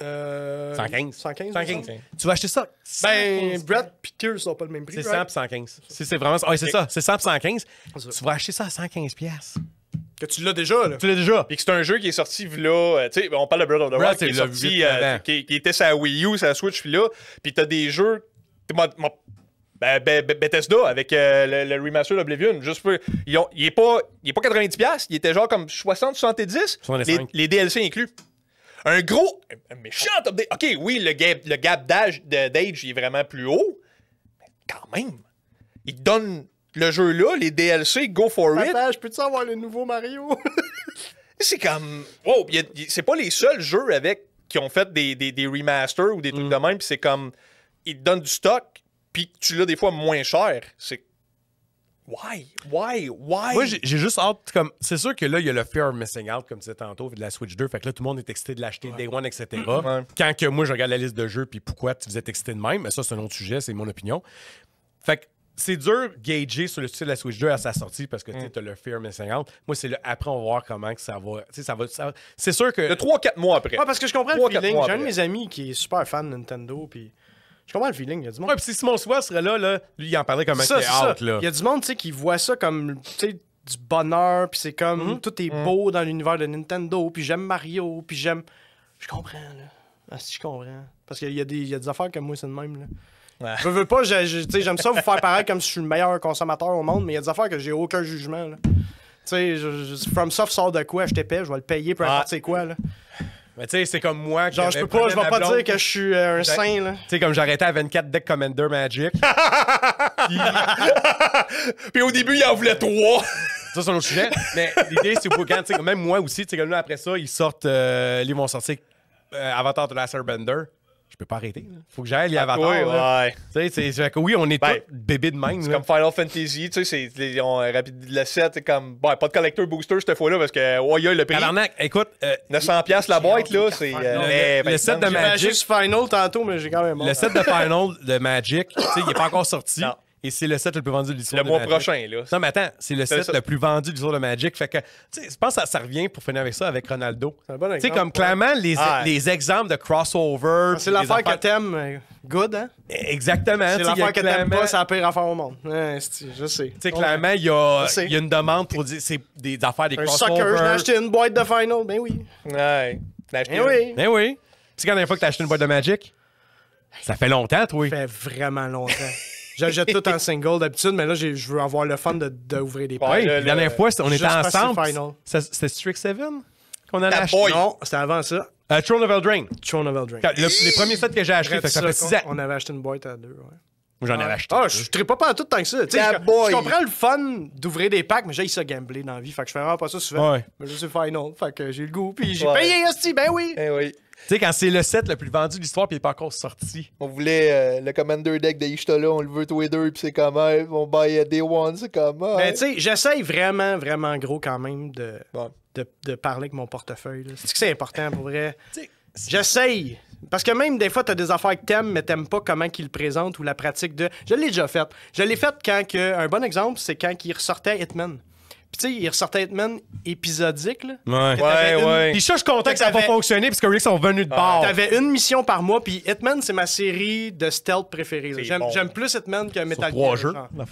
115. 115. 115. Tu vas acheter ça? Ben, 115. Brett pis Tears sont pas le même prix. C'est 100 right? puis 115. C'est vraiment ça. Ouais, c'est ça. C'est 100 puis 115. ça. Tu vas acheter ça à 115$. Que tu l'as déjà, là. Tu l'as déjà. Puis que c'est un jeu qui est sorti, là. Tu sais, on parle de Breath of the Wild, qui est c'est le sorti, 8 avant. qui était sa Wii U, sa Switch, puis là. Puis t'as des jeux. Bethesda avec le remaster d'Oblivion. Juste pour, il est pas 90$, il était genre comme 60-70$. 65. Les DLC inclus. Un méchant update. OK, oui, le gap d'âge il est vraiment plus haut. Mais quand même, il te donne le jeu là, les DLC, go for it. Attends, je peux-tu avoir le nouveau Mario? C'est comme. Wow, c'est pas les seuls jeux qui ont fait des remasters ou des trucs de même, puis c'est comme. Ils te donnent du stock, puis tu l'as des fois moins cher. C'est. Why? Moi, j'ai juste hâte, comme, c'est sûr que là, il y a le fear of missing out, comme tu disais tantôt, de la Switch 2. Fait que là, tout le monde est excité de l'acheter Day One, etc. Ouais. Quand que moi, je regarde la liste de jeux, puis pourquoi tu faisais excité de même, mais ça, c'est un autre sujet, c'est mon opinion. Fait que c'est dur de gager sur le succès de la Switch 2 à sa sortie parce que tu as le fear of missing out. Moi, c'est après, on va voir comment que ça va. C'est sûr que. De 3-4 mois après. Ouais, parce que je comprends le 3-4 feeling. mois J'ai un de après. mes amis qui est super fan de Nintendo, puis je comprends le feeling. Il y a du monde. Ouais, puis si Simon Sois serait là, lui, il en parlait comme un Ça, qui c'est est ça. out, là. Il y a du monde, tu sais, qui voit ça comme, tu sais, du bonheur, puis c'est comme, tout est beau dans l'univers de Nintendo, puis j'aime Mario, puis j'aime... Je comprends, là. Ah, si, je comprends. Parce qu'il y a des affaires comme moi, c'est le même, là. Ouais. Je veux pas, tu sais, j'aime ça vous faire pareil comme si je suis le meilleur consommateur au monde, mais il y a des affaires que j'ai aucun jugement, là. Tu sais, FromSoft sort de quoi, je t'épais, je vais le payer, peu importe c'est quoi, là. Mais tu sais, c'est comme moi. Genre, je vais pas dire que je suis un saint, là. Tu sais, comme j'arrêtais à 24 Deck Commander Magic. Puis au début, il en voulait 3. Ça, c'est un autre sujet. Mais l'idée, c'est pour quand, tu sais, même moi aussi, tu sais, comme là, après ça, ils sortent, ils vont sortir Avatar de Last Airbender. Je peux pas arrêter. Là. Faut que j'aille les Avatars. Oui, là. ouais. Tu sais, c'est que oui, on est Ben, tous bébés de même. C'est là. comme Final Fantasy, tu sais, ils ont rapide le 7, c'est comme. Bon, pas de collector booster cette fois-là parce que, ouais, il y a le prix. Tabarnak, écoute, 900$ la boîte, là, c'est. le set de J'ai Magic. juste Final tantôt, mais j'ai quand même Le set de Final de Magic, tu sais, il est pas encore sorti. Non. Et c'est le set le plus vendu de l'histoire Le de mois Magic. prochain, là. Non, mais attends, c'est le C'est set ça. le plus vendu de l'histoire de Magic. Fait que, tu sais, je pense que ça revient pour finir avec ça avec Ronaldo. C'est un bon Tu sais, exemple, comme ouais. clairement, Ah. les exemples de crossover. C'est puis l'affaire des que t'aimes, good, hein? Exactement. C'est tu sais, il y a l'affaire que t'aimes clairement- pas, c'est la pire affaire au monde. Ouais, je sais. Tu sais, clairement, il y a Je sais. une demande pour dire c'est des affaires, des Un crossovers. sucker, je l'ai acheté une boîte de Final, ben oui. Ouais. T'as acheté Ben oui. Ben oui. Tu sais, quand la dernière fois que t'as acheté une boîte de Magic? Ça fait longtemps, toi. Ça fait vraiment longtemps. J'achète tout en single d'habitude, mais là, je veux avoir le fun d'ouvrir des Ouais, pailles. Oui, le- la dernière fois, on était juste parce que c'est ensemble. Final. C'était Strix 7 qu'on allait Ah, acheter. boy. Non, c'était avant ça. Throne of Eldraine. Throne of Eldraine. Les premiers sets que j'ai achetés, fait que ça fait 6 ans. On avait acheté une boîte à deux, ouais. Moi, j'en avais acheté. Ah, je ne pas à tout tant que ça. Tu sais, Ah, boy. je comprends le fun d'ouvrir des packs, mais j'ai ça gambler dans la vie. Fait que je fais vraiment pas ça souvent. Ouais. Mais je suis Final. Fait que j'ai le goût. Puis j'ai Ouais. payé, hostie, ben oui. Eh oui. Tu sais, quand c'est le set le plus vendu de l'histoire puis il n'est pas encore sorti. On voulait le Commander deck de Ishtola, on le veut tous les deux, puis c'est comme, hey, on buy Day One, c'est comme, hey. Mais tu sais, j'essaye vraiment, vraiment gros quand même Ouais. de parler avec mon portefeuille. là. C'est que c'est important pour vrai. Tu sais, J'essaye. Parce que même des fois, t'as des affaires que t'aimes, mais t'aimes pas comment qu'ils le présentent ou la pratique de. Je l'ai déjà fait. Je l'ai fait quand que. Un bon exemple, c'est quand il ressortait Hitman. Puis tu sais, il ressortait Hitman épisodique, là. Ouais. T'avais une- ouais. Puis ça, je suis content que ça n'a pas T'avais- fonctionné parce que Rick sont venus de bord. T'avais une mission par mois, puis Hitman, c'est ma série de stealth préférée. là. C'est J'aime bon. j'aime plus Hitman que Metal Sur 3 Gear. jeux. genre. Tu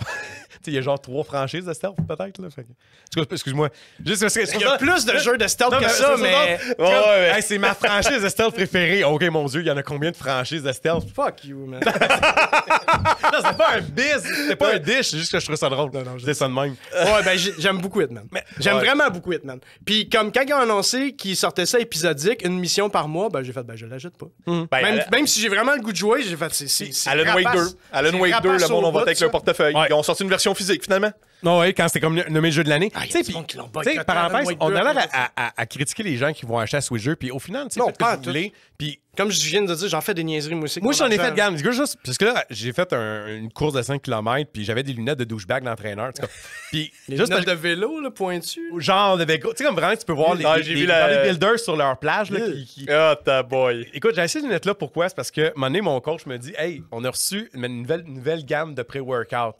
sais, il y a genre 3 franchises de stealth, peut-être. Là. Fait que- Excuse-moi. Juste parce que- Il y a plus de jeux de stealth Non, que mais ça, c'est mais. Comme, Ouais. hey, c'est ma franchise de stealth préférée. OK, mon Dieu, il y en a combien de franchises de stealth? Fuck you, man. Non, c'est pas un biz, c'est pas un dish, c'est juste que je trouve ça drôle. Je dis ça de même. Ouais, ben j'aime beaucoup Hitman. J'aime ouais. vraiment beaucoup Hitman. Puis comme quand ils ont annoncé qu'ils sortaient ça épisodique, une mission par mois, ben j'ai fait, ben je l'achète pas. Ben, Même si j'ai vraiment le goût de jouer, j'ai fait, c'est Alan Wake 2. rapace. Alan C'est Wake 2, rapace le monde, au on va bout, avec ça. leur portefeuille. Ouais. Ils ont sorti une version physique, finalement. Non, ouais, quand c'était comme nommé jeu de l'année. Ah, y a Tu sais, du puis- monde qui l'ont tu sais, boycotté, parenthèse, Alan Wake on 2, a l'air à cause à critiquer les gens qui vont acheter à Switch jeu, puis au final, tu sais, Non, faites pas ce en que tout. vous voulez. Puis Comme je viens de dire, j'en fais des niaiseries moi aussi. moi, avec mon j'en ai fait, argent. gamme. Juste, parce que là, j'ai fait une course de 5 km, puis j'avais des lunettes de douchebag d'entraîneur. Tu sais, puis Les juste lunettes de vélo, là, pointues. genre de vélo. Tu sais, comme vraiment, tu peux voir les j'ai vu la- bodybuilders sur leur plage. Là, qui- Ah, ta boy. Écoute, j'ai acheté ces lunettes-là. Pourquoi? C'est parce que, un moment donné, mon coach me dit « Hey, on a reçu une nouvelle gamme de pré-workout.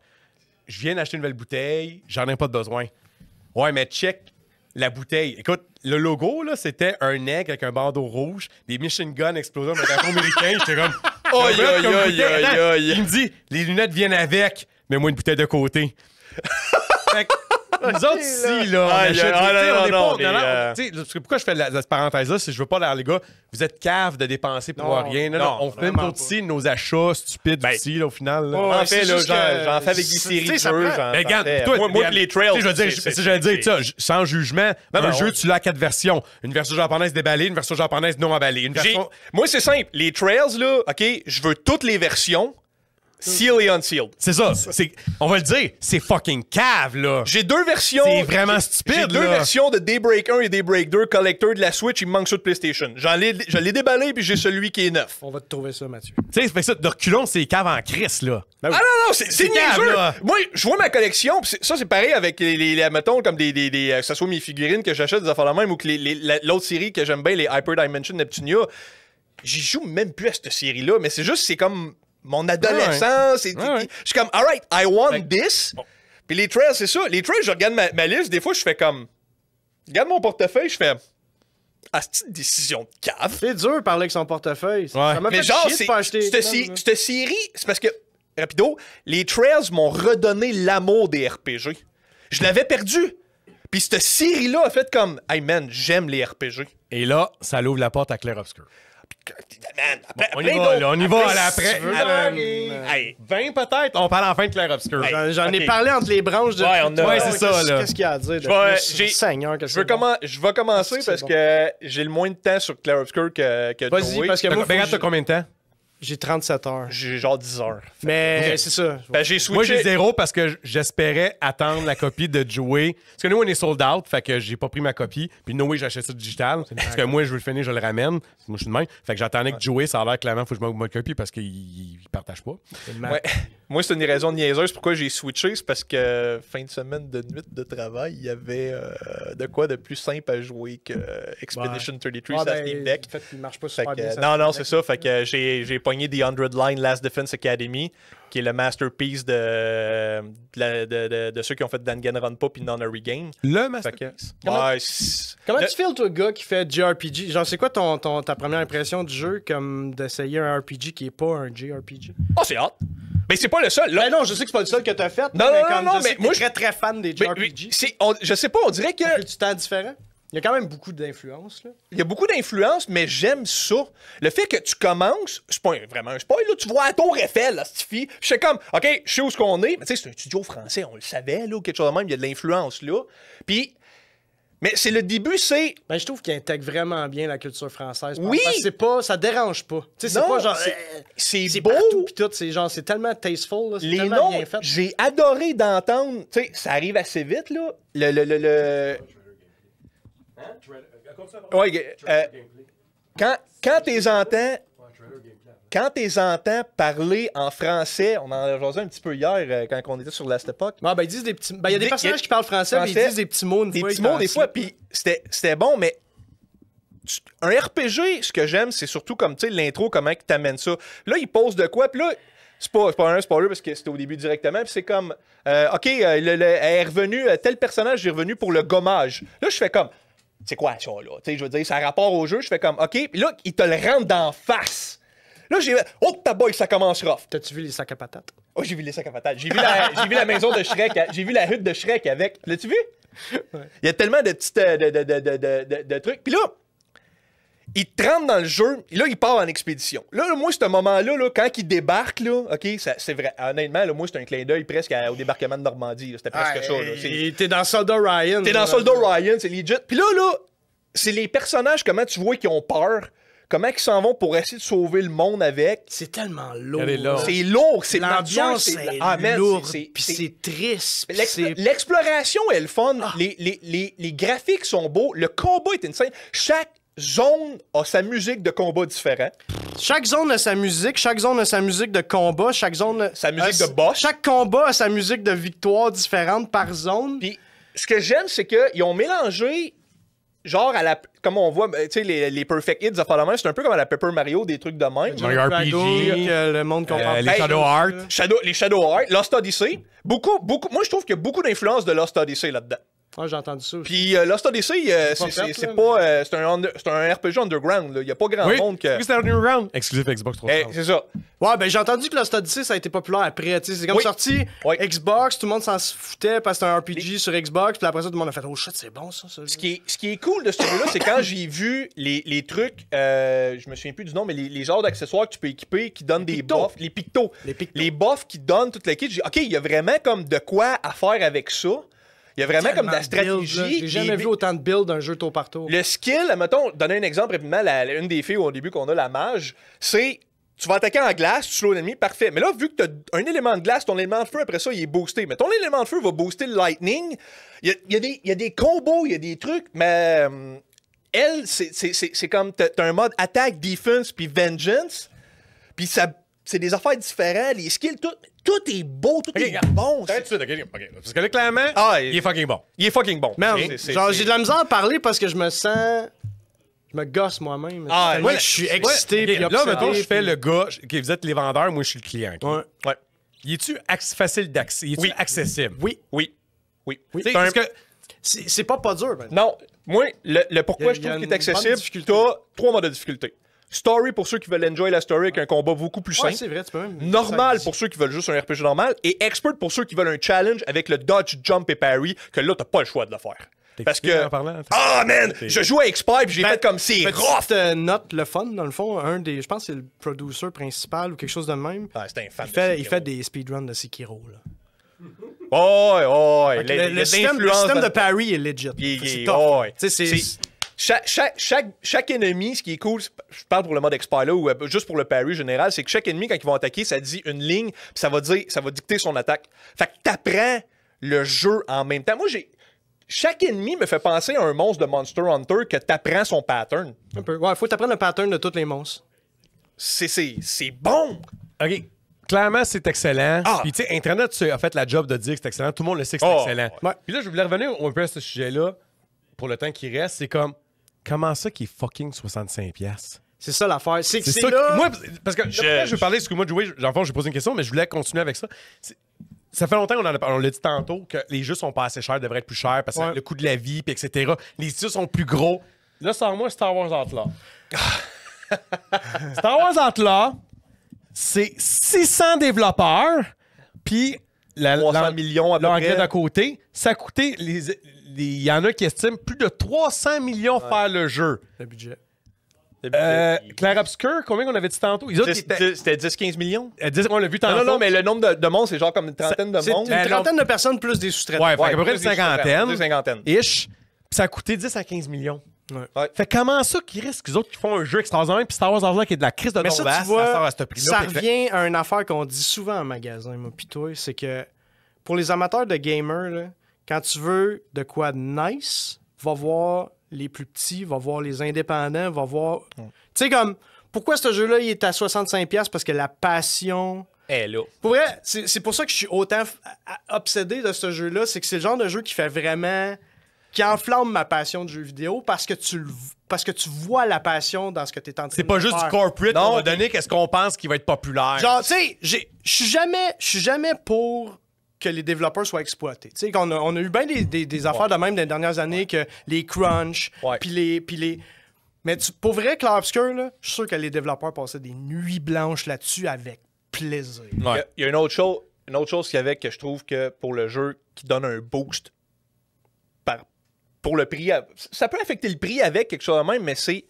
Je viens d'acheter une nouvelle bouteille. J'en ai pas de besoin. » Ouais, mais check la bouteille. Écoute, le logo, là, c'était un aigle avec un bandeau rouge, des machine guns explosant dans le drapeau américain. J'étais comme... Aïe, Comme aïe, bouteille. aïe, Attends, aïe. Il me dit « Les lunettes viennent avec, mais moi, une bouteille de côté. » Fait que, Nous autres, ici, là, on Aïe, achète... ah, tu sais, non, on est non, pas... mais, non, non, tu sais, parce que pourquoi je fais cette parenthèse-là, c'est que je veux pas l'air, les gars, vous êtes caves de dépenser pour Non, rien. Là, non, on fait vraiment nous autres ici nos achats stupides aussi, là, au final. Là. Ouais, En c'est fait, là, juste que- j'en fais avec des tu séries sais, de ça jeux. prend- j'en Ben, regarde, fais. toi, moi, regarde, les trails. tu sais, je veux dire, c'est- j'allais dire, tu sais, sans jugement, Non, un non, jeu, on- tu l'as à 4 versions. Une version japonaise déballée, une version japonaise non emballée. Une version... Moi, c'est simple. Les trails, là, OK, je veux toutes les versions, sealed et unsealed. C'est ça. On va le dire, c'est fucking cave, là. J'ai deux versions. C'est vraiment stupide, J'ai deux là. versions de Daybreak 1 et Daybreak 2 collector de la Switch. Il me manque ceux de PlayStation. Je l'ai déballé, puis j'ai celui qui est neuf. On va te trouver ça, Mathieu. Tu sais, fait ça, de reculons, c'est cave en crise, là. Ah non, c'est cave, niaiseux. là. Moi, je vois ma collection, pis ça, c'est pareil avec mettons, comme que ce soit mes figurines que j'achète des affaires de même ou que l'autre série que j'aime bien, les Hyper Dimension Neptunia. J'y joue même plus à cette série-là, mais c'est comme mon adolescence. Ouais. Je suis comme, alright, I want this. Puis les trails, c'est ça. Les trails, je regarde ma liste, des fois, je fais comme, regarde mon portefeuille, je fais, ah, c'est une décision de cave. C'est dur de parler avec son portefeuille. Ça m'a Mais fait genre, chier de pas acheter. cette série, c'est parce que, rapido, les Trails m'ont redonné l'amour des RPG. Je l'avais perdu. Puis cette série-là a fait comme, hey man, j'aime les RPG. Et là, ça l'ouvre la porte à Clair Obscur. Man, après, On y va, là, on y va, là, après. Hey, 20 peut-être? On parle enfin de Clair Obscur. J'en ai Ok. parlé entre les branches de. Ouais, on a- Ouais, c'est ça, là. Qu'est-ce qu'il y a à dire de vais- plus? j'ai- Seigneur, que je c'est vais, bon. je vais commencer C'est parce bon. que j'ai le moins de temps sur Clair Obscur que Vas-y, Joey. parce que moi, Ben, regarde, t'as combien de temps? j'ai 37 heures. J'ai genre 10 heures. Mais c'est ça. Ben, j'ai Moi, j'ai switché. 0 parce que j'espérais attendre la copie de Joey. Parce que nous, on est sold out, fait que j'ai pas pris ma copie. Puis Noé, j'achète ça digital. Parce que moi, je veux le finir, je le ramène. Moi, je suis de même. Fait que j'attendais que Joey, ça a l'air clairement, faut que je m'occupe ma copie parce qu'il partage pas. Ouais. Moi, c'est une raison niaiseuse pourquoi j'ai switché. C'est parce que fin de semaine de nuit de travail, il y avait de quoi de plus simple à jouer que Expedition 33 sur la Steam Deck. En fait, il marche pas Fait super que, bien. non, c'est ça. Fait que j'ai pogné The 100 Line Last Defense Academy, qui est le masterpiece de ceux qui ont fait Danganronpa puis Nonary Game. Le Fait masterpiece. que, ouais, Comment tu files, toi, gars qui fait JRPG? Genre, c'est quoi ta première impression du jeu comme d'essayer un RPG qui est pas un JRPG? Oh, c'est hot! Mais c'est pas le seul. Là, Ben non, je sais que c'est pas le seul que t'as fait. Non, mais non, comme non, je sais mais que moi, t'es très fan des mais, JRPG. je sais pas, on dirait que Plus du temps différent. Il y a quand même beaucoup d'influence, là. il y a beaucoup d'influence, mais j'aime ça. Le fait que tu commences, c'est pas vraiment un spoil, là, tu vois la Tour Eiffel, là, cette fille. Je sais comme, OK, je sais où est-ce qu'on est. Mais tu sais, c'est un studio français, on le savait, là, ou quelque chose de même, il y a de l'influence là. Puis, mais c'est le début, c'est. Ben, je trouve qu'il intègre vraiment bien la culture française. Oui! Parce que c'est pas, ça dérange pas. Tu sais, c'est Non, pas genre. c'est C'est beau. partout pis tout. C'est genre, c'est tellement tasteful, là. C'est Les tellement noms, bien fait. j'ai adoré d'entendre. Tu sais, ça arrive assez vite, là. Ouais, quand t'es entends. Quand t'es entends parler en français, on en a jasé un petit peu hier quand on était sur Last Epoch. Ah, ben, ils disent des petits. Ben, il y a des Des- personnages qui parlent français, mais ils français, disent des petits mots une Des fois. petits mots des fois, puis c'était bon, mais un RPG, ce que j'aime, c'est surtout comme, tu sais, l'intro, comment tu t'amènes ça. Là, il pose de quoi, puis là, c'est pas un spoiler parce que c'était au début directement, puis c'est comme, OK, elle est revenue, tel personnage est revenu pour le gommage. Là, je fais comme, c'est quoi ça, là? Tu sais, je veux dire, ça a rapport au jeu, je fais comme, OK, puis là, il te le rentre d'en face. Là, j'ai oh, ta boy, ça commence rough. T'as-tu vu les sacs à patates? Oh, j'ai vu les sacs à patates. J'ai vu la maison de Shrek. J'ai vu la hutte de Shrek avec. L'as-tu vu? Il y a tellement de petites de trucs. Puis là, il te rentre dans le jeu. Là, il part en expédition. Là, moi, ce moment-là, là, quand il débarque, là, OK, c'est vrai. Honnêtement, là, moi, c'est un clin d'œil presque au débarquement de Normandie. Là. C'était presque ça. Là. T'es dans Soldat Ryan. T'es dans Soldat Ryan, c'est legit. Puis là, c'est les personnages, comment tu vois, qui ont peur. Comment ils s'en vont pour essayer de sauver le monde avec. C'est tellement lourd. Elle est là. C'est lourd, c'est L'ambiance mature, est man, lourde, c'est- puis c'est- c'est triste. puis c'est- L'exploration est le fun. Les graphiques sont beaux. Le combat est insane. Chaque zone a sa musique de combat différente. Chaque zone a sa musique, chaque zone a sa musique de combat, chaque zone Sa musique de boss. Chaque combat a sa musique de victoire différente par zone. Puis ce que j'aime, c'est qu'ils ont mélangé, genre, comme on voit, tu sais, les Perfect Hits, c'est un peu comme à la Paper Mario, des trucs de même. Mario RPG, que le monde comprend. les Shadow Heart. Les Shadow Heart, Lost Odyssey. Beaucoup, moi, je trouve qu'il y a beaucoup d'influence de Lost Odyssey là-dedans. Ouais, j'ai entendu ça aussi. Puis Lost Odyssey, c'est un RPG underground. Il n'y a pas grand monde que. Oui, c'est Underground. Exclusif Xbox 360. C'est ça. Ouais, ben j'ai entendu que Lost Odyssey, ça a été populaire après. Tu sais, c'est comme sorti Xbox, tout le monde s'en foutait parce que c'était un RPG sur Xbox, puis après ça, tout le monde a fait oh shit, c'est bon ça. Ce qui est cool de ce jeu-là, c'est quand j'ai vu les trucs, je me souviens plus du nom, mais les genres d'accessoires que tu peux équiper qui donnent des buffs. Les pictos. Les buffs qui donnent toute l'équipe. J'ai dit, OK, il y a vraiment comme de quoi à faire avec ça. Il y a vraiment comme de la stratégie. J'ai jamais vu autant de builds d'un jeu tour par tour. Le skill, mettons, donner un exemple rapidement, une des filles au début qu'on a, la mage, c'est tu vas attaquer en glace, tu slow l'ennemi, parfait. Mais là, vu que tu as un élément de glace, ton élément de feu, après ça, il est boosté. Mais ton élément de feu va booster le lightning. Il y a des combos, il y a des trucs, mais elle, c'est comme t'as un mode attaque, defense, puis vengeance. Puis c'est des affaires différentes, les skills, tout est beau, tout est bon. Parce que là, clairement, il est fucking bon. Il est fucking bon. Man, genre, j'ai de la misère à parler parce que je me sens... Je me gosse moi-même. Je suis excité. Puis là, mettons, je fais le gars qui vous êtes les vendeurs, moi, je suis le client. Ouais. Il est-tu facile d'accès? Il est-tu accessible? Oui. Parce que c'est pas dur. Ben. Non, moi, le pourquoi je Il y a trouve qu'il est une bonne accessible, difficulté. t'as 3 modes de difficulté. Story pour ceux qui veulent enjoy la story avec un combat beaucoup plus simple. C'est vrai, tu peux même. Normal pour ceux qui veulent juste un RPG normal. Et Expert pour ceux qui veulent un challenge avec le dodge, jump et parry, que là, t'as pas le choix de le faire. Parce que. Man! Je joue à Expert puis j'ai fait comme c'est rough! Petite note, le fun, dans le fond, je pense que c'est le producer principal ou quelque chose de même. C'est un fan. Il fait des speedruns de Sekiro. Là. Le système de parry est legit. C'est tough. Chaque ennemi, ce qui est cool, je parle pour le mode expert là, ou juste pour le parry général, c'est que chaque ennemi, quand ils vont attaquer, ça dit une ligne, puis ça va dicter son attaque. Fait que t'apprends le jeu en même temps. Moi, chaque ennemi me fait penser à un monstre de Monster Hunter que t'apprends son pattern. Un peu. Ouais, faut t'apprendre le pattern de tous les monstres. C'est bon! OK. Clairement, c'est excellent. Puis, tu sais, Internet a fait la job de dire que c'est excellent. Tout le monde le sait que c'est excellent. Ouais. Puis là, je voulais revenir un peu à ce sujet-là pour le temps qui reste. C'est comme, comment ça qui est fucking 65$? C'est ça l'affaire. C'est ça là... moi, parce que je vais parler, excuse-moi de jouer, j'en j'ai posé une question, mais je voulais continuer avec ça. Ça fait longtemps on l'a dit tantôt, que les jeux sont pas assez chers, devraient être plus chers, parce que le coût de la vie, puis etc. Les studios sont plus gros. Là, sors-moi Star Wars Outlaw. Star Wars Outlaw, c'est 600 développeurs, puis 300 millions à peu l'anglais près. d'à côté, ça a coûté, il y en a qui estiment plus de 300 millions faire le jeu. Le budget. Clair Obscur, combien on avait dit tantôt? C'était 10-15 millions? On l'a vu tantôt. Non, mais le nombre de monstres, c'est genre comme une trentaine de C'est monstres. une trentaine de personnes plus des sous-traitants. Ouais, fait à peu près une cinquantaine. Une cinquantaine. Ish. Puis ça a coûté 10 à 15 millions. Ouais. Fait comment ça qu'ils risquent, eux autres, qui font un jeu extraordinaire, puis Star Wars Outlaw qui est de la crise de Mais ça, Donbass, tu vois, sort à ce prix-là. ça revient à une affaire qu'on dit souvent en magasin, moi pis toi, c'est que pour les amateurs de gamers, là, quand tu veux de quoi de nice, va voir les plus petits, va voir les indépendants, va voir... Tu sais, comme, pourquoi ce jeu-là, il est à 65$? Parce que la passion... Là. Pour vrai, c'est pour ça que je suis autant obsédé de ce jeu-là, c'est que c'est le genre de jeu qui fait vraiment... qui enflamme ma passion de jeu vidéo parce que tu vois la passion dans ce que tu es en train de faire. C'est pas juste du corporate qu'on va donner qu'est-ce qu'on pense qui va être populaire. Genre, tu sais, je suis jamais pour que les développeurs soient exploités. Tu sais, on a eu bien des affaires de même dans les dernières années, que les crunch, puis les... Mais pour vrai, Clair Obscur, là, je suis sûr que les développeurs passaient des nuits blanches là-dessus avec plaisir. Il y a une autre chose qu'il y avait que je trouve que pour le jeu qui donne un boost pour le prix. Ça peut affecter le prix avec quelque chose de même, mais c'est,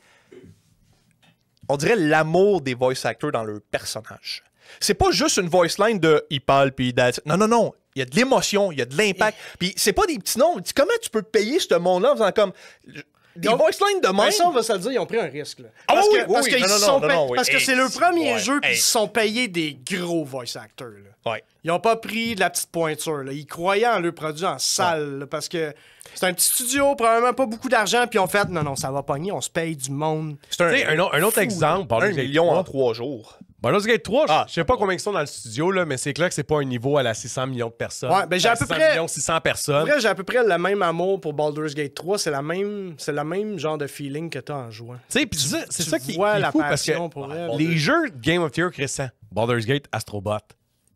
on dirait, l'amour des voice actors dans leur personnage. C'est pas juste une voice line de « il parle puis that's it ». Non. Il y a de l'émotion, il y a de l'impact. Puis c'est pas des petits noms. Comment tu peux payer ce monde-là en faisant comme... Des voice lines de même. Mais ça, on va se le dire, ils ont pris un risque. Là. Parce que c'est le premier jeu, puis ils se sont payés des gros voice actors. Là. Ouais. Ils ont pas pris de la petite pointure. Là. Ils croyaient en leur produit en salle, là, parce que c'est un petit studio, probablement pas beaucoup d'argent, puis ils ont fait non, ça va pogner, on se paye du monde. C'est un autre exemple. 1 million en 3 jours. Baldur's Gate 3, je sais pas combien ils sont dans le studio, là, mais c'est clair que c'est pas un niveau à la 600 millions de personnes. Ouais, ben j'ai à peu près 600 personnes. Après, j'ai à peu près le même amour pour Baldur's Gate 3. C'est le même genre de feeling que t'as en jouant. Tu sais, puis c'est ça qui est la fou parce passion que pour elle. les jeux Game of the Year récents, Baldur's Gate, Astrobot,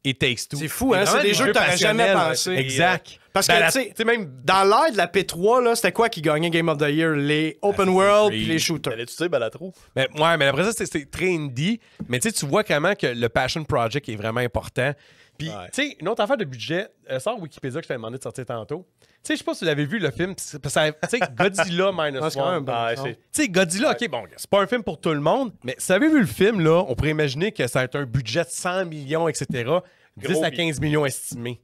It Takes Two. C'est fou, hein? C'est des jeux que t'aurais jamais pensé. Exact. Parce que, tu sais, même... dans l'ère de la P3, là, c'était quoi qui gagnait Game of the Year? Les open world puis les shooters. Allais-tu dire Balatro? Mais après ça, c'est très indie. Mais tu vois vraiment que le Passion Project est vraiment important. Puis, tu sais, une autre affaire de budget, sort Wikipédia que je t'avais demandé de sortir tantôt. Tu sais, je sais pas si vous l'avez vu, le film. Tu sais, Godzilla Minus One. Tu sais, Godzilla, OK, bon, c'est pas un film pour tout le monde, mais si vous avez vu le film, là, on pourrait imaginer que ça va être un budget de 100 millions, etc. 10 à 15 millions estimés.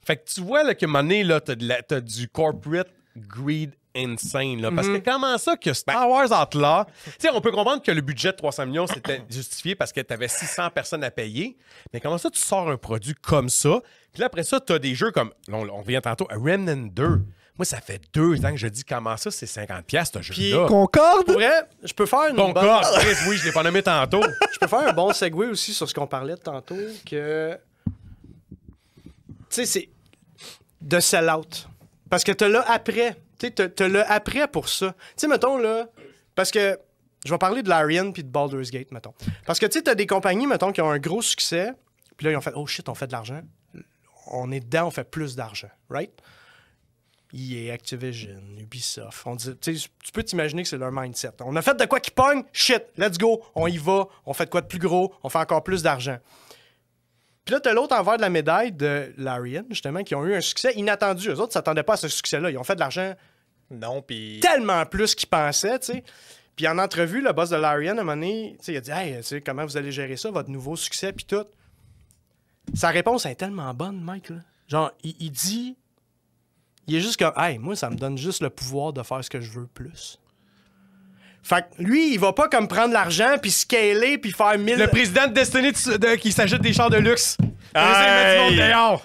Fait que tu vois là, qu'à un moment donné, là, t'as du corporate greed insane. Là, parce que comment ça que Star Wars Outlaw... Tu sais, on peut comprendre que le budget de 300 millions, c'était justifié parce que t'avais 600 personnes à payer. Mais comment ça, tu sors un produit comme ça? Puis là, après ça, t'as des jeux comme... Là, on revient tantôt à Remnant 2. Moi, ça fait 2 ans que je dis comment ça, c'est 50$, ce jeu-là. Concorde? Pour vrai, je peux faire une Concorde, oui, je l'ai pas nommé tantôt. Je peux faire un bon segue aussi sur ce qu'on parlait tantôt, que... Tu sais, c'est de sell-out. Parce que t'as là après. Tu sais, t'as là après pour ça. Tu sais, mettons, là... Parce que... Je vais parler de Larian puis de Baldur's Gate, mettons. Parce que, tu sais, t'as des compagnies, mettons, qui ont un gros succès, puis là, ils ont fait « Oh shit, on fait de l'argent. On est dedans, on fait plus d'argent. » Right? EA, Activision, Ubisoft. Tu peux t'imaginer que c'est leur mindset. On a fait de quoi qui pogne? Shit, let's go. On y va. On fait de quoi de plus gros? On fait encore plus d'argent. Puis là, t'as l'autre envers de la médaille de Larian, justement, qui ont eu un succès inattendu. Eux autres ne s'attendaient pas à ce succès-là. Ils ont fait de l'argent tellement plus qu'ils pensaient, tu sais. Puis en entrevue, le boss de Larian, à un moment donné, il a dit « Hey, tu sais, comment vous allez gérer ça, votre nouveau succès, puis tout? » Sa réponse est tellement bonne, Mike, là. Genre, il dit... Il est juste comme « Hey, moi, ça me donne juste le pouvoir de faire ce que je veux plus. » Fait que lui, il va pas comme prendre l'argent puis scaler puis faire 1000... Le président de Destiny qui s'achète des chars de luxe.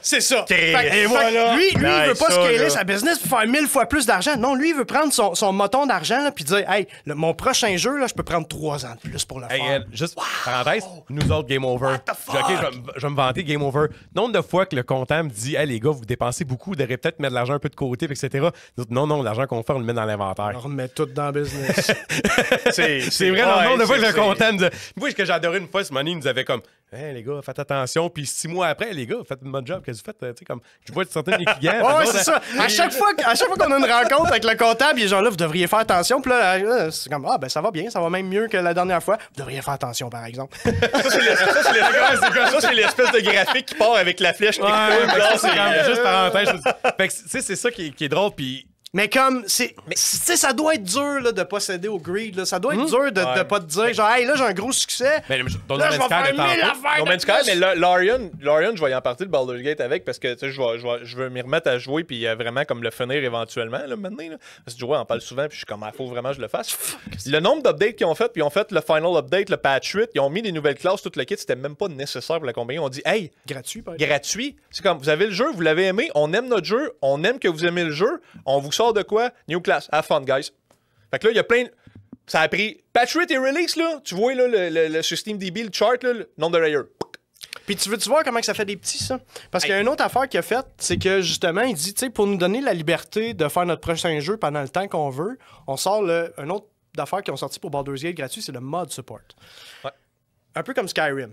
C'est ça. Et voilà. Lui, il veut pas scaler sa business pour faire 1000 fois plus d'argent. Non, lui, il veut prendre son moton d'argent puis dire, hey, mon prochain jeu, là, je peux prendre 3 ans de plus pour le faire. Juste, parenthèse, nous autres, Game Over. Je vais me vanter, Game Over. Nombre de fois que le comptable me dit, hey, les gars, vous dépensez beaucoup, vous devriez peut-être mettre de l'argent un peu de côté, etc. Non, l'argent qu'on fait, on le met dans l'inventaire. On remet tout dans le business. C'est vrai, le nombre de fois que le comptable me dit, moi, ce que j'adorais une fois, ce money, il nous avait comme, hey, les gars, faites attention. Puis 6 mois après, les gars, faites une bonne job. Qu'est-ce que vous faites? Tu sais, comme, je vois certains des clients. Ouais, c'est ça. À chaque fois qu'on a une rencontre avec le comptable, il est genre là, vous devriez faire attention. Puis là, c'est comme, ah, ben ça va bien, ça va même mieux que la dernière fois. Vous devriez faire attention, par exemple. Ça, c'est l'espèce de graphique qui part avec la flèche. C'est juste parenthèse. Fait que, tu sais, c'est ça qui est drôle. Puis. Mais comme, tu sais, ça doit être dur là, de pas céder au greed. Là. Ça doit être dur de pas te dire, genre, hey, là, j'ai un gros succès. Mais, là, je vais faire 1000 affaires. Mais Larian, je vais y en partir de Baldur's Gate avec parce que tu sais, je veux m'y remettre à jouer puis vraiment comme le finir éventuellement là, maintenant. Là. Parce que je vois, on en parle souvent puis je suis comme, il faut vraiment que je le fasse. Le nombre d'updates qu'ils ont fait, puis ils ont fait le final update, le patch 8, ils ont mis des nouvelles classes, tout le kit, c'était même pas nécessaire pour la compagnie. On dit, hey, gratuit. C'est comme, vous avez le jeu, vous l'avez aimé, on aime notre jeu, on aime que vous aimez le jeu, on vous sort de quoi? New class. Have fun, guys. Fait que là, il y a plein... Ça a pris... Patch 8 et release, là. Tu vois, là, le sur SteamDB, le chart, là, le nombre de layers. Puis tu veux-tu voir comment que ça fait des petits, ça? Parce qu'il y a une autre affaire qu'il a faite, c'est que, justement, il dit, tu sais, pour nous donner la liberté de faire notre prochain jeu pendant le temps qu'on veut, on sort un autre d'affaires qui ont sorti pour Baldur's Gate gratuit, c'est le mod support. Ouais. Un peu comme Skyrim.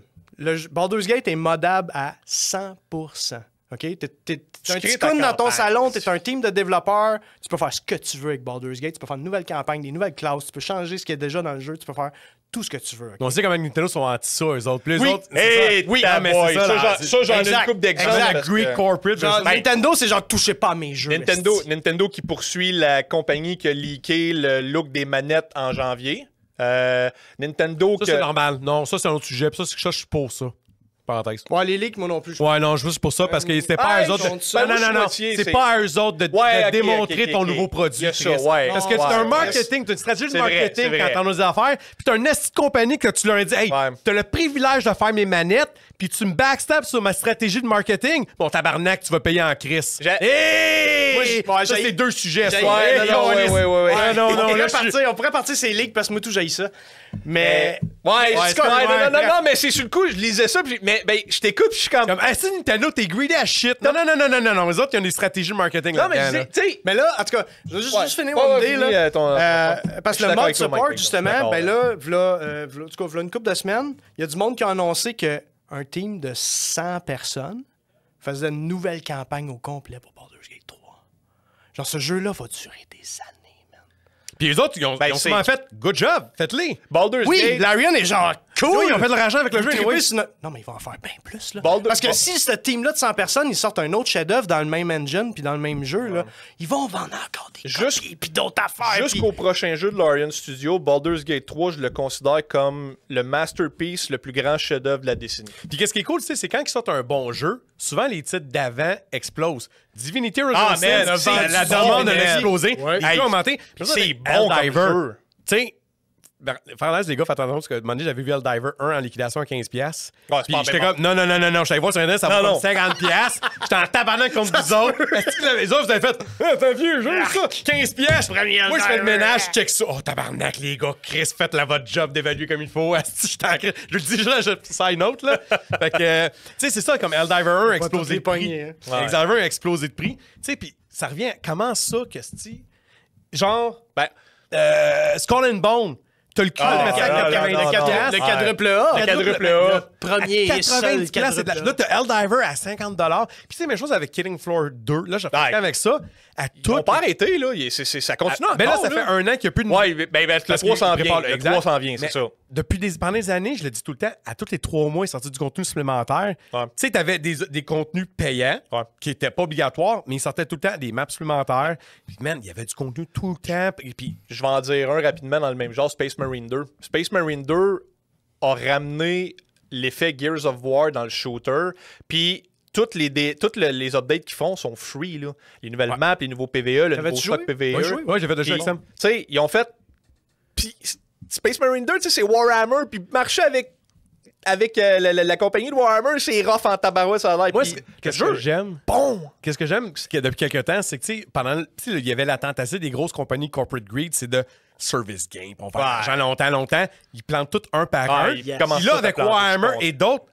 Baldur's Gate est modable à 100%. OK? T'es un petit con dans ton salon, t'es un team de développeurs, tu peux faire ce que tu veux avec Baldur's Gate, tu peux faire une nouvelle campagne, des nouvelles classes, tu peux changer ce qui est déjà dans le jeu, tu peux faire tout ce que tu veux. Okay? On sait comment Nintendo sont anti ça, eux autres. Plus oui, autres, mais c'est ça. Ça, j'en ai une couple d'exemples. Greed Corporate. Nintendo, c'est genre touchez pas à mes jeux. Nintendo qui poursuit la compagnie qui a leaké le look des manettes en janvier. Nintendo ça, c'est normal. Non, ça, c'est un autre sujet. Puis ça, je suis pour ça. Parenthèse. Ouais, les leaks, moi non plus. Ouais, non, je veux juste pour ça, parce que c'était pas à eux autres. Non. C'est pas à eux autres de démontrer ton nouveau produit. Parce que c'est un marketing, t'as une stratégie de marketing quand t'en as des affaires, puis t'as une petite compagnie que tu leur as dit, hey, t'as le privilège de faire mes manettes, puis tu me backstabs sur ma stratégie de marketing. Bon, tabarnak, tu vas payer en crise. Hey! Ça, c'est 2 sujets. Non, on pourrait partir ces leaks parce que moi, tout j'haïs ça. Mais. Non, mais c'est sur le coup, je lisais ça, mais je t'écoute, puis je suis comme. Si Nintendo, t'es greedy as shit. Non. Les autres, ils ont des stratégies de marketing. Non, mais tu sais. Mais là, en tout cas, je vais juste finir mon idée, là. Parce que le mode support, justement, ben là, en tout cas, une couple de semaines, il y a du monde qui a annoncé que un team de 100 personnes faisait une nouvelle campagne au complet pour Baldur's Gate 3. Genre, ce jeu-là va durer des années, man. Puis les autres, ils ont souvent fait good job, faites-les. Baldur's Oui, Gate. Larian est genre cool. Oui, ils ont fait de l'argent avec le jeu. Triper anyway. sur notre- Non, mais ils vont en faire bien plus. Là. Baldur- Parce que si ce team-là de 100 personnes, ils sortent un autre chef-d'œuvre dans le même engine puis dans le même jeu, là, ils vont vendre encore des copies puis d'autres affaires. Jusqu'au prochain jeu de Larian Studio, Baldur's Gate 3, je le considère comme le masterpiece, le plus grand chef-d'œuvre de la décennie. Puis qu'est-ce qui est cool, tu sais, c'est quand ils sortent un bon jeu, souvent les titres d'avant explosent. Divinity Original Sin, man, c'est la bon, demande a man. explosé. Ouais. Les jeux ont augmenté. C'est bon comme jeu. Tu sais, Farnaz, les gars, faites attention parce que un moment donné, j'avais vu Helldiver 1 en liquidation à 15$. Ouais, c'est Puis pas j'étais bien comme, non, je t'allais voir sur Internet, ça Non, va non. comme 50$. J'étais en tabarnak contre vous autres. Est-ce que les autres, vous avez fait, c'est un vieux jeu, ça, 15$. Moi, je fais le ménage, je check ça. Oh, tabarnak, les gars, Chris, faites votre job d'évaluer comme il faut. Asti, je t'en crie. Je le dis, je side note, là. Fait que, tu sais, c'est ça, comme Helldiver 1 a explosé toutes les de prix. poignées, hein. Ouais. Helldiver 1 a explosé de prix. Tu sais, puis ça revient, comment ça, Christy? Genre, Skull and Bone. T'as le cul de mettre ça à 90$. Le quadruple A. Le quadruple A. Le premier et seul 90$, c'est de la- quadruple Là, A. t'as Helldiver à 50$. Puis c'est la même chose avec Killing Floor 2. Là, j'ai fait Ouais. avec ça. À Ils tout. n'ont pas arrêté, là. Ça continue encore. Mais là, ça fait un an qu'il n'y a plus de. Ouais, ben, le Parce 3 s'en qu'il vient. prépare- Le exact. 3 s'en vient, c'est Mais ça. Pendant des années, je le dis tout le temps, à tous les 3 mois, il sortait du contenu supplémentaire. Ouais. Tu sais, t'avais des contenus payants Ouais. qui n'étaient pas obligatoires, mais il sortait tout le temps des maps supplémentaires. Puis, man, il y avait du contenu tout le temps. Puis Je vais en dire un rapidement dans le même genre, Space Marine 2. Space Marine 2 a ramené l'effet Gears of War dans le shooter. Puis toutes les updates qu'ils font sont free, là. Les nouvelles maps, les nouveaux PVE, le nouveau T'avais-tu stock joué? PVE. Ouais, j'ai fait le jeu Puis, avec Sam. tu sais, ils ont fait... Puis Space Marine 2, tu sais, c'est Warhammer, puis marcher avec la compagnie de Warhammer, c'est rough en tabarouette, ça a l'air. Moi, Puis, qu'est-ce le que jeu, j'aime? bon! Qu'est-ce que j'aime depuis quelques temps, c'est que, tu sais, il y avait la tentative des grosses compagnies corporate greed, c'est de service game. On fait de l'argent longtemps. Ils plantent tout un par un. ils Puis commencent là, tout à avec planter, Warhammer je et d'autres,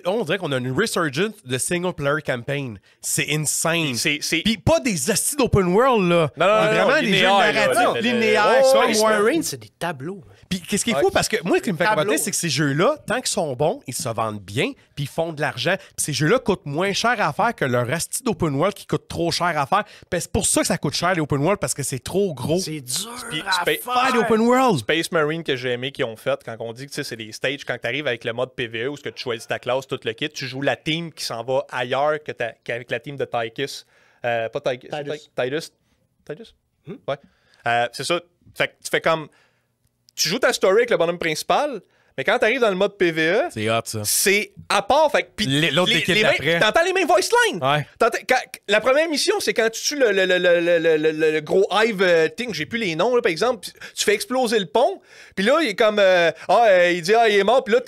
on dirait qu'on a une resurgence de single-player campaign. C'est insane. C'est- Puis pas des hosties d'open world, là. Non, non, Mais non, vraiment non, des jeux linéaires, là, narratifs, linéaires. ouais, ça, ouais, Warhammer. Marine, c'est des tableaux. Puis qu'est-ce qui est fou, parce que moi, ce qui me fait Tableau. capoter, c'est que ces jeux-là, tant qu'ils sont bons, ils se vendent bien, puis ils font de l'argent. Puis ces jeux-là coûtent moins cher à faire que leur asti d'open world qui coûte trop cher à faire. Puis c'est pour ça que ça coûte cher, les open world, parce que c'est trop gros. C'est dur Puis à Space- Faire des faire. open world. Space Marine que j'ai aimé qu'ils ont fait quand on dit que tu sais, c'est des stages, quand tu arrives avec le mode PVE où ce que tu choisis ta classe, tout le kit, tu joues la team qui s'en va ailleurs qu'avec la team de Tychus. Pas Tychus. Titus? Ouais. C'est ça. Fait que tu fais comme. Tu joues ta story avec le bonhomme principal, mais quand tu arrives dans le mode PVE, C'est hot, ça. c'est à part. Fait que, puis L'autre équipe mêmes- d'après. T'entends les mêmes voice lines. Ouais. La première mission, c'est quand tu tues le gros Hive thing, j'ai plus les noms, là, par exemple, puis tu fais exploser le pont, puis là, il est comme, il dit, il est mort, puis là,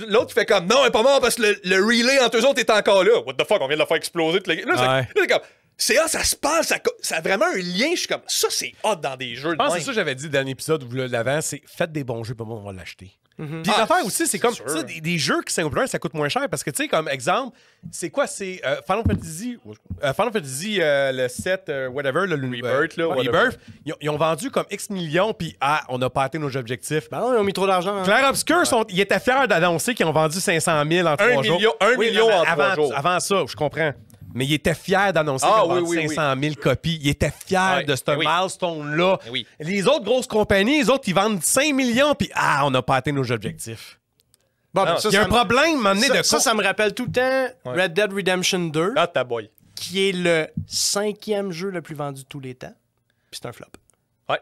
l'autre, il fait comme, non, il est pas mort parce que le relay entre eux autres est encore là. What the fuck, on vient de le faire exploser. Là, c'est comme, c'est hot, ça se passe, ça a vraiment un lien. Je suis comme, ça, c'est hot dans des jeux de Je pense que même. c'est ça que j'avais dit dans l'épisode ou l'avant, c'est faites des bons jeux, puis on va l'acheter. Puis Ah, l'affaire aussi, c'est comme sûr. ça, des jeux qui single player, ça coûte moins cher parce que, tu sais, comme exemple, c'est quoi? C'est Final Fantasy le 7, whatever, le Rebirth, là, whatever. Rebirth, ils ont vendu comme X millions, puis on n'a pas atteint nos objectifs. Ben non, ils ont mis trop d'argent. Hein. Clair Obscur, ils étaient fiers d'annoncer qu'ils ont vendu 500 000 en 3 jours. un million en 3 jours. Avant ça, je comprends. Mais ils étaient fiers d'annoncer Ah, qu'ils ont oui, vendu oui, 500 000 copies. Ils étaient fiers Ouais, de ce oui. milestone-là. Oui. Les autres grosses compagnies, les autres, ils vendent 5 millions, puis on n'a pas atteint nos objectifs. Bon, Non, ben, ça, Il y a un ça me- problème, m'amener de ça me rappelle tout le temps Red Dead Redemption 2, Ah, ta boy. qui est le 5e jeu le plus vendu de tous les temps. Puis c'est un flop. Ouais.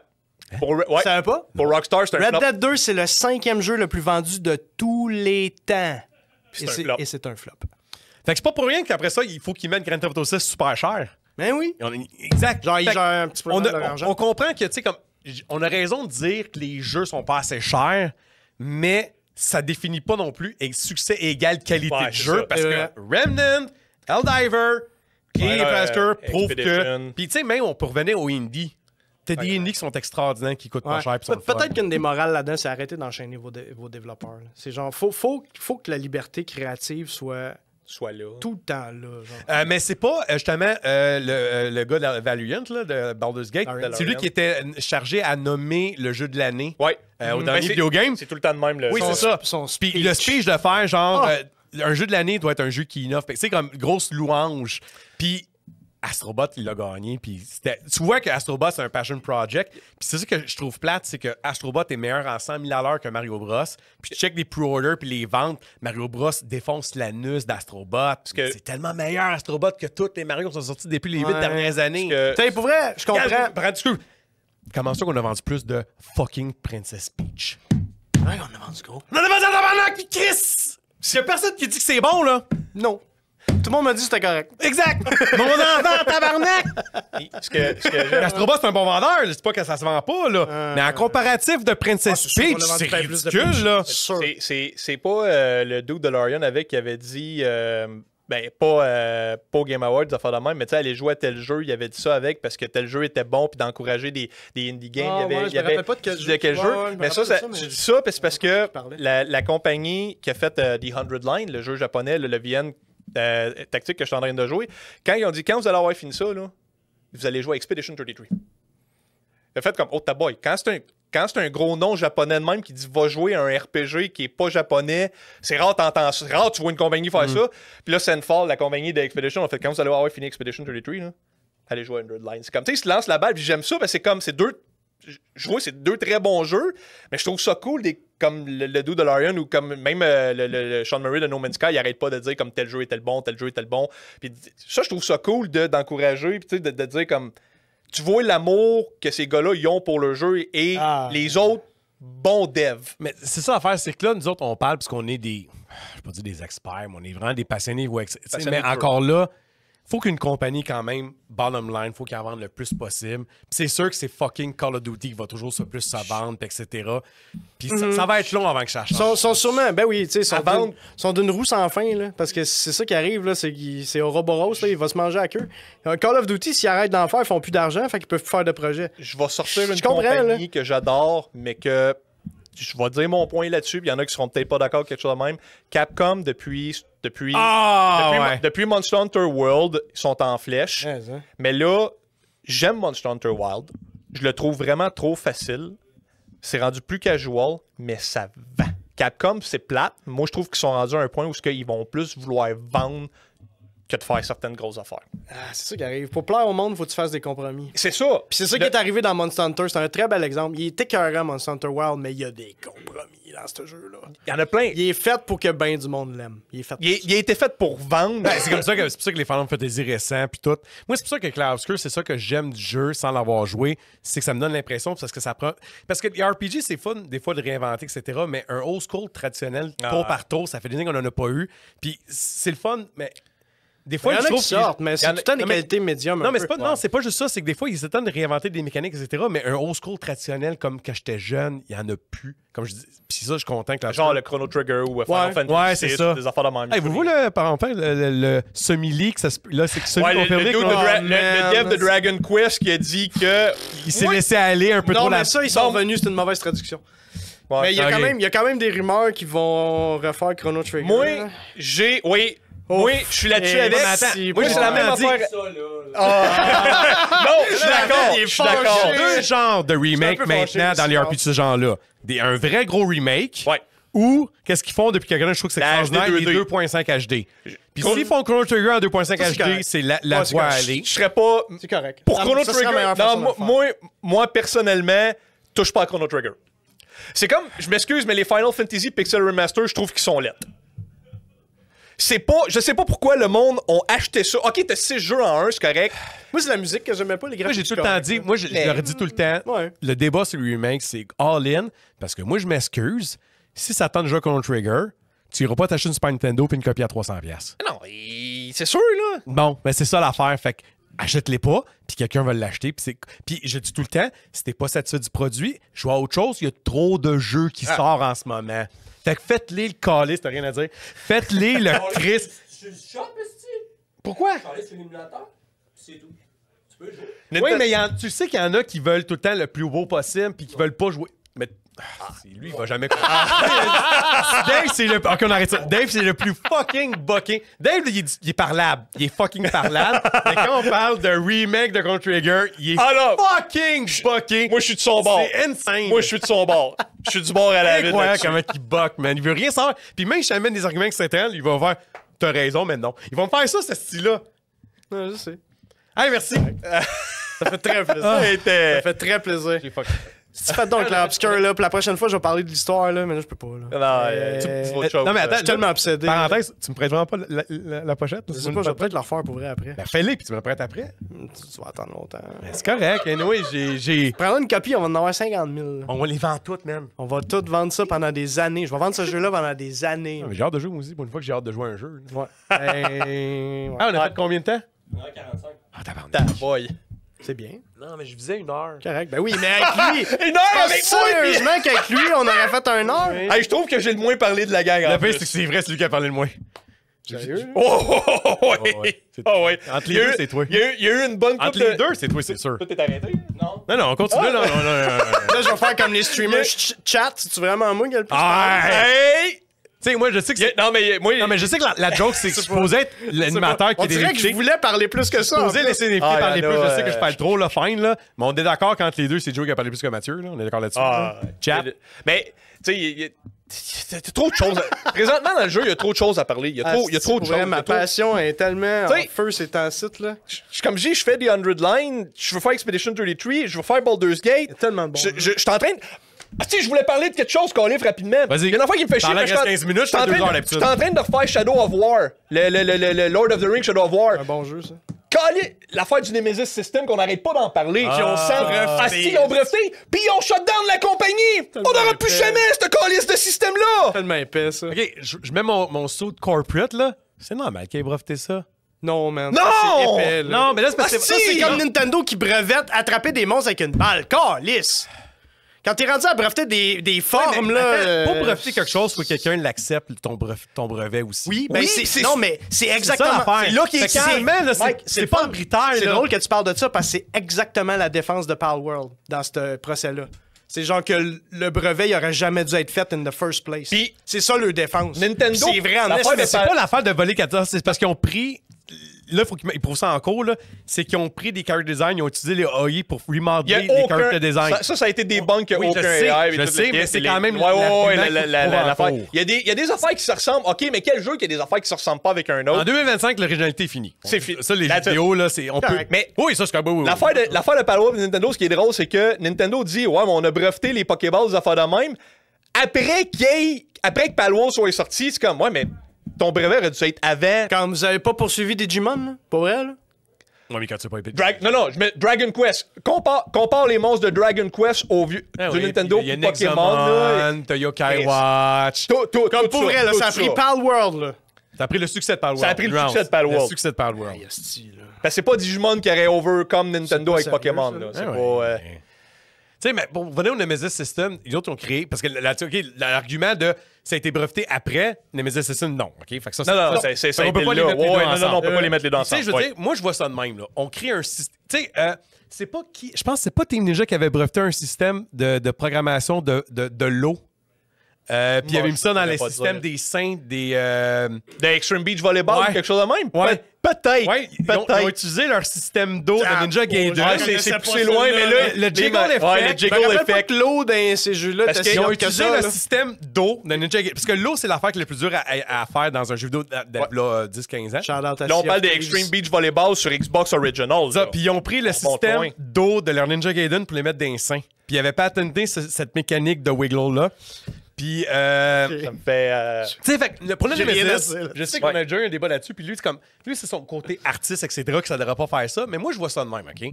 Hein? Ouais. Tu savais pas? Pour Rockstar, c'est un Red flop. Dead 2, c'est le 5e jeu le plus vendu de tous les temps. c'est un flop. Et c'est un flop. Fait que c'est pas pour rien qu'après ça, il faut qu'ils mettent Grand Theft Auto 6 super cher. Ben oui. Exact. Genre, il Fait que gère un petit peu on, de a- leur on- argent. on comprend que, tu sais, comme, on a raison de dire que les jeux sont pas assez chers, mais ça définit pas non plus succès égale qualité Ouais, de c'est jeu, ça. parce C'est que vrai. Remnant, Helldiver et Tasker prouvent que... Expedition. Puis, tu sais, même, on peut revenir aux indies. T'as des indies qui sont extraordinaires, qui coûtent pas Ouais. cher. puis sont le fun. Peut-être qu'une des morales là-dedans, c'est arrêter d'enchaîner vos développeurs. là. C'est genre, faut que la liberté créative soit Soit là. tout le temps là. Genre. Mais c'est pas justement le gars de Valiant là, de Baldur's Gate. Larian. C'est lui qui était chargé à nommer le jeu de l'année Ouais. au Ben, dernier c'est- vidéo game. C'est tout le temps de même. Oui, son- c'est ça. son Puis speech. le speech de faire genre un jeu de l'année doit être un jeu qui innove. C'est comme grosse louange. Puis Astrobot, il l'a gagné. Puis tu vois que Astrobot, c'est un passion project. Puis c'est ça que je trouve plate, c'est que Astrobot est meilleur en 100 000 à l'heure que Mario Bros. Puis tu check les pre-orders puis les ventes, Mario Bros défonce l'anus d'Astrobot. C'est tellement meilleur Astrobot que tous les Mario qui sont sortis depuis les 8 dernières années. Tu sais, pour vrai, je comprends. Comment ça qu'on a vendu plus de fucking Princess Peach? Ouais, on a vendu gros. On a vendu un tabarnak, puis Chris! S'il y a personne qui dit que c'est bon, là. Non. Tout le monde m'a dit que c'était correct. Exact! Mon enfant, tabarnak! Ce que j'aime- Astrobot, c'est un bon vendeur. Je dis pas que ça se vend pas, là. Mais en comparatif de Princess c'est sûr Peach, qu'on a vendu c'est bien plus de ridicule, Peach. là. C'est sûr. C'est pas le dude de Lorian avec qui avait dit pas au Game Awards, des affaires de même, mais tu sais, aller jouer à tel jeu, il avait dit ça avec parce que tel jeu était bon, puis d'encourager des indie games. Ah, ouais, je me rappelle pas de quel jeu. quel Ouais, jeu. ouais, je me Mais ça, rappelle de ça, mais je dis ça parce que parlais. la compagnie qui a fait The 100 Line, le jeu japonais, le VN tactique que je suis en train de jouer, quand ils ont dit, quand vous allez avoir fini ça, là, vous allez jouer à Expedition 33. Le fait comme, oh, ta boy, quand c'est un gros nom japonais de même qui dit va jouer à un RPG qui est pas japonais, c'est rare, c'est rare tu vois une compagnie faire ça. Puis là, Sandfall, la compagnie d'Expedition, a fait quand vous allez avoir fini Expedition 33, là, allez jouer à 100 Line. C'est comme, tu sais, ils se lancent la balle, puis j'aime ça, parce que je vois, c'est deux très bons jeux, mais je trouve ça cool, comme le dude de Lorian ou comme même le Sean Murray de No Man's Sky, il arrête pas de dire comme tel jeu était le bon, tel jeu était le bon. Puis ça, je trouve ça cool d'encourager, puis tu sais, de dire comme. Tu vois l'amour que ces gars-là ils ont pour le jeu et les autres bons devs. Mais c'est ça l'affaire, c'est que là, nous autres, on parle parce qu'on est des. Je vais pas dire des experts, mais on est vraiment des passionnés. Mais encore là, faut qu'une compagnie, quand même, bottom line, faut qu'elle en vende le plus possible. Puis c'est sûr que c'est fucking Call of Duty qui va toujours plus se vendre, etc. Puis ça va être long avant que ça change. Ils sont sûrement, ben oui, tu sais, sont d'une roue sans fin, là, parce que c'est ça qui arrive, là, c'est Ouroboros, là, il va se manger à queue. Call of Duty, s'ils arrêtent d'en faire, ils font plus d'argent, fait qu'ils peuvent plus faire de projets. Je vais sortir une comprends, compagnie là. que j'adore, mais que je vais dire mon point là-dessus, puis il y en a qui seront peut-être pas d'accord avec quelque chose de même. Capcom, depuis Monster Hunter World, ils sont en flèche. Ouais, ça. Mais là, j'aime Monster Hunter Wild. Je le trouve vraiment trop facile. C'est rendu plus casual, mais ça vend. Capcom, c'est plate. Moi, je trouve qu'ils sont rendus à un point où ils vont plus vouloir vendre que de faire certaines grosses affaires. C'est ça qui arrive. Pour plaire au monde, faut que tu fasses des compromis. C'est ça. Puis c'est ça qui est arrivé dans Monster Hunter. C'est un très bel exemple. Il est écœurant, Monster Hunter Wild, mais il y a des compromis dans ce jeu-là. Il y en a plein. Il est fait pour que ben du monde l'aime. Il est fait Il a été fait pour vendre. Ben, c'est pour ça que les Final Fantasy récents puis tout. Moi, c'est pour ça que Clair Obscur, c'est ça que j'aime du jeu sans l'avoir joué, c'est que ça me donne l'impression parce que ça prend. Parce que les RPG, c'est fun des fois de réinventer, etc. Mais un old school traditionnel, tour par tour, ça fait des années qu'on n'en a pas eu. Puis c'est le fun, mais. Des fois, il y en a trouve qui sortent, mais c'est tout le temps des non, mais- qualités médium. Non, mais c'est pas juste ça. C'est que des fois, ils s'attendent de réinventer des mécaniques, etc. Mais un old school traditionnel, comme quand j'étais jeune, il y en a plus. Comme je dis. Puis ça, je suis content que la Genre le Chrono Trigger ou Final Fantasy ouais, c'est 6, ça. des affaires de même. Hey, vous voyez, par exemple, le semi-leak, là, c'est que Ouais, le semi-confirmé. dude le dev de Dragon Quest qui a dit que. Il s'est laissé aller un peu Non, trop mais la. ça, ils sont revenus, c'est une mauvaise traduction. Ouais. Mais il y a Ok. quand même des rumeurs qui vont refaire Chrono Trigger. Moi, là. Oui, je suis là-dessus avec. mais attends, Moi, c'est la même dit- affaire. Ça, là. Non, je suis d'accord. il est Je suis d'accord. fâché. Deux genres de remake peu fâché maintenant aussi, dans les je RPG de ce genre-là. Un vrai gros remake. Ouais. Ou, qu'est-ce qu'ils font depuis quelques années, je trouve que c'est La extraordinaire, HD 2D. les 2.5 HD. Puis s'ils font Chrono Trigger en 2.5 Ça, c'est HD, correct. c'est la Ouais, c'est voie à correct. aller. Je serais pas. C'est correct. Pour Chrono Ça serait la Trigger, meilleure façon de le faire. moi, personnellement, touche pas à Chrono Trigger. C'est comme, je m'excuse, mais les Final Fantasy Pixel Remaster, je trouve qu'ils sont lettres. C'est pas, je sais pas pourquoi le monde ont acheté ça. Ok, t'as 6 jeux en un, c'est correct. Moi, c'est la musique que j'aimais pas, les Moi, graphiques. j'ai tout le temps dit, moi, je leur ai dit tout le temps, Ouais. le débat sur le remake, c'est all-in, parce que moi, je m'excuse, si ça tente de jouer à Chrono Trigger, tu iras pas t'acheter une Super Nintendo puis une copie à 300$. Non, c'est sûr, là. Bon, ben c'est ça l'affaire, fait que achète-les pas, puis quelqu'un va l'acheter, puis je dis tout le temps, si t'es pas satisfait du produit, joue à autre chose, il y a trop de jeux qui sortent en ce moment. Fait que faites-les le calice, t'as rien à dire. Faites-les le Chris. Tu le chopes, esti? Pourquoi? Tu enlèves sur l'émulateur, puis c'est tout. Tu peux jouer. Oui, mais tu sais qu'il y en a qui veulent tout le temps le plus beau possible puis qui veulent pas jouer. Mais Lui, il va jamais Dave, c'est le... OK, on arrête ça. Dave, c'est le plus fucking bucké. Dave, il est parlable. Il est fucking parlable. Mais quand on parle de remake de Chrono Trigger, il est fucking bucké. Moi, je suis de son bord. C'est insane. Moi, je suis de son bord. Je suis du bord à la ville. Incroyable comment il buck, man. Il veut rien savoir. Puis même si j'amène des arguments extraterrestres, il va faire « T'as raison, mais non. » Ils vont me faire ça, ce style-là. Non, je sais. Hey, merci. Ça fait très plaisir. Ça fait très plaisir. J'ai fuck. Si tu fais donc l'obscur, là, puis la prochaine fois, je vais parler de l'histoire, là, mais là, je peux pas, là. Non, tu dis autre chose. Non, mais attends, Je suis tellement obsédé. parenthèse, tu me prêtes vraiment pas la pochette? Je sais pas, je vais peut-être la refaire pour vrai après. Ben, fais-le, puis tu me la prêtes après. Tu vas attendre longtemps. Ben, c'est correct. Anyway, j'ai... Prends une copie, on va en avoir 50 000. là. On les vend toutes, man. On va tout vendre ça pendant des années. Je vais vendre ce jeu-là pendant des années. Ah, mais j'ai hâte de jouer, moi aussi, pour une fois que j'ai hâte de jouer à un jeu. là. Ouais. Ouais. Ah, on a fait combien de temps? 1h45. Ah, tabarnak. Boy. C'est bien. Non, mais je visais 1 heure. Correct. Ben oui, mais avec lui. Une heure avec moi! Sérieusement qu'avec lui, on aurait fait 1 heure. Hey, je trouve que j'ai le moins parlé de la gang. Le en pire, plus. c'est que c'est vrai, c'est lui qui a parlé le moins. Sérieux? Ouais. Oh, ouais. Entre les Il y a deux, eu- c'est toi. Il y a eu une bonne Entre couple les deux, c'est toi, c'est sûr. Toi, t'es arrêté? Non. Non, non, on continue. Non, non, non, non. Là, je vais faire comme les streamers chat. C'est vraiment moi qui a le plus Ah, Hey! tu sais, moi, je sais que c'est... Non, mais moi... Non, mais je sais que la joke, c'est supposé être l'animateur qui On est dirait que je délimité. voulais parler plus que ça. en Supposé plus. laisser les filles Ah, parler y en plus. a, Je sais que je parle trop, là, fine, là. Mais on est d'accord qu'entre les deux, c'est Joe qui a parlé plus que Mathieu, là. On est d'accord là-dessus. Ah, là. Chat. Mais, tu sais, il y a trop de choses. Présentement, dans le jeu, il y a trop de choses à parler. Il y a trop de Pour vrai, choses. Ma passion est tellement en T'sais- feu ces temps-ci, là. Comme je dis, je fais des 100 Line, je veux faire Expedition 33, je veux faire Baldur's Gate. Tellement de bon. Je suis en train de... Ah, tu sais, je voulais parler de quelque chose, Calif, rapidement. Vas-y. Il y a une affaire qui me fait chier. Parle mais reste 15 minutes, je fais 2 heures je d'habitude. suis en train de refaire Shadow of War. Le Lord of the Rings Shadow of War. Un bon jeu, ça. Calif, l'affaire du Nemesis System qu'on n'arrête pas d'en parler. Qui ont ils ont breveté, puis ils ont shut down la compagnie. On n'aura plus épais. jamais ce calice de système-là. Tellement épais, ça. OK, je mets mon saut de corporate, là. C'est normal qu'il ait breveté ça. Non, man. Non! C'est épais, là. Non, mais là, c'est parce que... Ça, c'est comme Nintendo qui brevette attraper des monstres avec une balle. Calice! Quand t'es rendu à breveter des formes, là. Pour breveter quelque chose, il faut que quelqu'un l'accepte, ton brevet aussi. Oui, ben Oui, c'est. c'est- Non, mais c'est exactement. ça, l'affaire. C'est là qui Fait est que calme. finalement, là, Mike, c'est le pas fun. arbitraire, C'est là. drôle que tu parles de ça parce que c'est exactement la défense de Palworld dans ce procès-là. C'est genre que le brevet, il aurait jamais dû être fait in the first place. Puis- c'est ça leur défense. Nintendo, C'est vrai en l'affaire esti. de C'est pas l'affaire de voler 14, c'est parce qu'ils ont pris... Là, il faut qu'ils prouvent ça en cours, là. C'est qu'ils ont pris des character design, ils ont utilisé les AI pour Il y remodeler a les aucun... character design. Ça a été des bugs qu'il n'y a Oui, je aucun sais, AI. je et tout sais, le mais kit, c'est les- quand même Ouais, ouais, l'argument qu'il faut l'affaire. trouver en Il y a des affaires qui se ressemblent. OK, mais quel jeu qui a des affaires qui se ressemblent pas avec un autre? En 2025, l'originalité est finie. C'est fini. Ça, les That's it. vidéos, là, c'est... On peut... Correct. Mais Oui, ça, c'est comme... Oui, oui. l'affaire de Palworld de Nintendo, ce qui est drôle, c'est que Nintendo dit, ouais, mais on a breveté les Pokéballs, des affaires de même. Après que Palworld soit sorti, c'est comme, ouais, mais ton brevet aurait dû être avant. Quand vous avez pas poursuivi Digimon, là, pour vrai, là? Non, mais quand tu sais pas épée. Non, je mets Dragon Quest. Compare les monstres de Dragon Quest aux vieux Ah de oui, Nintendo il y a et Pokémon. là. Nexomon, t'as Yokai Watch. Comme pour vrai, là, ça a pris Palworld, là. T'as pris le succès de Palworld. Ça a pris le succès de Palworld. Le succès de Palworld. Esti, là. Parce que c'est pas Digimon qui aurait overcome Nintendo avec sérieux, Pokémon. ça. Là. C'est Ah pas. ouais. Tu sais, mais pour venir au Nemesis System, les autres ont créé. Parce que l'argument de ça a été breveté après, Nemesis System, non. OK? Fait que ça, Non, c'est ça. on peut pas les mettre les deux ensemble. Non, on peut pas les mettre les deux Tu sais, ensemble. je veux Ouais. dire, moi, je vois ça de même. Là. On crée un système. Tu sais, c'est pas qui. Je pense que c'est pas Team Ninja qui avait breveté un système de programmation de l'eau. Puis il avait mis ça dans je les pourrais pas systèmes dire. des saints, des. De Extreme Beach Volleyball Ouais. ou quelque chose de même? Ouais. Peut-être. Ouais, ils ont utilisé leur système d'eau de Ninja Gaiden. Ouais, je c'est sais poussé pas loin, ça, mais là. là. Le jiggle effect. Ouais, le Je me jiggle rappelle pas effect. que l'eau dans ces jeux-là, Parce était qu'ils Ils ont si haute que utilisé ça, le là. système d'eau de Ninja Gaiden. Parce que l'eau, c'est l'affaire qui est le plus dur à faire dans un jeu vidéo de 10-15 ans. Shout-out à Là, on Sea parle of de Thieves. Extreme Beach Volleyball sur Xbox Original. Ça, là. puis ils ont pris le On monte système loin. d'eau de leur Ninja Gaiden pour les mettre dans les seins. Puis ils avaient patenté cette mécanique de wiggle-là. Puis, Ça me fait. tu sais, fait que pour le J'ai rien Nemesis, à dire. je sais qu'on a déjà eu un débat là-dessus. Puis lui, c'est son côté artiste, etc., que ça ne devrait pas faire ça. Mais moi, je vois ça de même, OK?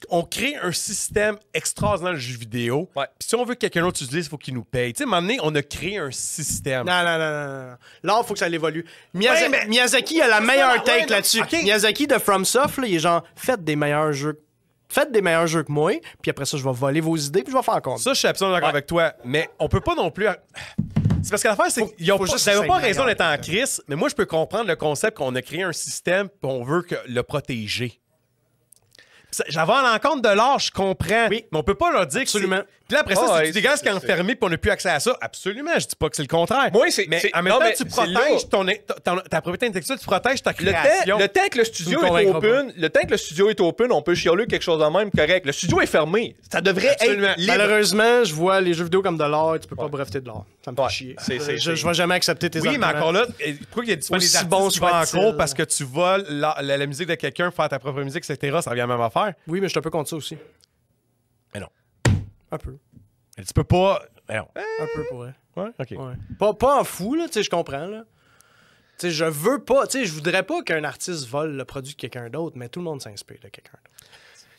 On crée un système extraordinaire de jeux vidéo. Ouais. Puis si on veut que quelqu'un d'autre utilise, il faut qu'il nous paye. Tu sais, à un moment donné, on a créé un système. Non. Là, il faut que ça évolue. Ouais, mais- Miyazaki a la meilleure take ouais, là-dessus. ok. Miyazaki de FromSoft, là, il est genre, faites des meilleurs jeux que moi, puis après ça, je vais voler vos idées, puis je vais faire compte. Ça, je suis absolument d'accord avec toi. Mais on peut pas non plus. C'est parce que l'affaire, c'est qu'ils faut n'avaient juste pas essayer raison de d'être en crise, mais moi, je peux comprendre le concept qu'on a créé un système puis on veut le protéger. J'avais à l'encontre de l'art, je comprends. Oui. Mais on peut pas leur dire que Absolument. Puis là, après ça, Ah, si ouais, tu dégages qui est c'est- enfermé puis on n'a plus accès à ça, absolument, je dis pas que c'est le contraire. Moi, mais c'est- en même non, temps, mais tu c'est protèges ta propriété intellectuelle, tu protèges ta Le création. temps que le studio Tu me est convaincras open, le temps que le studio est open, on peut chialer quelque chose de même correct. Le studio est fermé. Ça devrait Absolument. être libre. Malheureusement, je vois les jeux vidéo comme de l'art, tu peux pas breveter de l'art. Ça me fait Ouais. chier. C'est- Je vais jamais accepter tes Oui, mais arguments. encore là, pourquoi il y a des Aussi artistes bon qui vont en soit-il. cours parce que tu voles la musique de quelqu'un, faire ta propre musique, etc., ça revient à la même affaire? Oui, mais je suis un peu contre ça aussi. Mais non. Un peu. Mais tu peux pas... Mais non. Un peu pour vrai. Ouais, OK. Ouais. Pas en fou, là, tu sais, je comprends, là. Tu sais, je veux pas, tu sais, je voudrais pas qu'un artiste vole le produit de quelqu'un d'autre, mais tout le monde s'inspire de quelqu'un d'autre.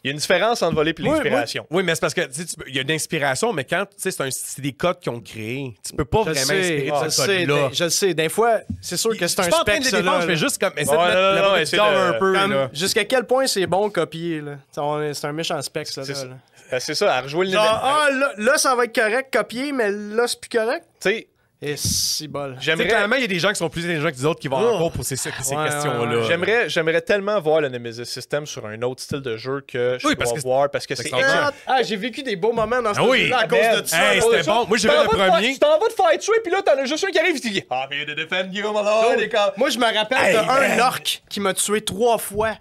Il y a une différence entre voler et Moi, l'inspiration. Oui, mais c'est parce que il y a de l'inspiration, mais quand tu sais, c'est des codes qu'ils ont créés. Tu peux pas Je vraiment sais, inspirer de je ce sais, code-là. je sais. Des fois, c'est sûr que c'est Je un suis pas en train de spec, les défendre, ça, je là. fais juste comme essayer Ouais, de mettre non, la non, boîte essaie d'or de- un peu. Comme, là. jusqu'à quel point c'est bon copier, là. C'est un méchant spec, ça, là. C'est- là. C'est ça, à rejouer le Genre, niveau. ah, là, ça va être correct, copier, mais là, c'est plus correct. Tu sais, Et si bol. Tu sais, j'aimerais. clairement, il y a des gens qui sont plus intelligents que d'autres qui vont en cours pour ces Ouais, questions-là. ouais, J'aimerais tellement voir le Nemesis System sur un autre style de jeu que je Oui, dois parce que voir parce que c'est extraordinaire. Ah, j'ai vécu des beaux moments dans ce Ah oui. jeu-là à cause de ça. Hey, à cause de c'était ça. bon. Moi, j'ai Tu vu t'en le vas te premier. faire- Tu t'en vas te faire tuer, puis là, t'en as juste un qui arrive et tu dis ah, mais de defend you, my lord. Et comme- Moi, je me rappelle Hey, d'un orc qui m'a tué 3 fois.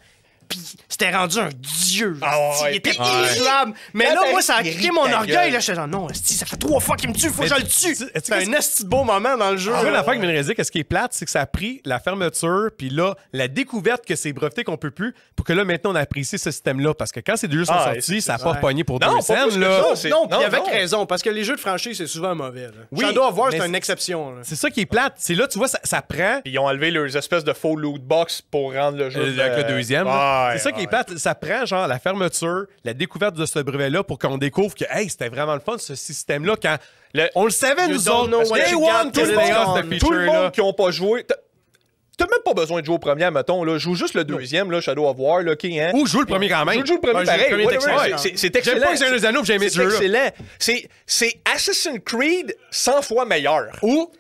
Puis c'était rendu un dieu. Ah ouais, il était puis- injouable. Mais Quand là, moi, t'arrives, ça a il crié rit mon ta orgueil. gueule. Là, j'étais genre, non, esti, ça fait 3 fois qu'il me tue, faut que je le tue. tu- C'est un esti de beau moment dans le jeu. Tu vois, là. l'affaire avec Minrezi, qu'est-ce qui est plate, c'est que ça a pris la fermeture, puis là, la découverte que c'est breveté qu'on peut plus, pour que là, maintenant, on apprécie ce système-là. Parce que quand ces deux jeux sont Ah, sortis, ça n'a c'est pas ça. pogné pour Non, deux pas scènes, plus que là. ça. Non, puis Non, avec non. raison, parce que les jeux de franchise, c'est souvent mauvais. Là. Oui, Shadow of War, mais c'est une c'est- exception. Là. C'est ça qui est plate. C'est là, tu vois, ça prend. Puis ils ont enlevé leurs espèces de faux loot box pour rendre le jeu. Avec le deuxième. là. Ouais, C'est ça qui est ouais. plate. Ça prend, genre, la fermeture, la découverte de ce brevet-là pour qu'on découvre que, hey, c'était vraiment le fun, ce système-là, quand. On le savait, You nous don't know autres. what Day you one, got tout till le it's monde, gone. ce Tout le feature-là. monde qui ont pas joué. T'as même pas besoin de jouer au premier, mettons. Là. Joue juste le deuxième, là, Shadow of War, là, qui, hein? Ou joue le premier quand même. Joue le premier Ouais, j'ai le pareil. premier whatever. excellent. Ouais, c'est J'aime excellent. pas que c'est un des anneaux, j'ai aimé ce C'est jeu-là. excellent. C'est Assassin's Creed 100 fois meilleur. Ou.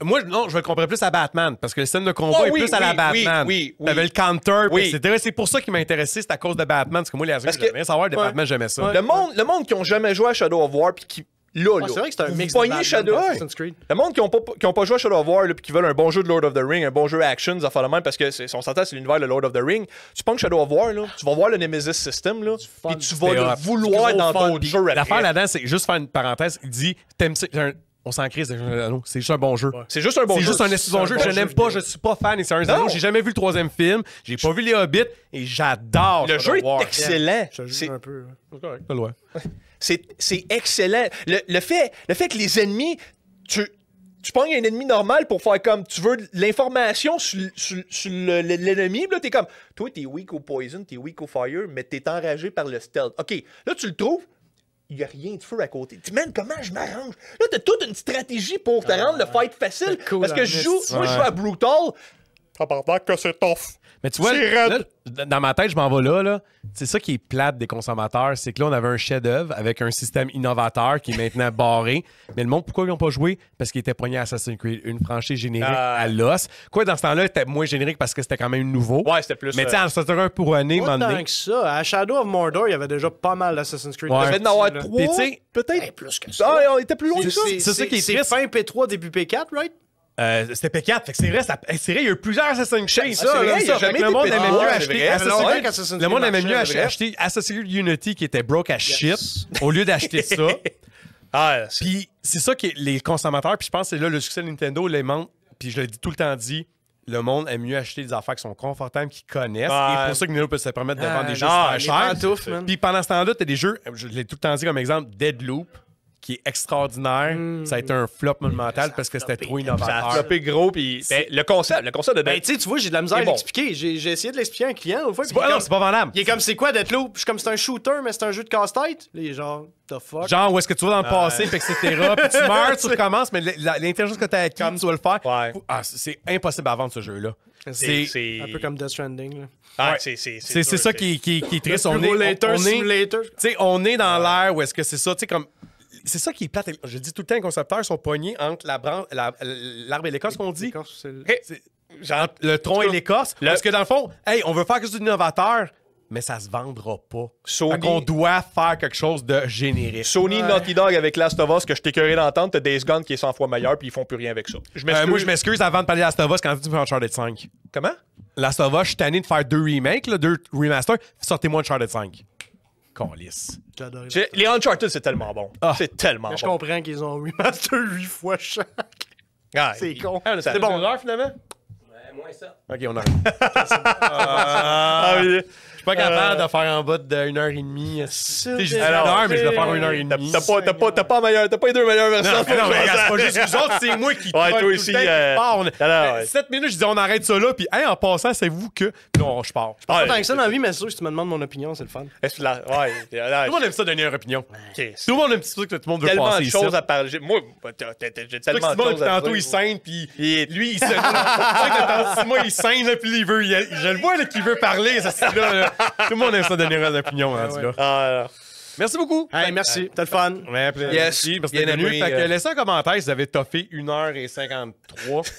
Moi, non, je le comparer plus à Batman, parce que le scène de combat Oh, est oui, plus à la oui, Batman. oui, oui, T'avais oui. le counter, Oui. etc. C'est pour ça qui m'a intéressé, c'est à cause de Batman, parce que moi, les Parce je que- j'aimais savoir de Ouais. Batman, j'aimais ça. Ouais. Le monde qui ont jamais joué à Shadow of War, puis qui. Là, Ah, c'est vrai que c'est un vous mix pognez de Batman Shadow et ouais. Assassin's Creed. Le monde qui ont pas joué à Shadow of War, là, puis qui veulent un bon jeu de Lord of the Ring, un bon jeu action, ça fait le même parce que on s'entend, c'est l'univers de Lord of the Ring. Tu prends Shadow of War, là, tu vas voir le Nemesis System, là, puis tu vas C'est le hot. vouloir Gros dans fun. ton jeu L'affaire après. là-dedans, c'est juste faire une parenthèse. Il dit, t'aimes ça? On s'en crise, c'est juste un bon jeu. C'est juste un bon C'est jeu. juste un esti bon jeu. bon Je jeu n'aime pas, vidéo. je suis pas fan des Seigneurs des Anneaux. J'ai jamais vu le troisième film. J'ai pas vu les Hobbits et j'adore Le Shadow jeu est War. excellent. Je joue C'est- un peu. là. T'as le droit. C'est excellent. Le fait que les ennemis, tu pognes un ennemi normal pour faire comme tu veux de l'information sur l'ennemi, puis là t'es comme toi t'es weak au poison, t'es weak au fire, mais t'es enragé par le stealth. Ok, là tu le trouves, il y a rien de feu à côté. Tu man, comment je m'arrange? Là t'as toute une stratégie pour te rendre le fight facile. c'est cool, Parce que en je joue, esti. moi je joue à Brutal. Tabarnak que c'est tough. Mais tu vois, C'est là, raide. dans ma tête, je m'en vais là. C'est ça qui est plate des consommateurs. C'est que là, on avait un chef-d'œuvre avec un système innovateur qui est maintenant barré. Mais le monde, pourquoi ils n'ont pas joué? Parce qu'ils étaient pognés à Assassin's Creed, une franchise générique à l'os. Quoi, dans ce temps-là, c'était moins générique parce que c'était quand même nouveau. Ouais, c'était plus. Mais tu sais, en sortir un pour année, Pas moment tant donné. que ça. À Shadow of Mordor, il y avait déjà pas mal d'Assassin's Creed. Ouais. il devait en avoir Là. 3, Puis, tu sais, peut-être. Plus que ça. Ah, on était plus loin que ça. c'est ça qui est C'est triste. fin P3, début P4, right? C'était P4. Fait que c'est vrai, c'est vrai, il y a eu plusieurs Assassin's Creed. C'est vrai, il y a Fait jamais que le été monde P3, aimait mieux c'est acheter vrai. Assassin's longtemps Creed. qu'Assassin's Le Creed monde aimait mieux marchait, c'est vrai. acheter Assassin's Creed Unity qui était broke à shit au lieu d'acheter ça. Ah, Puis c'est ça que les consommateurs, puis je pense que c'est là le succès de Nintendo, les monde, puis je l'ai dit tout le temps dit, le monde aime mieux acheter des affaires qui sont confortables, qui connaissent. Ouais. Et pour ça que Nintendo peut se permettre de vendre des jeux non, super les chers. pantoufles, man. Puis pendant ce temps-là, t'as des jeux, je l'ai tout le temps dit comme exemple, Deadloop, qui est extraordinaire. Ça a été un flop monumental parce que c'était trop ça a innovateur. floppé gros. Puis ben, le concept de Ben, tu sais, tu vois, j'ai de la misère C'est à bon. l'expliquer. J'ai essayé de l'expliquer à un client l'autre fois. C'est puis pas, non, c'est pas vendable. il est comme, c'est quoi Deathloop? Je suis comme, c'est un shooter, mais c'est un jeu de casse-tête. Là, il est genre, the fuck? Genre, où est-ce que tu vas dans le passé, puis etc. Puis tu meurs, tu recommences, mais l'intelligence que tu as acquis, tu vas le faire. Ouais. Ah, c'est impossible à vendre ce jeu-là. C'est Un peu comme Death Stranding. Là. Ah, Ouais. c'est c'est ça qui est triste. On est, Simulator, on est, simulator. tu sais, on est dans l'ère où est-ce que c'est ça, tu sais, comme. C'est ça qui est plate. Je dis tout le temps, les concepteurs sont pognés entre l'arbre et l'écorce, qu'on dit. C'est le- C'est- Genre, le tronc et l'écorce. Parce que dans le fond, hey, on veut faire quelque chose d'innovateur. mais ça se vendra pas. Sony- Fait qu'on doit faire quelque chose de générique. Sony, Naughty Dog avec Last of Us, que je t'écœurais d'entendre, t'as Days Gone qui est 100 fois meilleur, puis ils font plus rien avec ça. Moi, je m'excuse avant de parler de Last of Us quand tu fais Uncharted 5. Comment? Last of Us, je suis tanné de faire 2 remakes, là, 2 remasters. Sortez-moi Uncharted 5. Câlisse. J'adore. Les Uncharted, c'est tellement bon. Ah. C'est tellement Mais je bon. comprends qu'ils ont remaster 8 fois chaque. Ah, C'est con. C'est C'est bon, l'heure finalement? Ouais, moins ça. Ok, on arrête. Ah, oui. Je suis pas capable de faire en bas de 1h30. J'ai dit 1 Alors, heure, mais je vais faire 1h30. T'as pas les deux meilleures versions. Non, mais non, mais regarde, c'est pas juste vous autres, c'est moi qui Ouais, troll toi tout le aussi, temps, qui part. alors, ouais. 7 minutes, je dis on arrête ça là, puis hey, en passant, savez-vous que. Non, je pars. Pas tant que ça dans la vie, mais c'est sûr que si tu me demandes mon opinion, c'est le fun. Ouais. Tout le monde aime ça donner une opinion. Tout le monde aime ça que tout le monde veut Tellement passer de ici. choses à parler. Moi, j'ai tellement de choses à Tantôt, dire. il scène, puis lui, il se. Tu sais que Simon, il scène, là, puis il veut. Je le vois, là, qu'il veut parler, ça, c'est là. Tout le monde aime ça donner une opinion, là. Ah, Merci beaucoup. Hey, merci. C'était le fun. Ouais, Yes, merci, parce que bien t'es venu. aimé, Fait que laissez un commentaire si vous avez toffé 1h53.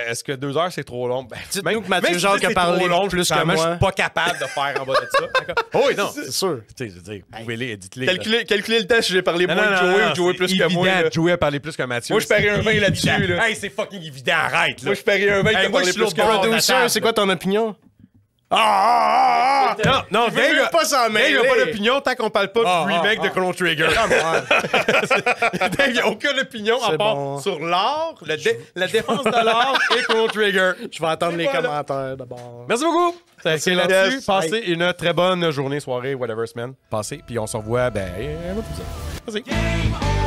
Est-ce que 2 heures, c'est trop long? Ben, Dites-nous que Mathieu même si Jacques c'est a parlé trop long, plus que justement, moi. je suis pas capable de faire en bas de ça. D'accord? Oh oui, non. C'est sûr. Tu sais, je veux dire, pouvez-les, dites-les. là. calculez le temps si j'ai parlé Non, moins non, de non, Joey non, ou Joey c'est plus que moi. évident, là. Joey a parlé plus que Mathieu. Moi, je parie un 20 C'est là-dessus, évident. là. Hey, c'est fucking évident, arrête, là. Moi, je parie un 20 qui Hey, a moi, parlé je suis plus que l'autre moi. bord. Producer, c'est quoi ton opinion? Non, Il veut même pas s'en Dave, il a mêler. pas d'opinion tant qu'on parle pas du remake de Chrono Trigger. Dave, il a aucune opinion à C'est part bon. sur l'art, la défense de l'art et Chrono Trigger. Je vais attendre les Voilà. commentaires d'abord. Merci beaucoup. C'est là-dessus. Yes. Passez une très bonne journée, soirée, whatever, semaine. Passez, puis on se revoit, un autre épisode. Merci.